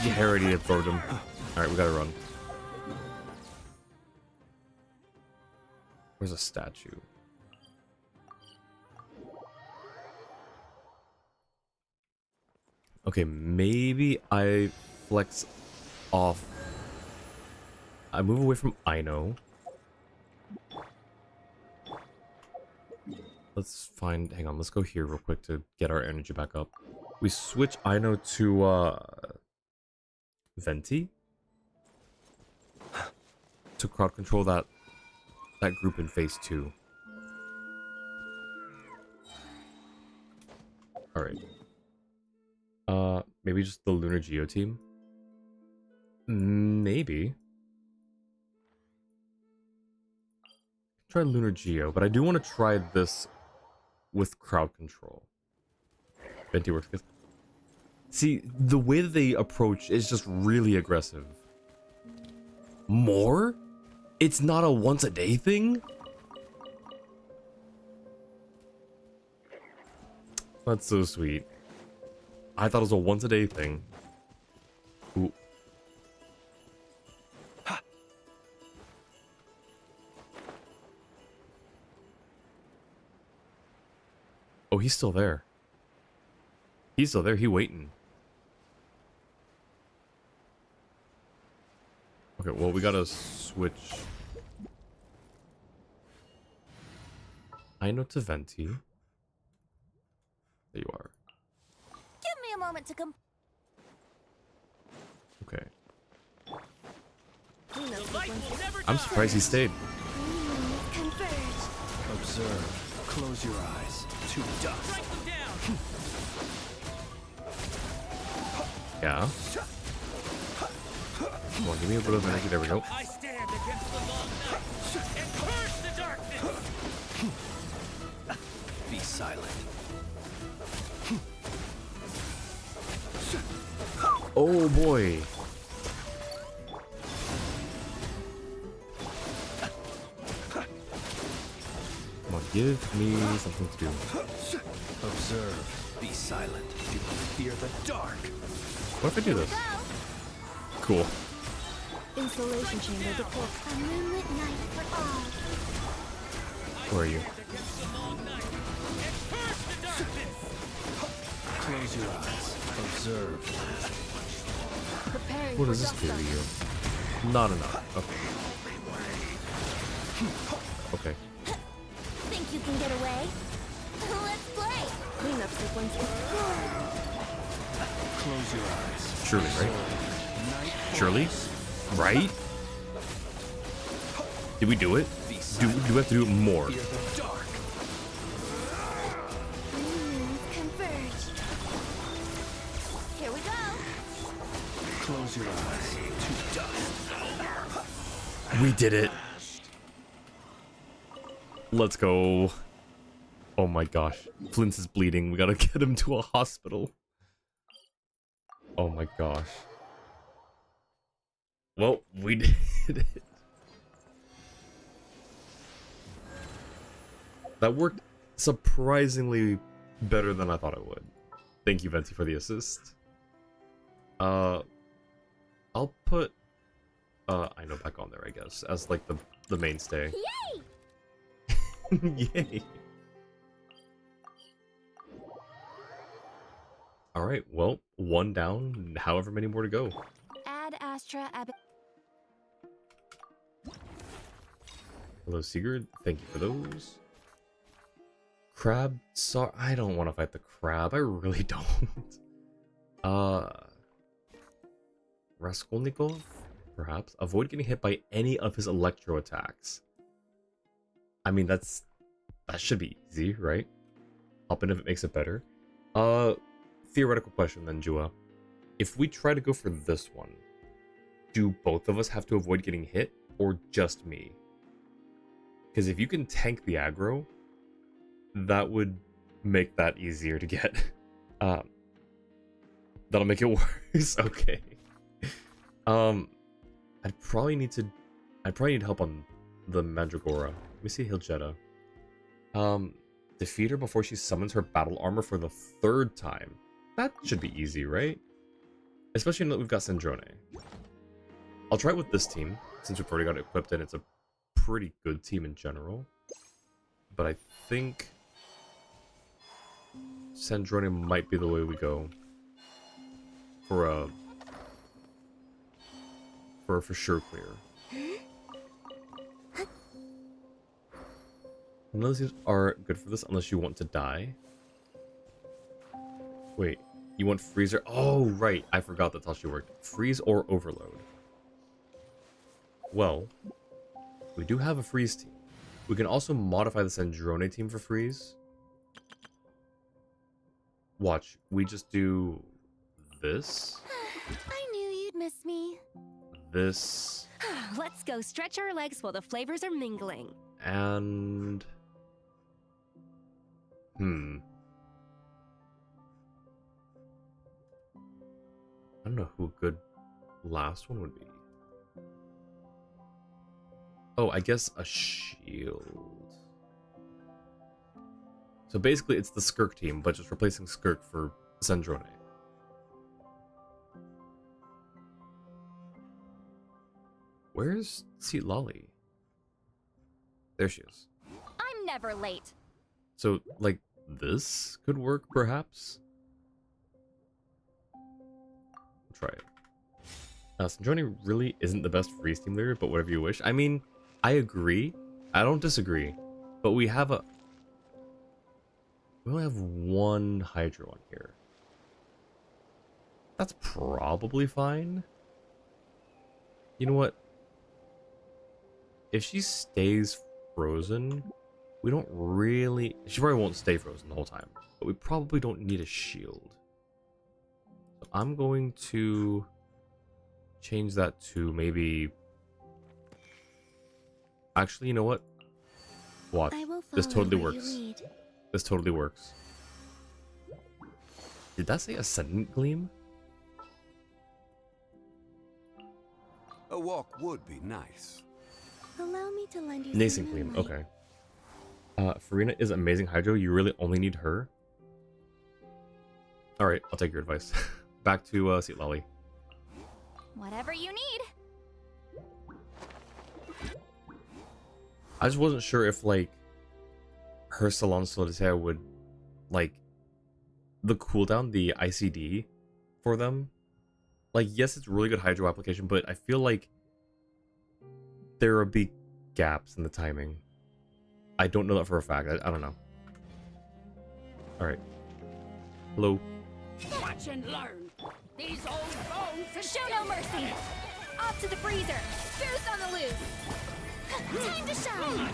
You already absorbed him. Alright, we gotta run. Where's a statue? Okay, maybe I flex off. I move away from Ino. Let's find, hang on, let's go here real quick to get our energy back up. We switch Ino to Venti to crowd control that group in phase 2. Alright. Maybe just the Lunar Geo team? Maybe. Try Lunar Geo, but I do want to try this with crowd control. Venti works good. See, the way that they approach is just really aggressive. More? It's not a once a day thing? That's so sweet. I thought it was a once a day thing. Ooh. Oh, he's still there. He's still there. He waiting. Okay, well, we gotta switch. I know to Venti. There you are. Give me a moment to come. Okay. The light will never I'm die. surprised he stayed. Converge. Observe. Close your eyes. To dust. Strike them down. Yeah. Come on, give me a bit of energy. There we go. I stand against the long night and purge the darkness. Be silent. Oh boy. Come on, give me something to do. Observe. Be silent. Do not fear the dark. What if I do this? Cool. Installation chamber deployed. A moonlit night for all. Where are you? Against the long night and purge the darkness. Close your eyes. Observe. Preparing What for does this do to dust you? Not enough. Okay. Okay. Think you can get away? Let's play. cleanup sequence. Close your eyes. Surely, right? Night Surely? Right? Did we do it? Do we have to do it more? fear the dark. Converge. Here we go. Close your eyes. To dust. We did it. Let's go. Oh my gosh. Flint is bleeding. We gotta get him to a hospital. Oh my gosh. Well, we did it. That worked surprisingly better than I thought it would. Thank you, Venti, for the assist. I'll put I know back on there, I guess, as like the mainstay. Yay! Yay! Alright, well, one down, however many more to go. Ad Astra Ab. Hello, Sigurd. Thank you for those. Crab, sorry, I don't want to fight the crab. I really don't. Raskolnikov, perhaps. Avoid getting hit by any of his electro attacks. I mean, that should be easy, right? Hop in if it makes it better. Theoretical question then, Jua. If we try to go for this one, do both of us have to avoid getting hit, or just me? Because if you can tank the aggro, that would make that easier to get. That'll make it worse. Okay. I'd probably need help on the Mandragora. Let me see Hiljetta. Defeat her before she summons her battle armor for the 3rd time. That should be easy, right? Especially now that we've got Sandrone. I'll try it with this team, since we've already got it equipped and it's a pretty good team in general. But I think Sandrone might be the way we go. For sure clear. None of these are good for this unless you want to die. Wait, you want freezer? Oh, right. I forgot that's how she worked. Freeze or overload. Well, we do have a freeze team. We can also modify the Sandrone team for freeze. Watch, we just do this, I knew you'd miss me. this, Let's go stretch our legs while the flavors are mingling. and... I don't know who a good last one would be. Oh, I guess a shield. So basically it's the Skirk team, but just replacing Skirk for Sandrone. Where's Seat Lolly? There she is. I'm never late. So, like, this could work, perhaps? We'll try it. Sandrone really isn't the best freeze team leader, but whatever you wish. I mean, I agree. I don't disagree. But we have a... We only have one Hydro on here. That's probably fine. You know what? If she stays frozen, we don't really... She probably won't stay frozen the whole time. But we probably don't need a shield. So I'm going to change that to maybe... Actually, you know what? Watch. This totally works. This totally works. Did that say Ascendant Gleam? A walk would be nice. Allow me to lend you Nascent some Gleam, moonlight. okay. Farina is amazing Hydro. You really only need her. Alright, I'll take your advice. Back to Seat Lolly. Whatever you need. I just wasn't sure if, like, her Salon Solitaire would, like, the cooldown, the ICD for them. Like, yes, it's a really good Hydro application, but I feel like there will be gaps in the timing. I don't know that for a fact. I don't know. Alright. Hello. Watch and learn. These old bones Show no mercy. Off to the freezer. Goose on the loose. Time to shine.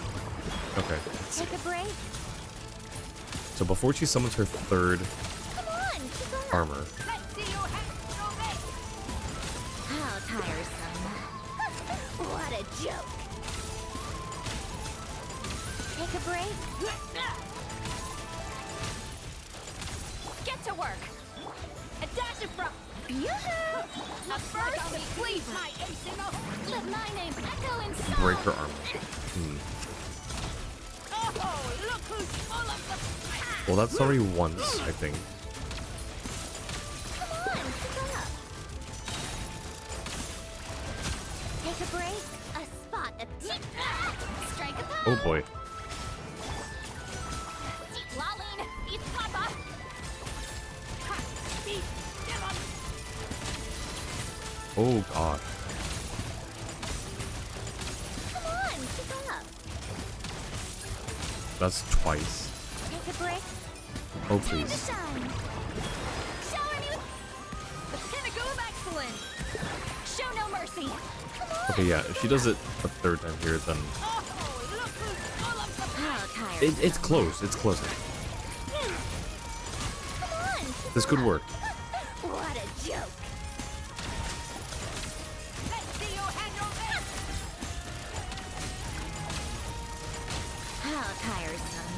Okay. Take a break. So before she summons her third Come on, keep up. armor, Let's see your hands go big. How tiresome. What a joke. Take a break. Get to work. A dash of front. A burst of flavor. My ace in the hole. Let my name echo in song. break her armor. Oh, look who's full of the pack. Well, that's already once, I think. Come on, keep up. Take a break. A spot of strike a pose. Oh boy. Lolene, it's Papa. Ha, speed, Dylan. Oh god. Come on, keep up. That's twice. Take a break. Oh Time to please. shine. Shower new. The pinnacle of excellence. Show no mercy. Come on. Okay, yeah, if she does it a third time here, then Oh, look who's full of the pack. How tired. it's close. It's close. Come on. keep This could up. work. What a joke. Let's see you handle this. How tiresome.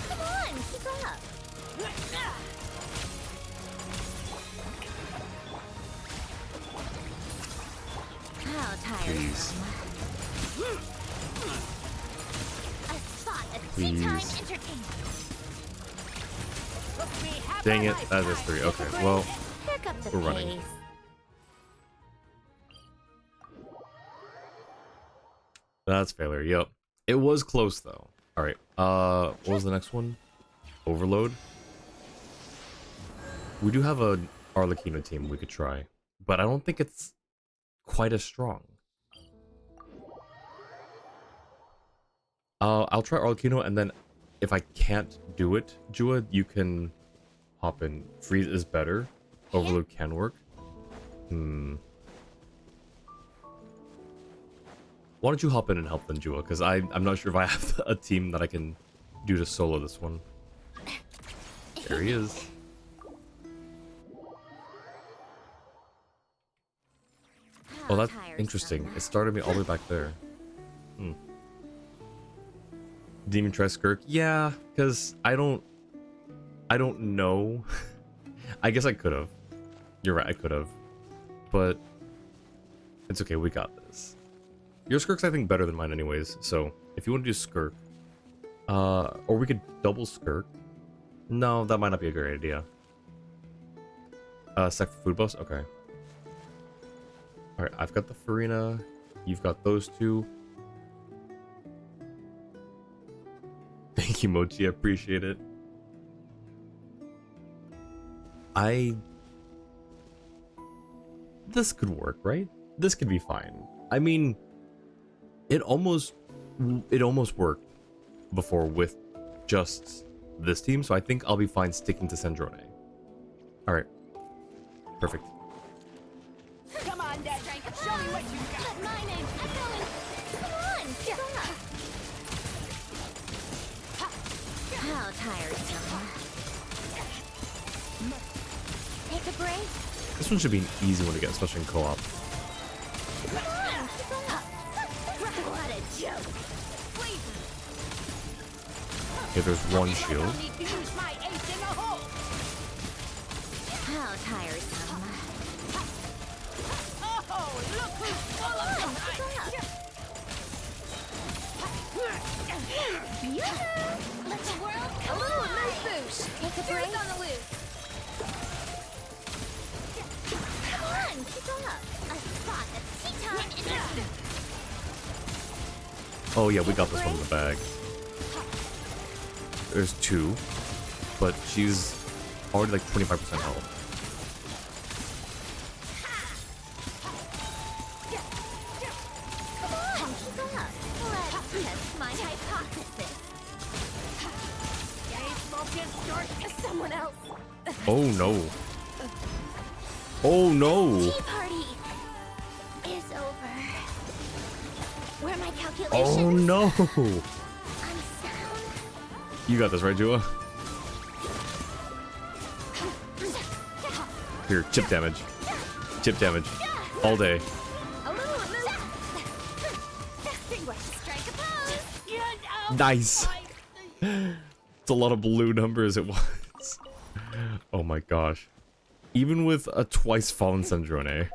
Come on, keep up. How tiresome. A spot of tea time Please. entertainment. Look, we have Dang a it, that is lifetime. 3. Take a Okay, break. well, Pick up the We're running. pace. that's failure. Yep. It was close though. Alright. What was the next one? Overload. We do have a Arlecchino team we could try, but I don't think it's quite as strong. I'll try Arlecchino, and then if I can't do it, Jua, you can hop in. Freeze is better. Overload can work. Why don't you hop in and help then, Jua? Because I'm not sure if I have a team that I can do to solo this one. There he is. Oh, that's interesting. It started me all the way back there. Hmm. Demon try Skirk? Yeah, because I don't know. I guess I could have. You're right, I could have. But it's okay, we got this. Your Skirk's, I think, better than mine anyways, so if you want to do Skirk, or we could double Skirk. No, that might not be a great idea. Sec for food buffs? Okay. Alright, I've got the Farina. You've got those two. Thank you, Mochi. I appreciate it. This could work, right? This could be fine. I mean, it almost worked before with just this team, so I think I'll be fine sticking to Sandrone. Alright. Perfect. Come on, Dad. Show me what you got. That's my name. I'm going. Come on. Get up. How tiresome. Take a break. This one should be an easy one to get, especially in co-op. Come on. What a joke. Okay, there's one shield. How tiresome. Oh, look who's full of Let the world come on. Nice boost. Take a break. On the loose. Come on, keep up. A spot of tea time. Oh yeah, we got this one in the bag. There's two, but she's already like 25% health. Come on, keep up. Let's test my hypothesis. Someone else. Oh no. Oh no. Tea party is over. Where are my calculations? Oh no. I'm sound. You got this, right, Jua? Here, chip damage. Chip damage. All day. Nice. It's a lot of blue numbers it was. Oh my gosh. Even with a twice fallen Sandrone.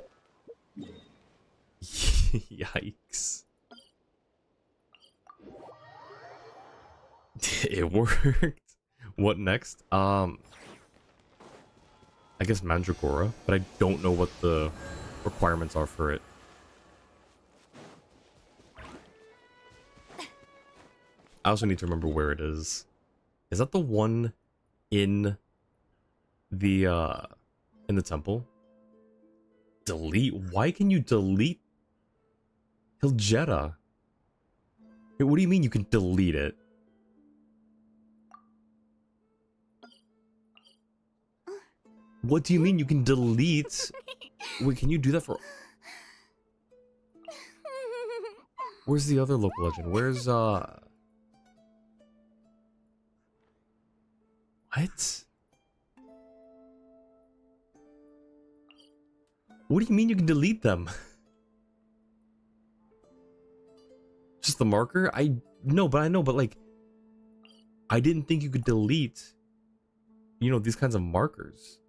Yikes. It worked. What next? I guess Mandragora, but I don't know what the requirements are for it. I also need to remember where it is. Is that the one in the temple? Delete? Why can you delete Hilgetta? Hey, what do you mean you can delete it? What do you mean you can delete? Wait, can you do that for... Where's the other local legend? Where's, What? What do you mean you can delete them? Just the marker? No, but like... I didn't think you could delete, you know, these kinds of markers.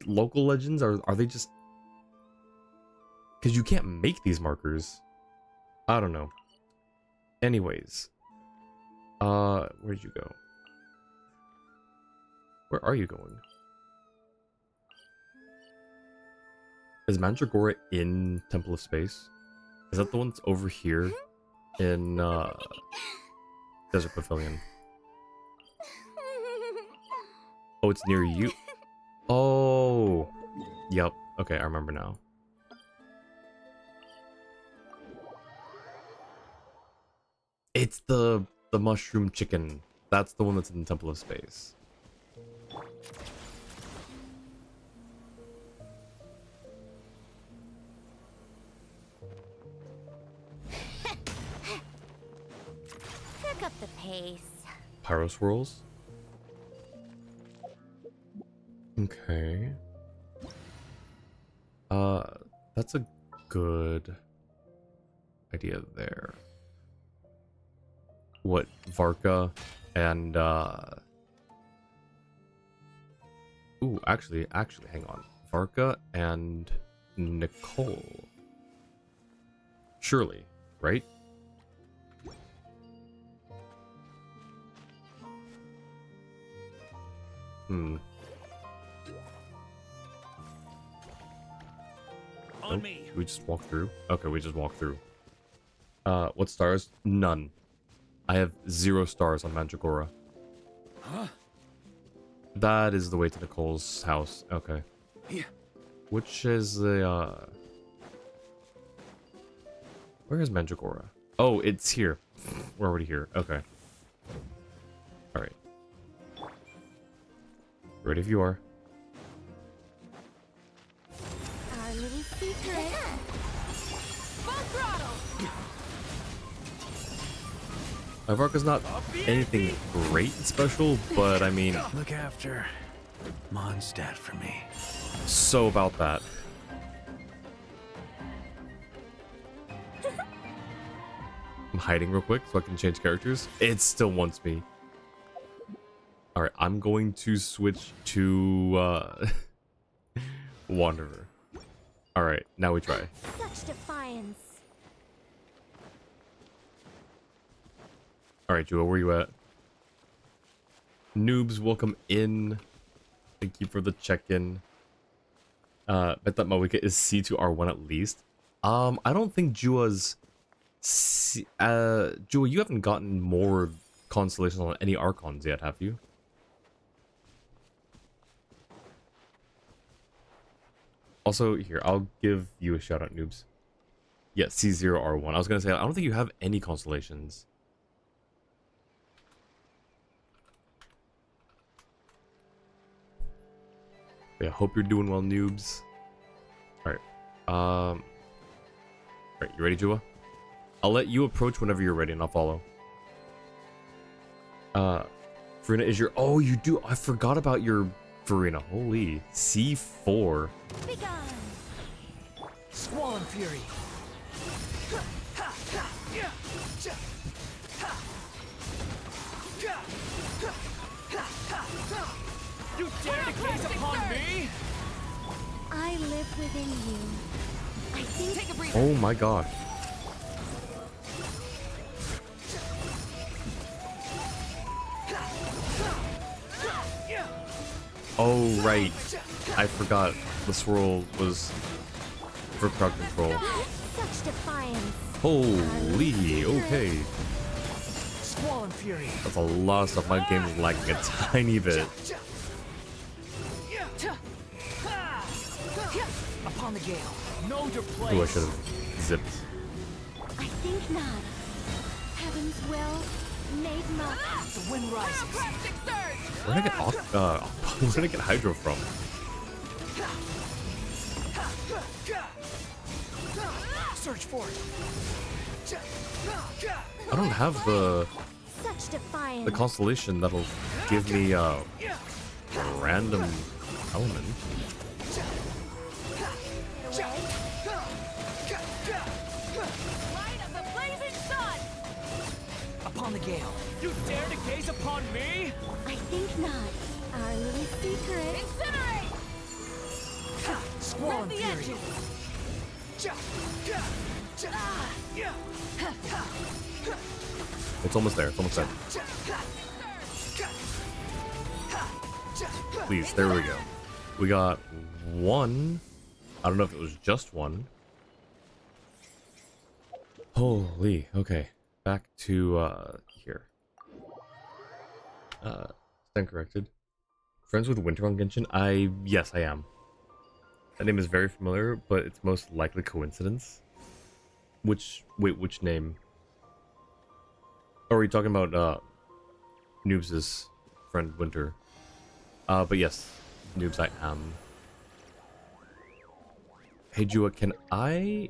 Local legends, are they just... Because you can't make these markers. I don't know. Anyways. Where'd you go? Where are you going? Is Mandragora in Temple of Space? Is that the one that's over here in Desert Pavilion? Oh, it's near you. Oh, yep. Okay, I remember now. It's the mushroom chicken. That's the one that's in the Temple of Space. Pick up the pace. Pyro swirls? Okay. That's a good idea there. What, Varka and ooh, actually, hang on. Varka and Nicole. Surely, right? Hmm. On me. We just walk through? Okay, we just walk through. What stars? None. I have 0 stars on Mandragora. Huh? That is the way to Nicole's house. Okay. Yeah. Which is the, where is Mandragora? Oh, it's here. We're already here. Okay. Alright. Ready if you are. Our little secret. Full throttle! Varka's not anything great and special, but I mean... Look after Mondstadt for me. So about that. I'm hiding real quick so I can change characters. It still wants me. Alright, I'm going to switch to Wanderer. Alright, now we try. Such defiance. Alright, Jewel, where you at? Noobs, welcome in. Thank you for the check-in. Bet that Mawika is C2R1 at least. I don't think Jua's... Jua, you haven't gotten more constellations on any Archons yet, have you? Also, here, I'll give you a shout-out, Noobs. Yeah, C0R1. I was gonna say, I don't think you have any constellations. Yeah, hope you're doing well, Noobs. Alright. Alright, you ready, Jua? I'll let you approach whenever you're ready and I'll follow. Farina is your... Oh, you do... I forgot about your Farina. Holy. C4. Begone. Squall and Fury. You dare to gaze upon me? I live within you. I think. Take a breather. Oh my god. Oh, right. I forgot the swirl was for crowd control. Such defiance. Holy, okay. Squall and Fury. That's a lot of stuff. My game is lagging a tiny bit. Upon the gale. Know your place. Oh, I should have zipped. I think not. Heaven's will made not. The wind rises. Where did I get where did I get Hydro from? Search for it. I don't have the Such defiance. constellation that'll give me a random element. Light of the blazing sun! Upon the gale. You dare to gaze upon me? I think not. Our little secret. Incinerate! Squall Rip and the Fury. edges! It's almost there. It's almost there. Please, there we go. We got one. I don't know if it was just one. Holy. Okay. Back to here. Stand corrected. Friends with Winter on Genshin? Yes, I am. That name is very familiar, but it's most likely coincidence. Which name? Or are we talking about Noobs' friend Winter? But yes, Noobs, I am. Hey Jua, can I...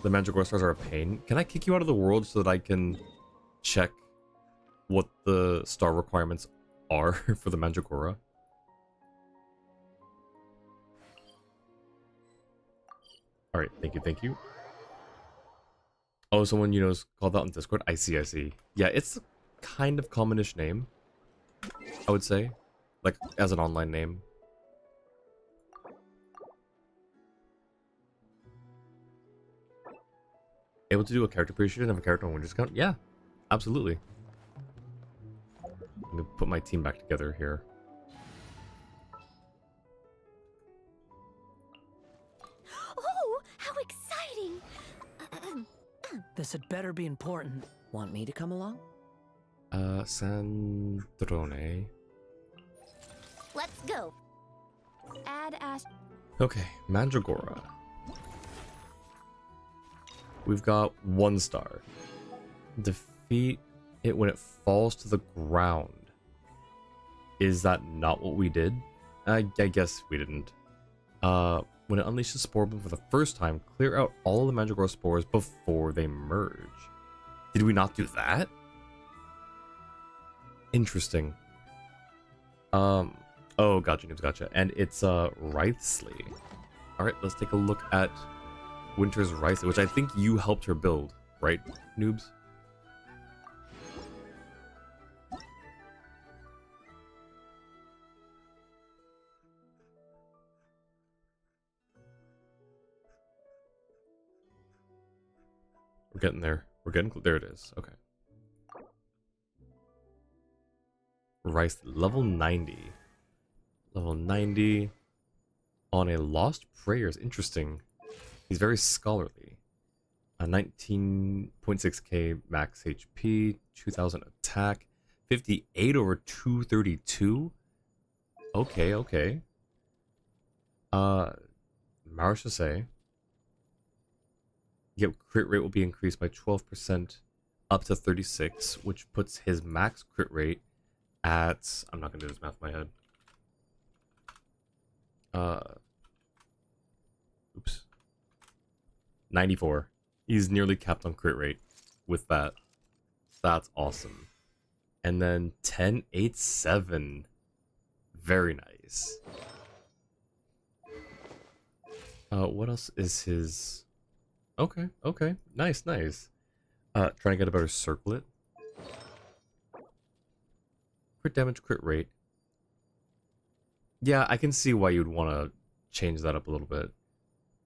The Mandragora stars are a pain. Can I kick you out of the world so that I can check what the star requirements are for the Mandragora? Alright, thank you, thank you. Oh, someone you know is called that on Discord? I see, I see. Yeah, it's a kind of commonish name, I would say. Like, as an online name. Able to do a character appreciation of a character on win discount? Yeah, absolutely. Let me put my team back together here. Oh, how exciting! This had better be important. Want me to come along? Sandrone. Let's go. Add Ash. Okay, Mandragora. We've got 1 star. Defeat it when it falls to the ground. Is that not what we did? I guess we didn't. When it unleashes Spore Bloom for the first time, clear out all of the Mandragora spores before they merge. Did we not do that? Interesting. Oh, gotcha, noobs, gotcha. And it's, Writhsley. Alright, let's take a look at Winter's Writhsley, which I think you helped her build, right, noobs? We're getting there. We're getting... There it is. Okay. Rice, level 90. Level 90. On a Lost Prayers. Interesting. He's very scholarly. A 19.6k max HP. 2000 attack. 58 over 232. Okay, okay. Marisha say. Yep, crit rate will be increased by 12% up to 36, which puts his max crit rate at... I'm not going to do this math in my head. Oops. 94. He's nearly capped on crit rate with that. That's awesome. And then 1087. Very nice. What else is his... Okay, okay. Nice, nice. Trying to get a better circlet. Crit damage, crit rate. Yeah, I can see why you'd want to change that up a little bit.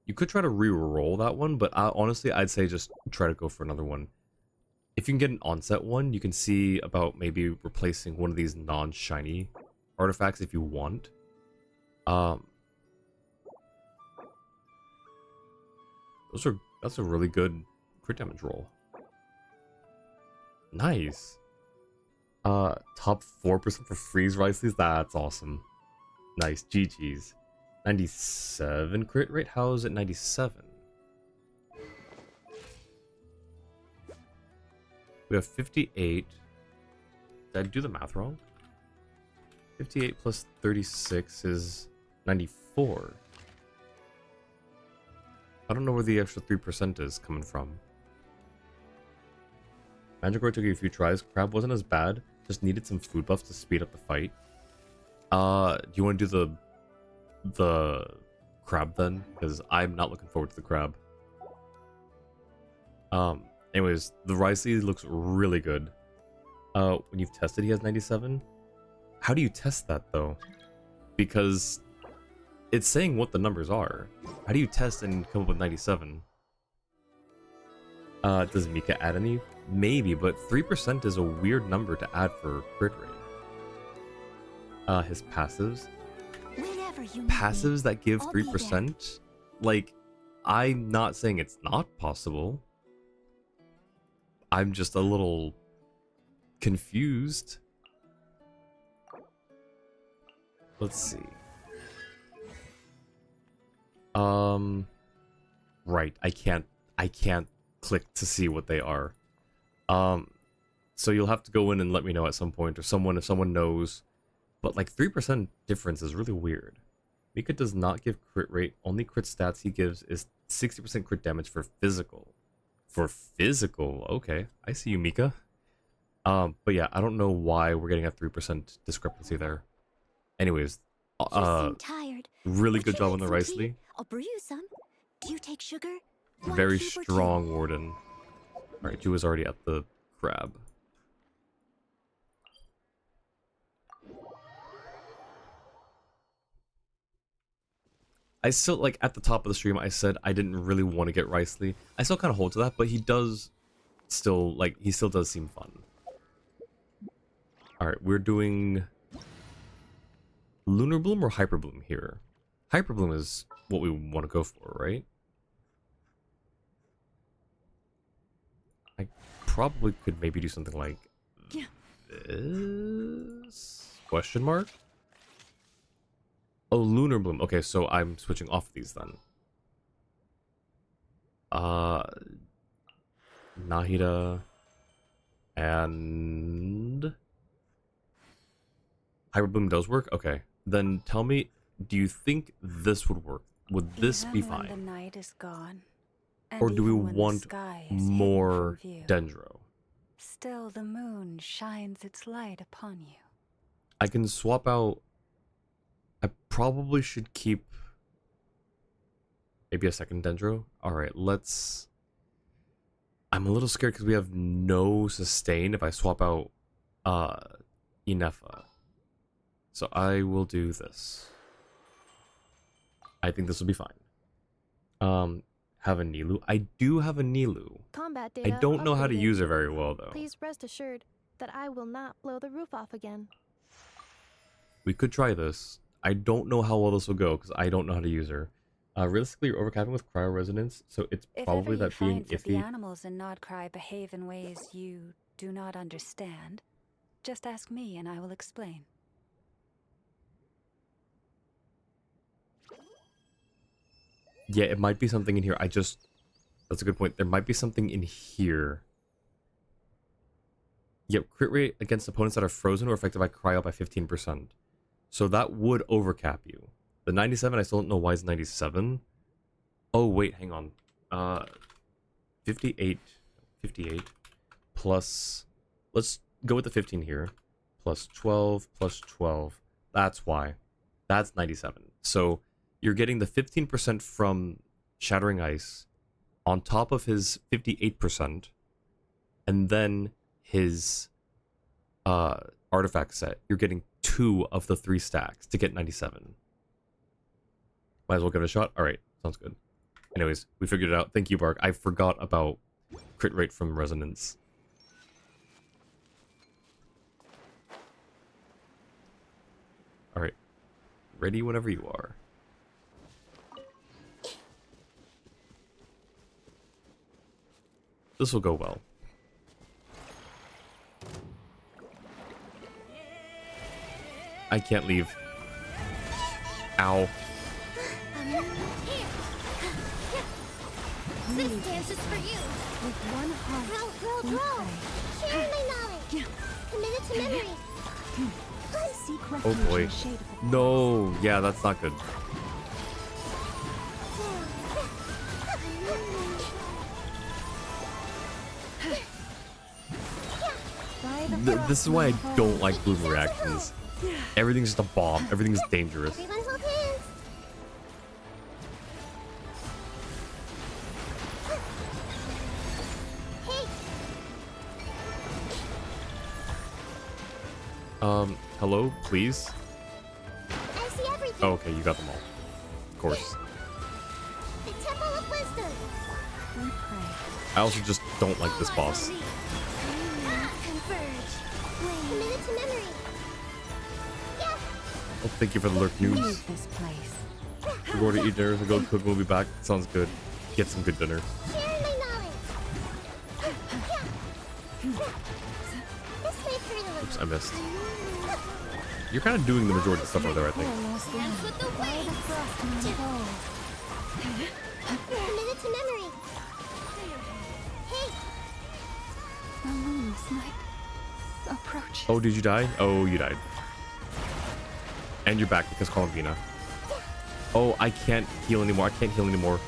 You could try to re-roll that one, but honestly, I'd say just try to go for another one. If you can get an onset one, you can see about maybe replacing one of these non-shiny artifacts if you want. That's a really good crit damage roll. Nice. Top 4% for freeze rices. That's awesome. Nice. GG's. 97 crit rate? How is it 97? We have 58. Did I do the math wrong? 58 plus 36 is 94. I don't know where the extra 3% is coming from. Mandragora took a few tries. Crab wasn't as bad. Just needed some food buffs to speed up the fight. Do you want to do the crab then? Because I'm not looking forward to the crab. Anyways, the Ricey looks really good. When you've tested, he has 97. How do you test that though? Because it's saying what the numbers are. How do you test and come up with 97? Does Mika add any? Maybe, but 3% is a weird number to add for crit rate. His passives. Passives that give 3%? Like, I'm not saying it's not possible. I'm just a little confused. Let's see. Right, I can't click to see what they are. So you'll have to go in and let me know at some point, or if someone knows. But like 3% difference is really weird. Mika does not give crit rate. Only crit stats he gives is 60% crit damage for physical. For physical, okay. I see you, Mika. But yeah, I don't know why we're getting a 3% discrepancy there. Anyways, You seem tired. really good job on the Would you like some Ricely. tea? I'll brew you some. Do you take sugar? One Very cube or two? strong warden. Alright, Ju is already at the crab. I still, like, at the top of the stream, I said I didn't really want to get Riceley. I still kind of hold to that, but he does still, like, he still does seem fun. Alright, we're doing Lunar Bloom or Hyper Bloom here. Hyper Bloom is what we want to go for, right? I probably could maybe do something like this? Question mark? Oh, Lunar Bloom. Okay, so I'm switching off these then. Nahida and Hyper Bloom does work? Okay. Then tell me, do you think this would work? Would this be fine? When the night is gone, Or do we even when the want sky is more hidden from view, Dendro? still the moon shines its light upon you. I can swap out. I probably should keep maybe a second Dendro. Alright, let's. I'm a little scared because we have no sustain if I swap out Inefa. So I will do this. I think this will be fine. Have a Nilu. I do have a Nilu. Combat I data don't know how to updated. use her very well though. Please rest assured that I will not blow the roof off again. We could try this. I don't know how well this will go because I don't know how to use her. Realistically, you're overcapping with cryo resonance, so it's probably that being If the iffy. animals in Nodcry behave in ways you do not understand, just ask me and I will explain. Yeah, it might be something in here. That's a good point. There might be something in here. Yep, crit rate against opponents that are frozen or affected by cryo by 15%. So that would overcap you. The 97, I still don't know why it's 97. Oh, wait, hang on. 58 plus, let's go with the 15 here. Plus 12, plus 12. That's why. That's 97. So you're getting the 15% from Shattering Ice on top of his 58%, and then his artifact set. You're getting 2 of the 3 stacks to get 97. Might as well give it a shot. Alright, sounds good. Anyways, we figured it out. Thank you, Bark. I forgot about crit rate from Resonance. Alright. Ready whenever you are. This will go well. I can't leave. Ow. This dance is for you. With one heart, Grow. Share my knowledge. Committed to memory. Seek Oh refuge boy. in the shade of the No. Yeah, that's not good. This is why I don't like bloom reactions. Everything's just a bomb. Everything's dangerous. Everyone hold hands. Hello, please? I see everything. Oh, okay, you got them all. Of course. The Temple of Wisdom. We pray. I also just don't like this boss. Converge. Committed to memory. Yeah. Oh, thank you for the lurk news. Leave this place. We're going to eat dinner, so go cook, we'll be back. Sounds good. Get some good dinner. Share my knowledge. This may hurt a little. Oops, I missed. You're kind of doing the majority of the stuff over there, I think. Dance with the waves. Committed to memory. Hey. The luminous night approaches. Oh, did you die? Oh, you died. And you're back because Columbina. Oh, I can't heal anymore. I can't heal anymore.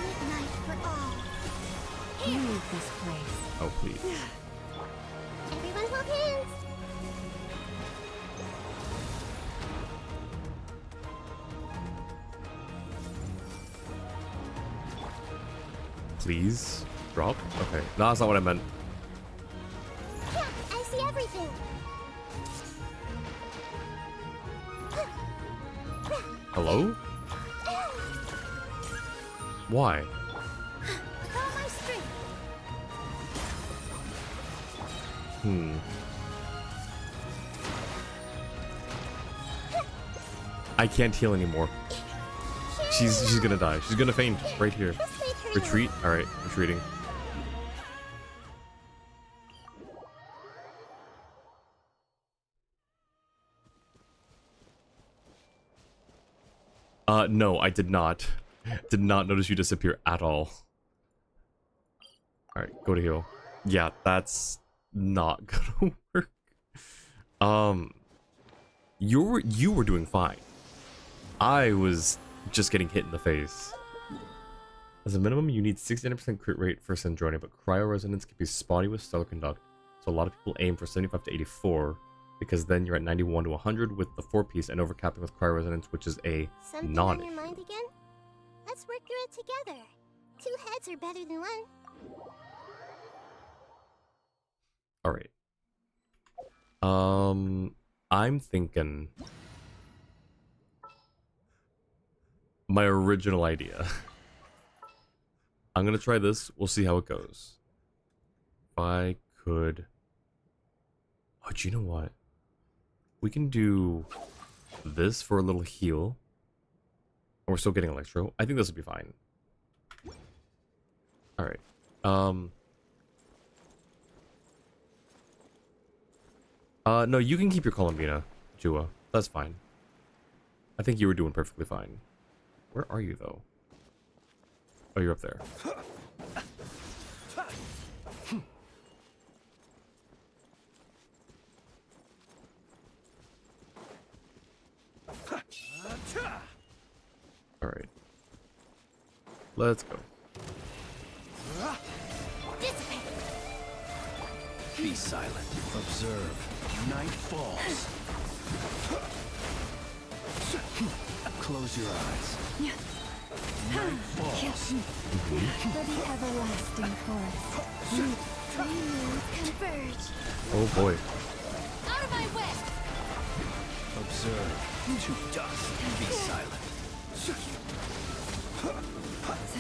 Midnight for all. Leave this place. Oh, please. Everyone hold hands. please drop? Okay. No, that's not what I meant. Yeah, I see everything. Hello? Why? With all my strength. I can't heal anymore. She's gonna die. She's gonna faint right here. Retreat? Alright, retreating. No, I did not. Did not notice you disappear at all. Alright, go to heal. Yeah, that's not gonna work. You were doing fine. I was just getting hit in the face. As a minimum, you need 69% crit rate for Sandrone, but cryo resonance can be spotty with stellar conduct. So a lot of people aim for 75 to 84, because then you're at 91 to 100 with the 4-piece and overcapping with cryo resonance, which is a Something non. on your mind again? Let's work through it together. 2 heads are better than 1. Alright. I'm thinking my original idea. I'm gonna try this. We'll see how it goes. If I could... Oh, do you know what? We can do this for a little heal. And we're still getting Electro. I think this will be fine. Alright. No, you can keep your Columbina, Jua. That's fine. I think you were doing perfectly fine. Where are you, though? Oh, you're up there. Alright. Let's go. Be silent. Observe. Night falls. Close your eyes. Night falls. For the everlasting forest. Converge. Oh boy. Out of my way! Observe. To dust. Be silent.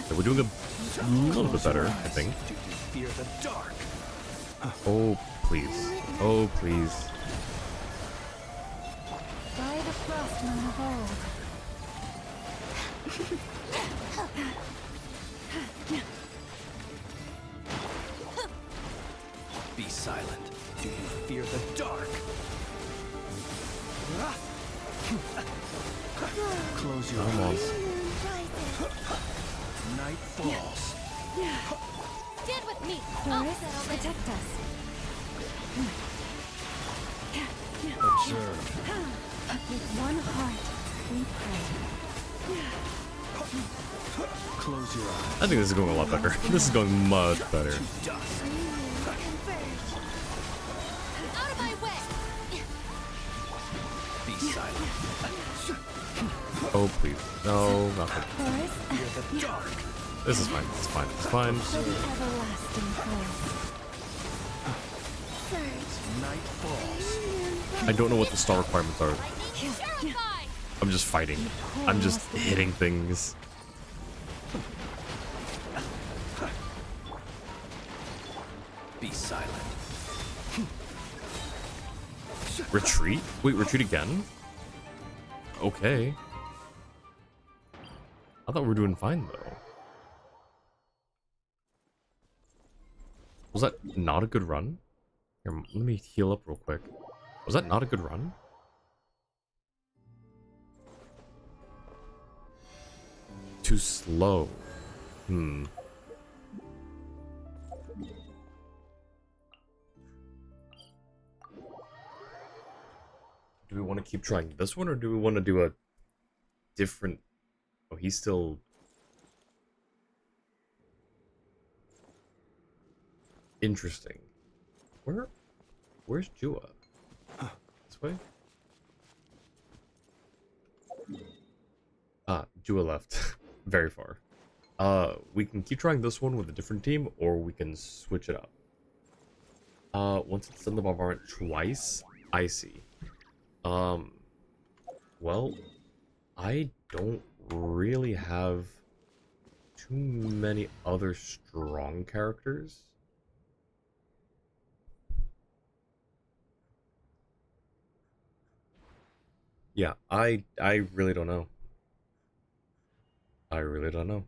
So we're doing a little bit better, I think. Do you fear the dark? Oh, please. Oh, please. By the frost moon of old. Be silent. Do you fear the dark? Close your eyes. Night falls. Stand with me. Forest, protect us. Observe. With one heart, we pray. Close your eyes. I think this is going a lot better. This is going much better. Dust. Out of my way! Be silent. Oh, please. No, nothing. Fear the dark. This is fine. It's fine. It's fine. For the everlasting forest. Night falls. I don't know what the star requirements are. Purified! I'm just fighting. I'm just hitting things. Be silent. Retreat? Wait, retreat again? Okay. I thought we were doing fine, though. Was that not a good run? Here, let me heal up real quick. Was that not a good run? Too slow. Hmm. Do we want to keep trying this one, or do we want to do a different... Oh, he's still... Interesting. Where's Jua? This way? Ah, Jua left. Very far. We can keep trying this one with a different team, or we can switch it up. Once it's done the bombardment twice, I see. Well, I don't really have too many other strong characters. Yeah, I really don't know. I really don't know.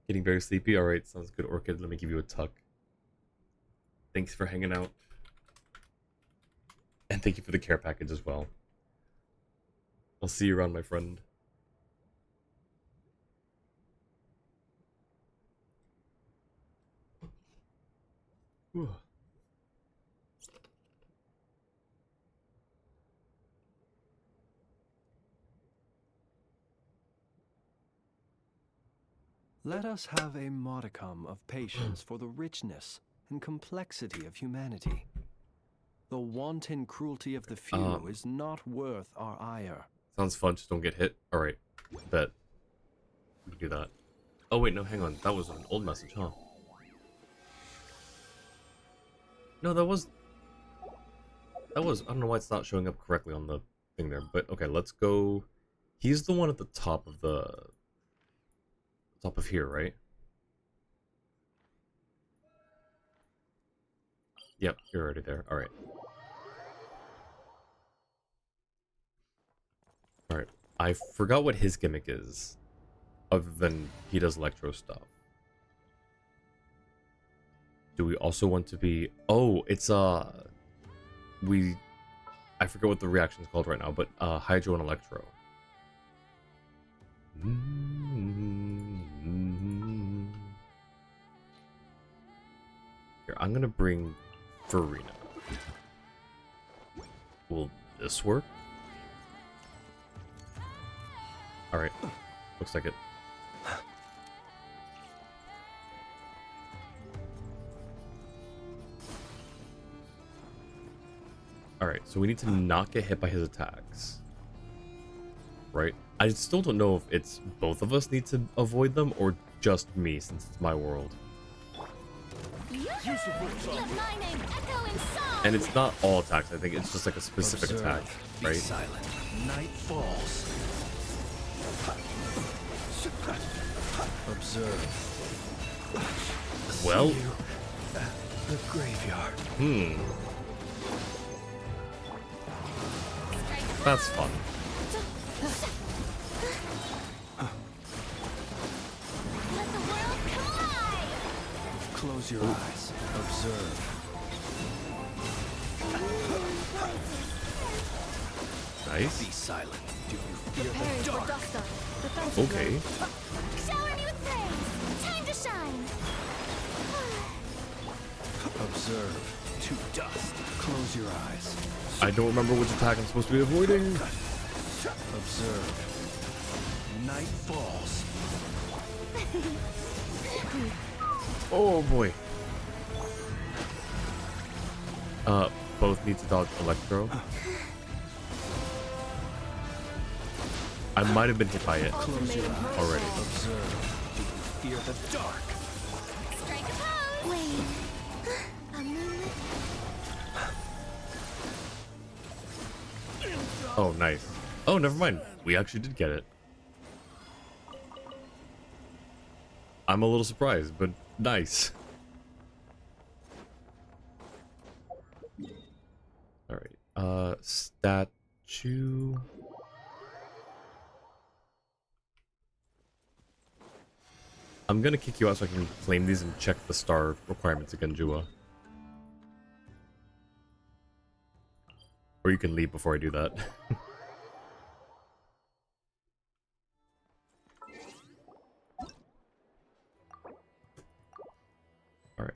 Getting very sleepy. All right, sounds good, Orchid. Let me give you a tuck. Thanks for hanging out. And thank you for the care package as well. I'll see you around, my friend. Whew. Let us have a modicum of patience for the richness and complexity of humanity. The wanton cruelty of the few is not worth our ire. Sounds fun, just don't get hit. Alright, bet. We can do that. Oh wait, no, hang on. That was an old message, huh? No, that was... I don't know why it's not showing up correctly on the thing there, but okay, let's go... He's the one at the top of the... top of here, right? Yep, you're already there. Alright. Alright. I forgot what his gimmick is. Other than he does electro stuff. Do we also want to be... Oh, it's, I forget what the reaction is called right now, but, Hydro and Electro. Here, I'm gonna bring Farina. Will this work? Alright. Looks like it. Alright, so we need to not get hit by his attacks. Right? I still don't know if it's both of us need to avoid them or just me, since it's my world. And it's not all attacks, I think it's just like a specific attack, right? Be silent. Night falls. Observe. Well, See you at the graveyard. That's fun. Close your eyes. Observe. Nice. Be silent. Do you fear the dark? Okay. Shower me with praise. Time to shine. Observe. To dust. Close your eyes. I don't remember which attack I'm supposed to be avoiding. Observe. Night falls. Oh boy. Both need to dodge Electro. I might have been hit by it already. Observe. Do you fear the dark? Strike a pose. Wait. A moment. Oh, nice. Oh, never mind. We actually did get it. I'm a little surprised, but nice. Alright. Statue. I'm gonna kick you out so I can claim these and check the star requirements again, Jua. Or you can leave before I do that. Alright.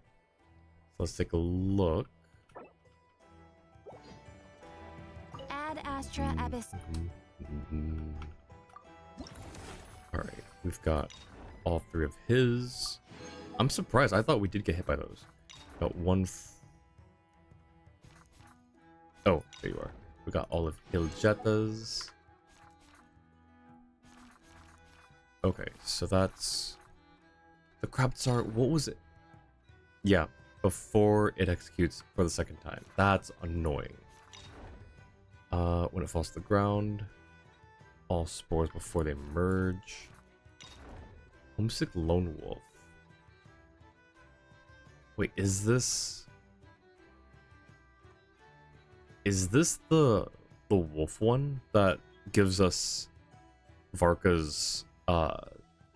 So let's take a look. Ad Astra Abyss. Alright, we've got all three of his. I'm surprised. I thought we did get hit by those. Got one. Oh, there you are. We got all of Hiljetta's. Okay, so that's the crab tsar. What was it? Yeah, before it executes for the second time. That's annoying. When it falls to the ground, all spores before they merge. Homesick lone wolf. Wait, is this the wolf one that gives us Varka's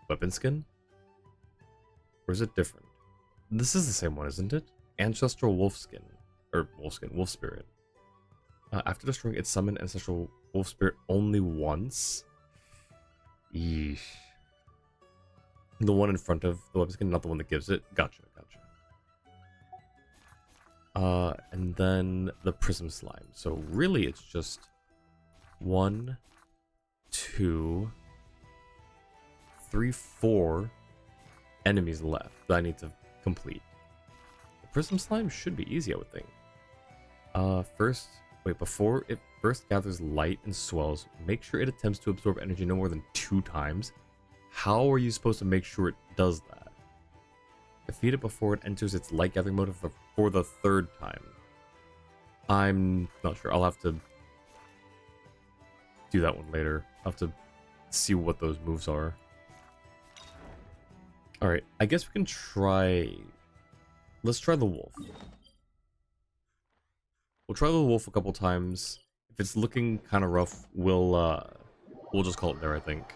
weapon skin? Or is it different? This is the same one, isn't it? Ancestral wolf skin. Or wolf skin, wolf spirit. After destroying it, summon ancestral wolf spirit only once? Yeesh. The one in front of the weapon skin, not the one that gives it? Gotcha, gotcha. And then the prism slime. So really it's just 1, 2, 3, 4 enemies left that I need to complete. The prism slime should be easy, I would think. Before it first gathers light and swells, make sure it attempts to absorb energy no more than 2 times. How are you supposed to make sure it does that? Defeat it before it enters its light gathering mode for the 3rd time. I'm not sure. I'll have to do that one later. I'll have to see what those moves are. Alright, I guess we can try... Let's try the wolf. We'll try the wolf a couple times. If it's looking kind of rough, we'll just call it there, I think.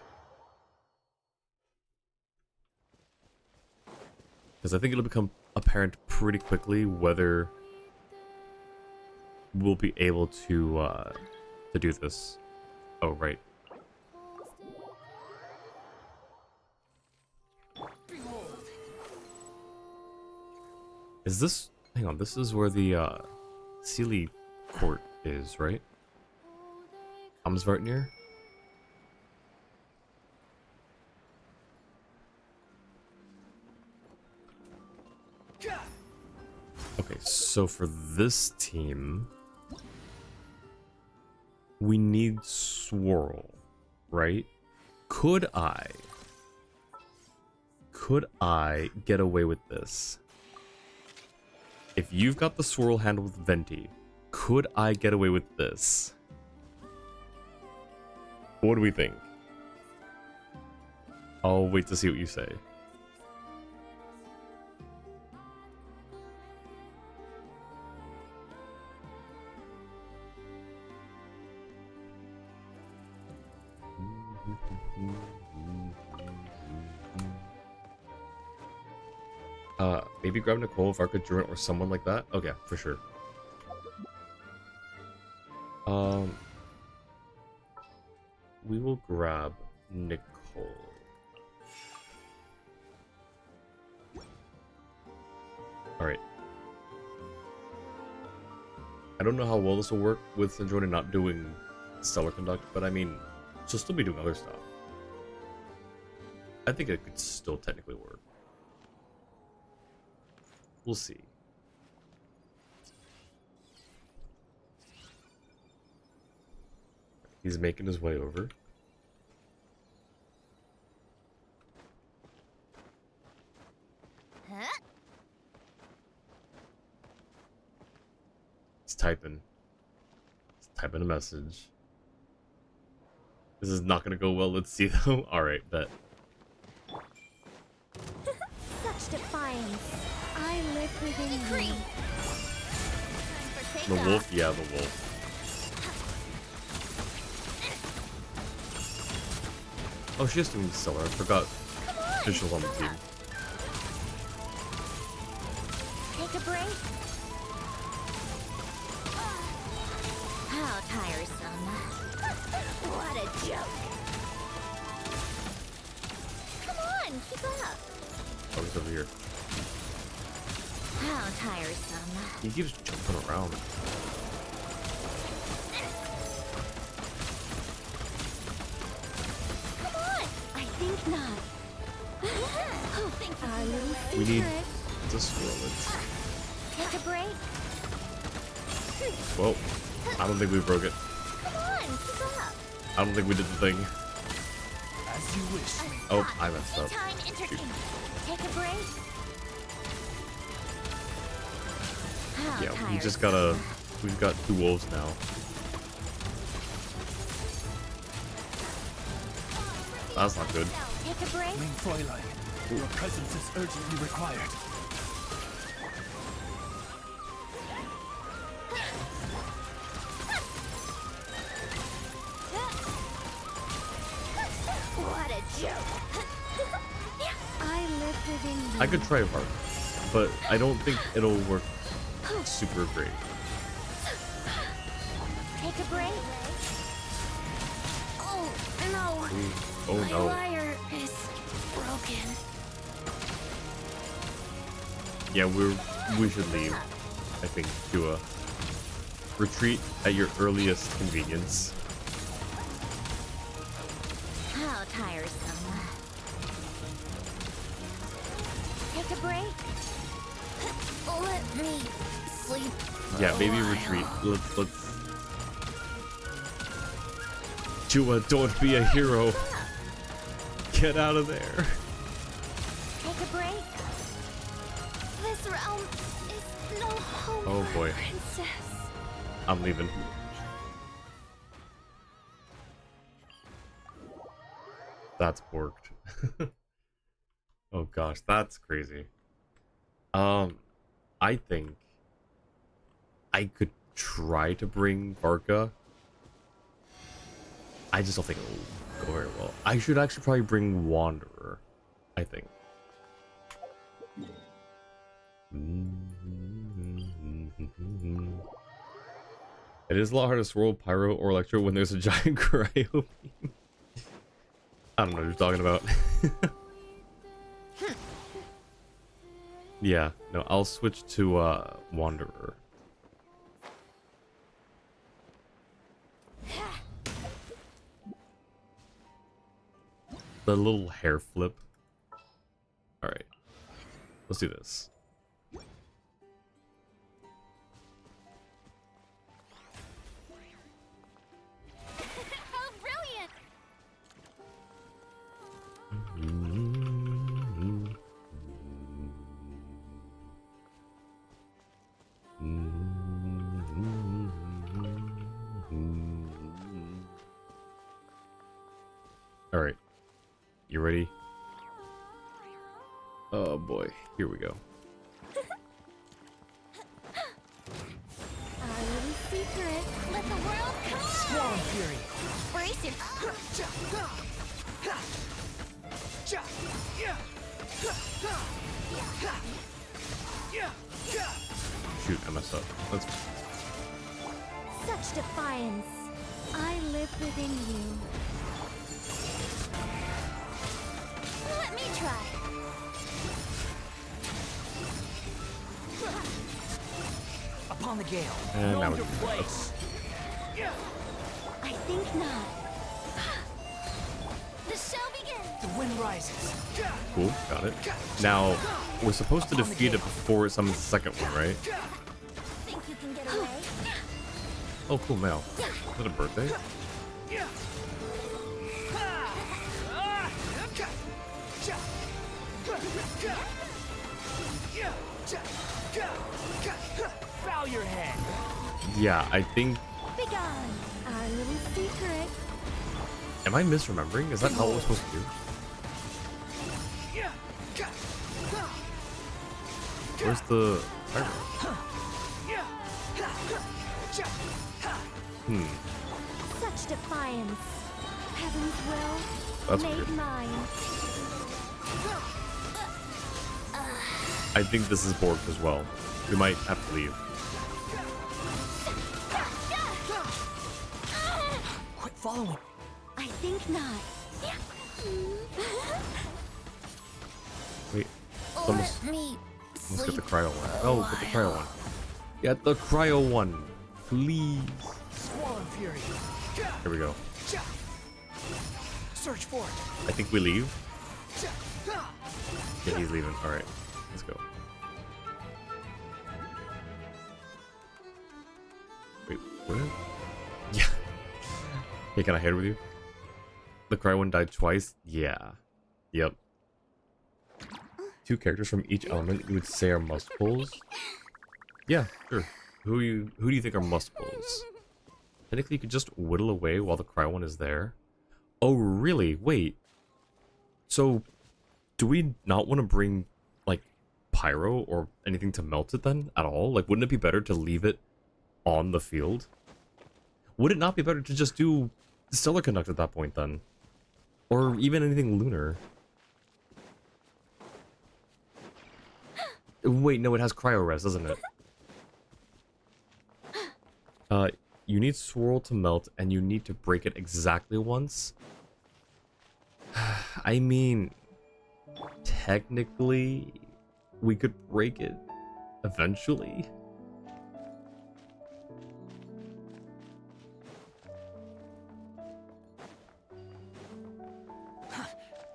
Because I think it'll become apparent pretty quickly whether we'll be able to do this. Oh, right. Is this... Hang on, this is where the Sealy Court is, right? Amsvartnir? Okay, so for this team, we need Swirl, right? Could I get away with this? If you've got the Swirl handle with Venti, could I get away with this? What do we think? I'll wait to see what you say. Maybe grab Nicole, Varka, Druin, or someone like that. Okay, for sure. We will grab Nicole. Alright. I don't know how well this will work with Sandrone not doing Stellar Conduct, but I mean, she'll still be doing other stuff. I think it could still technically work. We'll see. He's making his way over. Huh? He's typing. He's typing a message. This is not gonna go well, let's see though. Alright, bet. Such defiance. I live within you. The wolf? Yeah, the wolf. Oh, she is doing Stellar. I forgot. Officials on the team. Take a break. How tiresome. What a joke. Come on, keep up. Oh, he's over here. How tiresome. He keeps jumping around. Come on! I think not. Oh, thank you. We need to swirl it. Take a break. Well, I don't think we broke it. Come on, keep up. I don't think we did the thing. As As you wish. Oh, I messed up. Time entertainment. Take a break. How Yeah, we tired. just gotta. We've got 2 wolves now. That's not good. Take a break. Mein Fräulein, your presence is urgently required. What a joke. I live within you. I could try hard, but I don't think it'll work super great. Take a break. Oh no. Oh My no. wire is broken. Yeah, we should leave. I think to retreat at your earliest convenience. How tiresome. Take a break. Let me sleep. Yeah, maybe a while. retreat. Let's. Jua, don't be a hero. Get out of there. Take a break. This realm is no home. Oh for boy. a princess. I'm leaving. That's worked. Oh gosh, that's crazy. I think I could try to bring Varka. I just don't think it'll go very well. I should actually probably bring Wanderer, I think. It is a lot harder to swirl Pyro or Electro when there's a giant cryo beam. I don't know what you're talking about. Yeah, no, I'll switch to Wanderer. The little hair flip. Alright. Let's do this. How brilliant! Alright. You ready? Oh boy, here we go. Our little secret. Let the world come. Swarm Fury. Brace it. Shoot, I messed up. Let's. Such defiance. I live within you. Let me try. Upon the gale. And know now your we- place. I think not. The show begins. The wind rises. Cool, got it. Now, we're supposed to defeat it before it summons the second one, right? Think you can get away? Oh, cool, mail. Is it a birthday? Bow your head. Yeah, I think. Begone. Our little secret. Am I misremembering? Is that not what we're supposed to do? Where's the pyro? Such defiance. Heaven's will. That's made weird. mine. I think this is borked as well. We might have to leave. Quit following. I think not. Wait, it's almost. Let me Let's get the sleep. cryo one. Oh, get the cryo one. Get the cryo one, please. Swarm Fury. Here we go. Search for it. I think we leave. Yeah, he's leaving. All right, let's go. Wait, what? Yeah. Hey, can I head with you? The Cry one died twice? Yeah. Yep. 2 characters from each element you would say are must pulls? Yeah, sure. Who do you think are must pulls? Technically, you could just whittle away while the Cry one is there. Oh, really? Wait. So, do we not want to bring, like, pyro or anything to melt it then at all? Like, wouldn't it be better to leave it on the field? Would it not be better to just do Stellar Conduct at that point then? Or even anything lunar? Wait, no, it has cryo res, doesn't it? You need swirl to melt, and you need to break it exactly once. I mean, technically, we could break it eventually.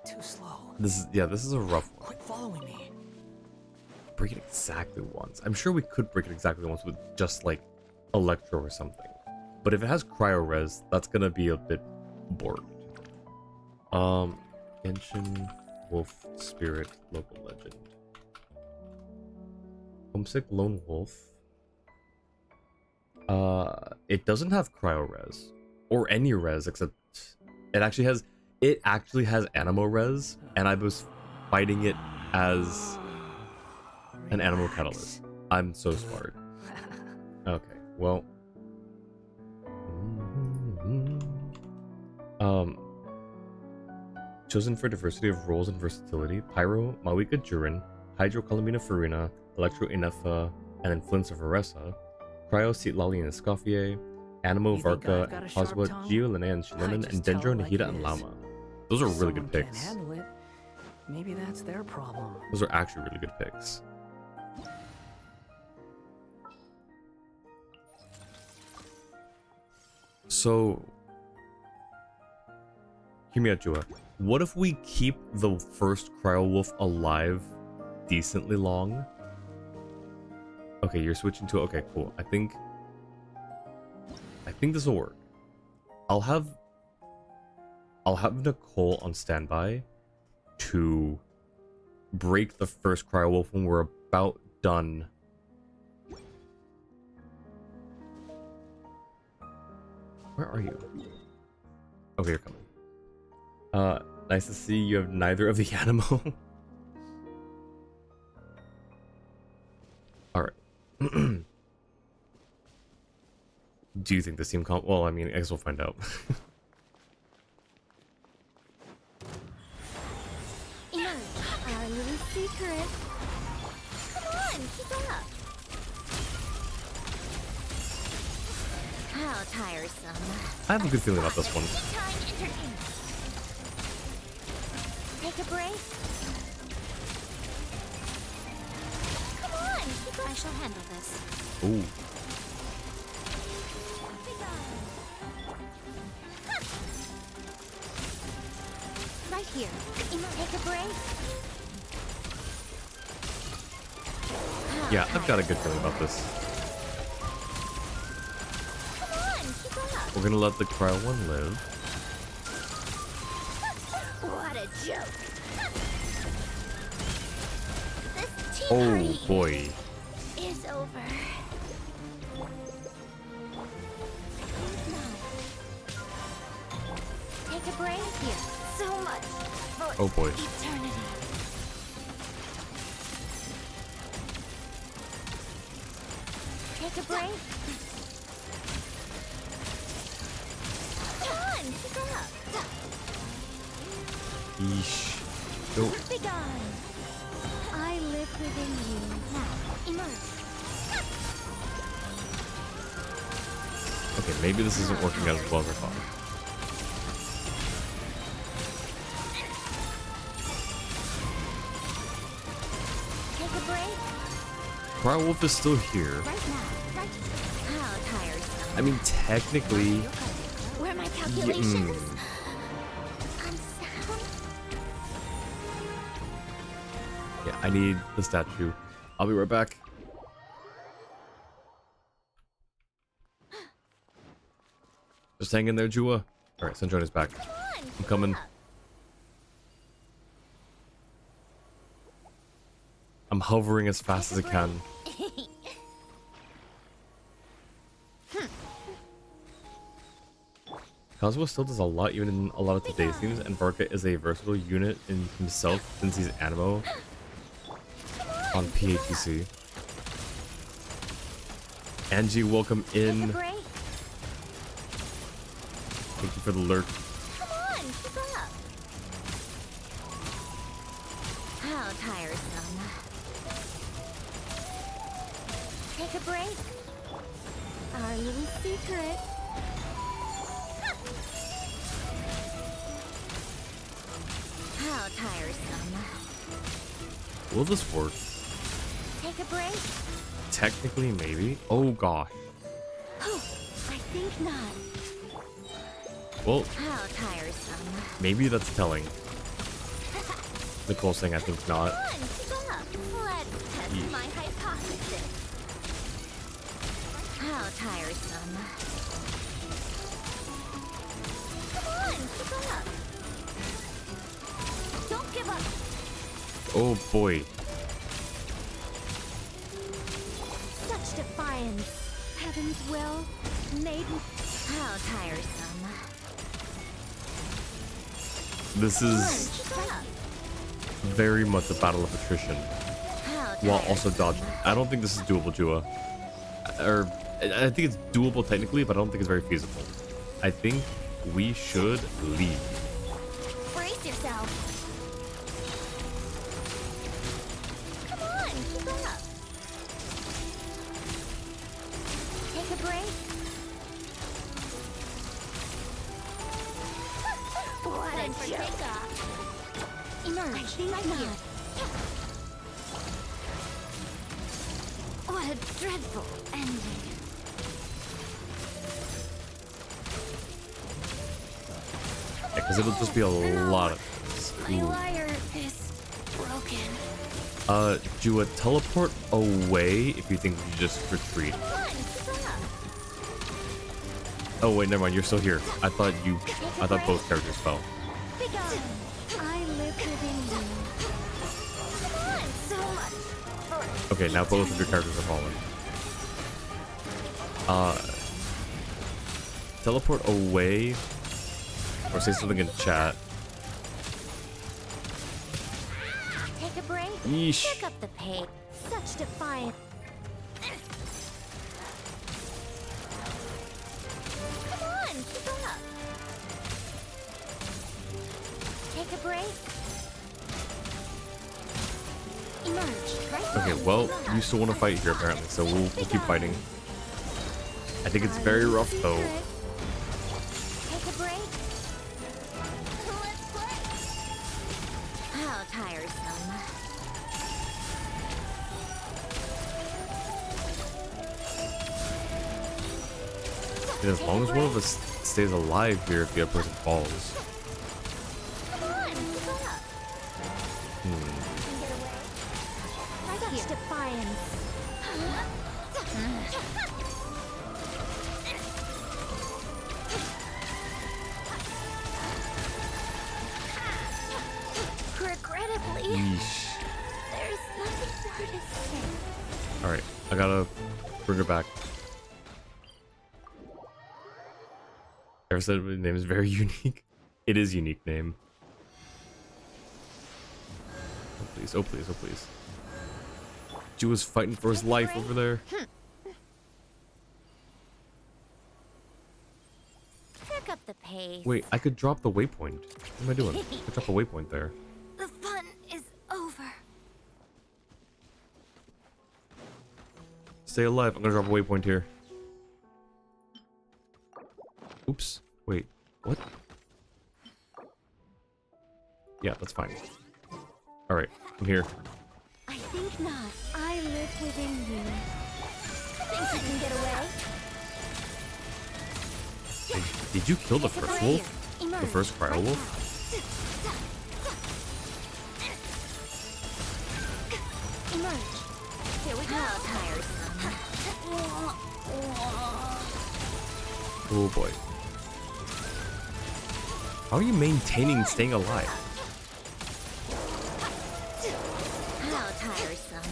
Too slow. This is a rough one. Quit following me. Break it exactly once. I'm sure we could break it exactly once with just like electro or something. But if it has cryo res, that's gonna be a bit borked. Genshin Wolf Spirit local legend. Homesick Lone Wolf. It doesn't have cryo res or any res except it actually has animo res, and I was fighting it as an animal catalyst. I'm so smart. Okay, well. Chosen for diversity of roles and versatility, Pyro, Mawika Jurin, Hydro Columbina Farina, Electro Inefa, and Influenza Varesa, Cryo Seatlali and Escoffier, Animo Varka, and Coswa, Gio, Linnea, and Shilinen, and Dendro, Nahida, and Lama. Those are really good picks. Can't handle it. Maybe that's their problem. Those are actually really good picks. So, hear me out, Jua. What if we keep the first Cryo Wolf alive decently long? Okay, you're switching to... Okay, cool. I think this will work. I'll have Nicole on standby to break the first Cryo Wolf when we're about done. Where are you? Okay, you're coming. Nice to see you have neither of the animal. Alright. Do you think this team well, I mean, I guess we'll find out. Our little secret. Come on, keep up. How tiresome. I have a good feeling about this one. Take a break. Come on, keep up. I shall handle this. Ooh. Right here. Take a break. Yeah, I've got a good feeling about this. Come on, keep up. We're gonna let the Cryo one live. What a joke. This tea Oh party boy. is over. Take a break here. So much for Oh boy. eternity. Take a break. Come on, keep up. Yeesh. Nope. Be gone. I live within you. Now, emerge. Okay, maybe this isn't working as well as I thought. Take a break. Cryo Wolf is still here. Right now. Right. How tiresome. I mean, technically... Where are my Yeah, calculations? yeah, I need the statue. I'll be right back. Just hang in there, Jua. All right, Sunshine is back. I'm coming. I'm hovering as fast as I can. Kazuha still does a lot, even in a lot of today's themes, and Barca is a versatile unit in himself since he's Animo on PATC. Angie, welcome in. Thank you for the lurk. Come on, keep up. How tiresome. Take a break. Our little secret. How tiresome. Will this work? Take a break. Technically, maybe. Oh gosh. Oh, I think not. Well, How tiresome. maybe that's telling. Nicole saying I think not. Come on, keep up. Let's test Yeah. my hypothesis. How tiresome. Come on, keep up. Don't give up. Oh boy. Such defiance. Heaven's will. Maiden. How tiresome. This is very much a battle of attrition. While also dodging. I don't think this is doable, Jua. Or, I think it's doable technically, but I don't think it's very feasible. I think we should leave. Brace yourself. Come on, keep up. Take a break. What a joke. Emerge right here. What a dreadful ending. Because it'll just be a lot of things. My wire is broken. Jua, teleport away if you think we should just retreat. Oh wait, never mind, you're still here. I thought both characters fell. I live within you. Come on, so much. Okay, now both of your characters are falling. Teleport away or say something in chat. Take a break. Yeesh. Pick up the pace. Such defiance. Come on, keep up. Take a break. Emerge right Okay, now. well, you still want to fight here apparently, so we'll keep fighting. I think it's very rough though. Take a break. Let's play. How tiresome. And as long as one of us stays alive here if the other person falls. Come on, keep up. Such defiance. Regrettably, Yeesh. there's nothing more to say. Alright, I gotta bring her back. Ever said the name is very unique? It is unique name. Oh please, oh please, oh please. Jua's fighting for his life over there. Pick up the pace. Wait, I could drop the waypoint. What am I doing? I could drop a waypoint there. The fun is over. Stay alive. I'm gonna drop a waypoint here. Oops. Wait. What? Yeah, that's fine. Alright, I'm here. I think not. I live within you. Think you can get away? Did you kill the first wolf? The first cryo wolf? Emerge. Here we go. How tiresome. Oh boy. How are you maintaining staying alive? How tiresome.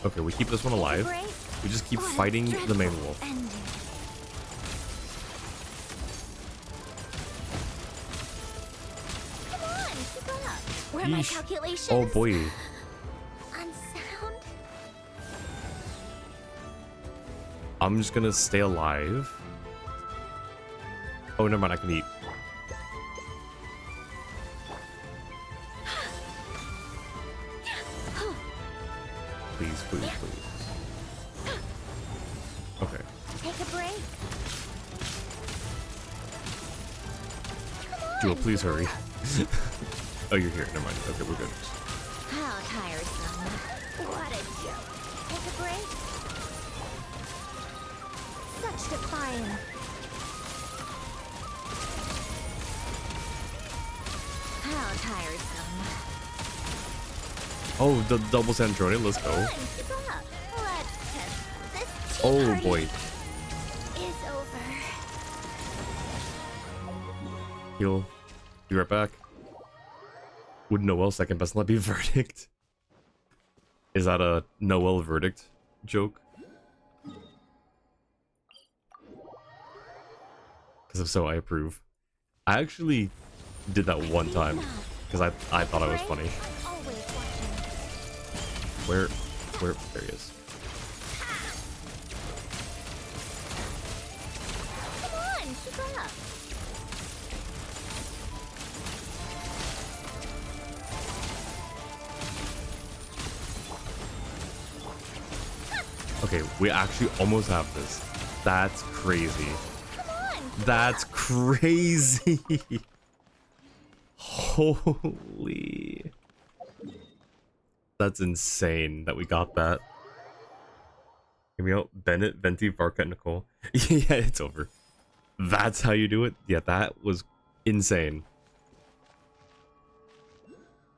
Okay, we keep this one alive. We just keep fighting the main wolf. Come on, keep up. Where are my Yeesh. calculations? Oh boy. Unsound. I'm just gonna stay alive. Oh, never mind, I can eat. Please, please, please. Okay. Take a break. Jewel, please hurry. Oh, you're here. Never mind. Okay, we're good. How tiresome. What a joke. Take a break. Such defiance. How tiresome. Oh, the double Sandrone. Let's go. Come on, keep up. Let's test this tea Oh party boy. is over. He'll be right back. Would Noel second best not be verdict? Is that a Noel verdict joke? Because if so, I approve. I actually did that one time because I thought I was funny. Where, there he is. Come on, keep up. Okay, we actually almost have this. That's crazy. That's crazy. Holy. That's insane that we got that. Here we go. Bennett, Venti, Varka, Nicole. Yeah, it's over. That's how you do it? Yeah, that was insane.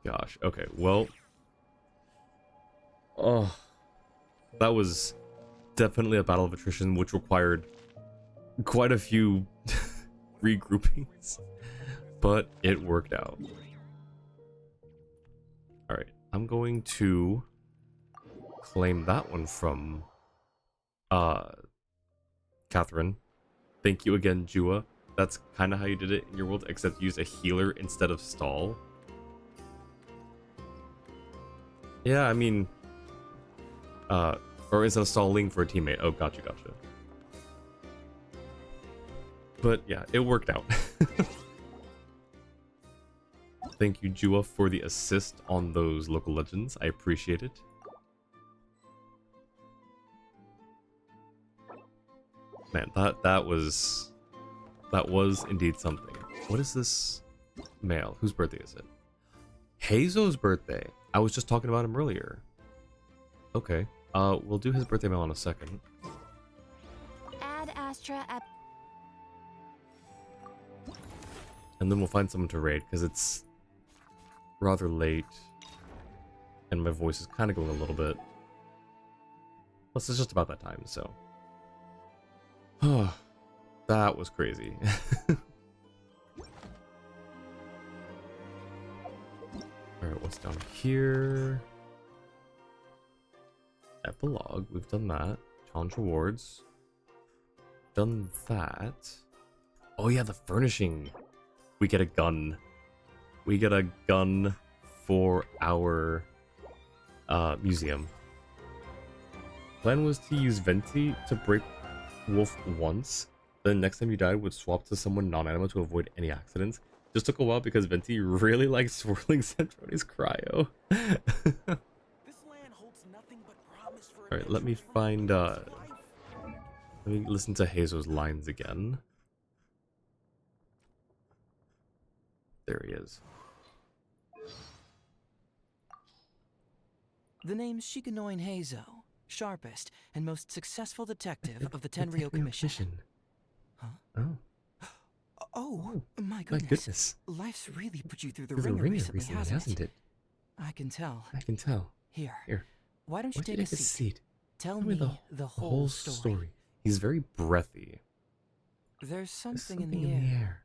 Gosh, okay, well. Oh. That was definitely a battle of attrition, which required quite a few regroupings. But it worked out. Alright, I'm going to claim that one from Catherine. Thank you again, Jua. That's kind of how you did it in your world, except use a healer instead of stall. Yeah, I mean, or instead of stalling for a teammate. Oh, gotcha. But yeah, it worked out. Thank you, Jua, for the assist on those local legends. I appreciate it. Man, that was indeed something. What is this mail? Whose birthday is it? Hazo's birthday. I was just talking about him earlier. Okay. We'll do his birthday mail in a second. Add Astra at... And then we'll find someone to raid, because it's rather late. And my voice is kind of going a little bit. Plus, it's just about that time, so. That was crazy. Alright, what's down here? Epilogue, we've done that. Challenge rewards. Done that. Oh yeah, the furnishing. We get a gun. We get a gun for our museum. Plan was to use Venti to break Wolf once. Then next time you died would swap to someone non-animal to avoid any accidents. Just took a while because Venti really likes swirling Centroni's cryo. Alright, let me find let me listen to Hazo's lines again. There he is. The name's Shikanoin Hazo, sharpest and most successful detective of the Tenryo Commission. Huh? Oh. Oh, my goodness. Life's really put you through the ringer recently, hasn't it? I can tell. I can tell. Here. Why don't you take a seat? Tell me the whole story. He's very breathy. There's There's something in the air.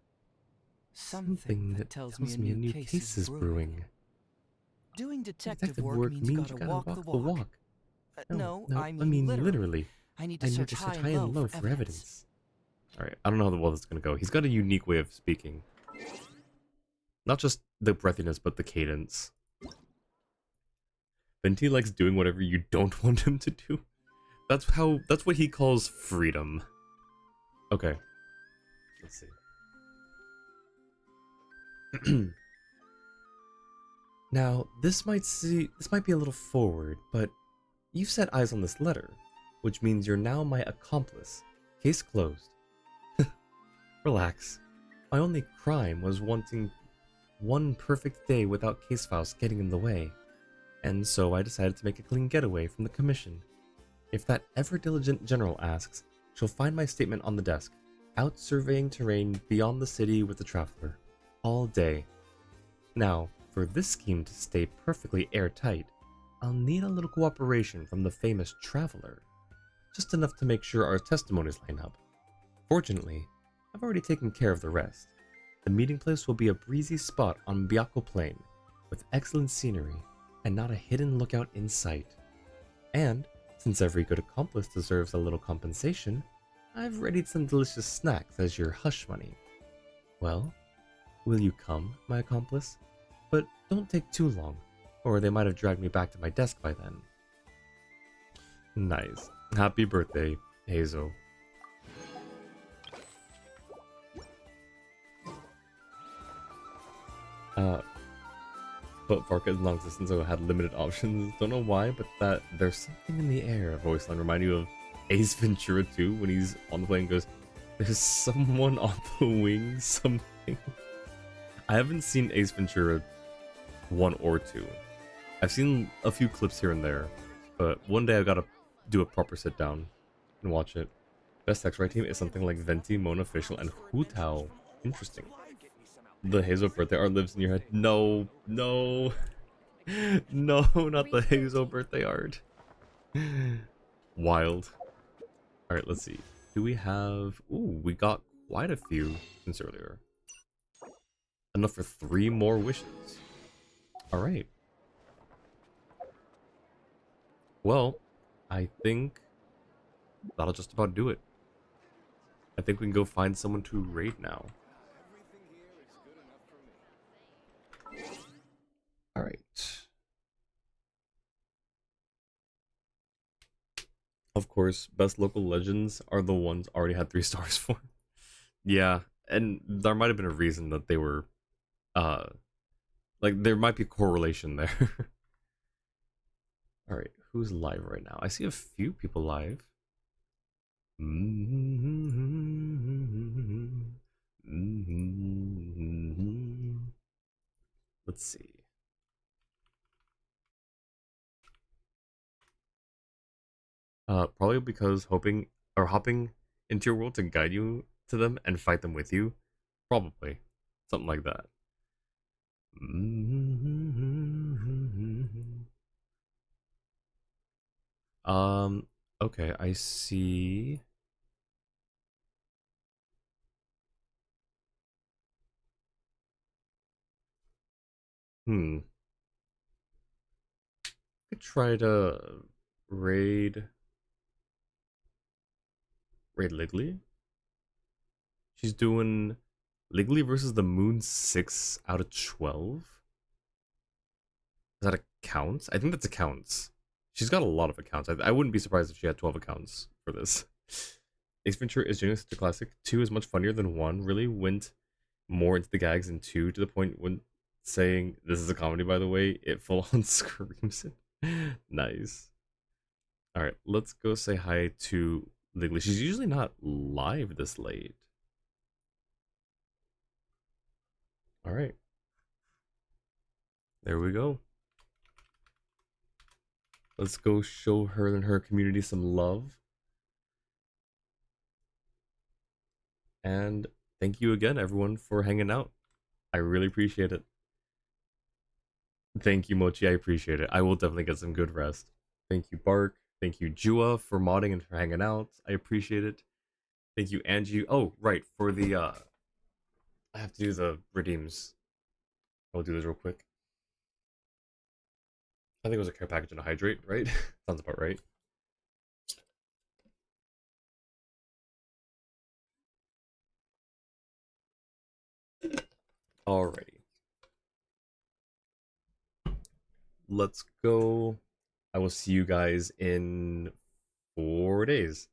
Something that tells me a new case is brewing. Doing detective work means you gotta walk the walk. No, I mean literally. I need to search high and low for evidence. Alright, I don't know how well this is gonna go. He's got a unique way of speaking. Not just the breathiness, but the cadence. Venti likes doing whatever you don't want him to do. That's what he calls freedom. Okay. Let's see. Now, this might be a little forward, but you've set eyes on this letter, which means you're now my accomplice. Case closed. Relax. My only crime was wanting one perfect day without case files getting in the way, and so I decided to make a clean getaway from the commission. If that ever-diligent general asks, she'll find my statement on the desk, out surveying terrain beyond the city with the traveler, all day. Now, for this scheme to stay perfectly airtight, I'll need a little cooperation from the famous traveler, just enough to make sure our testimonies line up. Fortunately, I've already taken care of the rest. The meeting place will be a breezy spot on Byakko Plain, with excellent scenery, and not a hidden lookout in sight. And, since every good accomplice deserves a little compensation, I've readied some delicious snacks as your hush money. Well, will you come, my accomplice? But don't take too long, or they might have dragged me back to my desk by then. Nice. Happy birthday, Hazel. But Varka is non-existent, so it had limited options. Don't know why, but that there's something in the air voice line remind you of Ace Ventura 2 when he's on the plane and goes, there's someone on the wing, something. I haven't seen Ace Ventura 1 or 2. I've seen a few clips here and there, but one day I've got to do a proper sit down and watch it. Best X Right team is something like Venti, Mona Official, and Hu Tao. Interesting. The Hazel birthday art lives in your head. No, no, no, not the Hazel birthday art. Wild. Alright, let's see. Do we have... Ooh, we got quite a few since earlier. Enough for 3 more wishes. Alright. Well, I think that'll just about do it. I think we can go find someone to raid now. Alright. Of course, best local legends are the ones I already had 3 stars for. Yeah, and there might have been a reason that they were, like, there might be a correlation there. Alright, who's live right now? I see a few people live. Let's see. Probably because hopping into your world to guide you to them and fight them with you. Probably. Something like that. Okay, I see. Could try to raid Ligley. She's doing Ligley versus the Moon 6 out of 12. Is that accounts? I think that's accounts. She's got a lot of accounts. I wouldn't be surprised if she had 12 accounts for this. Ace Ventura is genuinely such a classic. 2 is much funnier than 1. Really went more into the gags in 2 to the point when saying, this is a comedy by the way, it full on screams it. Nice. Alright, let's go say hi to Ligley. She's usually not live this late. Alright. There we go. Let's go show her and her community some love. And thank you again, everyone, for hanging out. I really appreciate it. Thank you, Mochi. I appreciate it. I will definitely get some good rest. Thank you, Bark. Thank you, Jua, for modding and for hanging out. I appreciate it. Thank you, Angie. Oh, right, for the I have to do the redeems. I'll do this real quick. I think it was a care package and a hydrate, right? Sounds about right. Alrighty. Let's go. I will see you guys in 4 days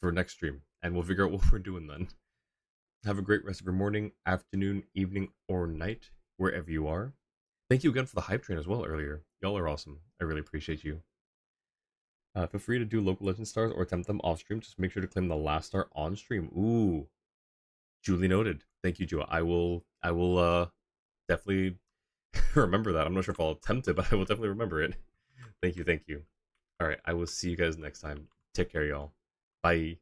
for next stream, and we'll figure out what we're doing then. Have a great rest of your morning, afternoon, evening, or night, wherever you are. Thank you again for the hype train as well earlier. Y'all are awesome. I really appreciate you. Feel free to do local legend stars or attempt them off stream. Just make sure to claim the last star on stream. Ooh, duly noted. Thank you, Joa. I will definitely remember that. I'm not sure if I'll attempt it, but I will definitely remember it. Thank you, thank you. All right, I will see you guys next time. Take care, y'all. Bye.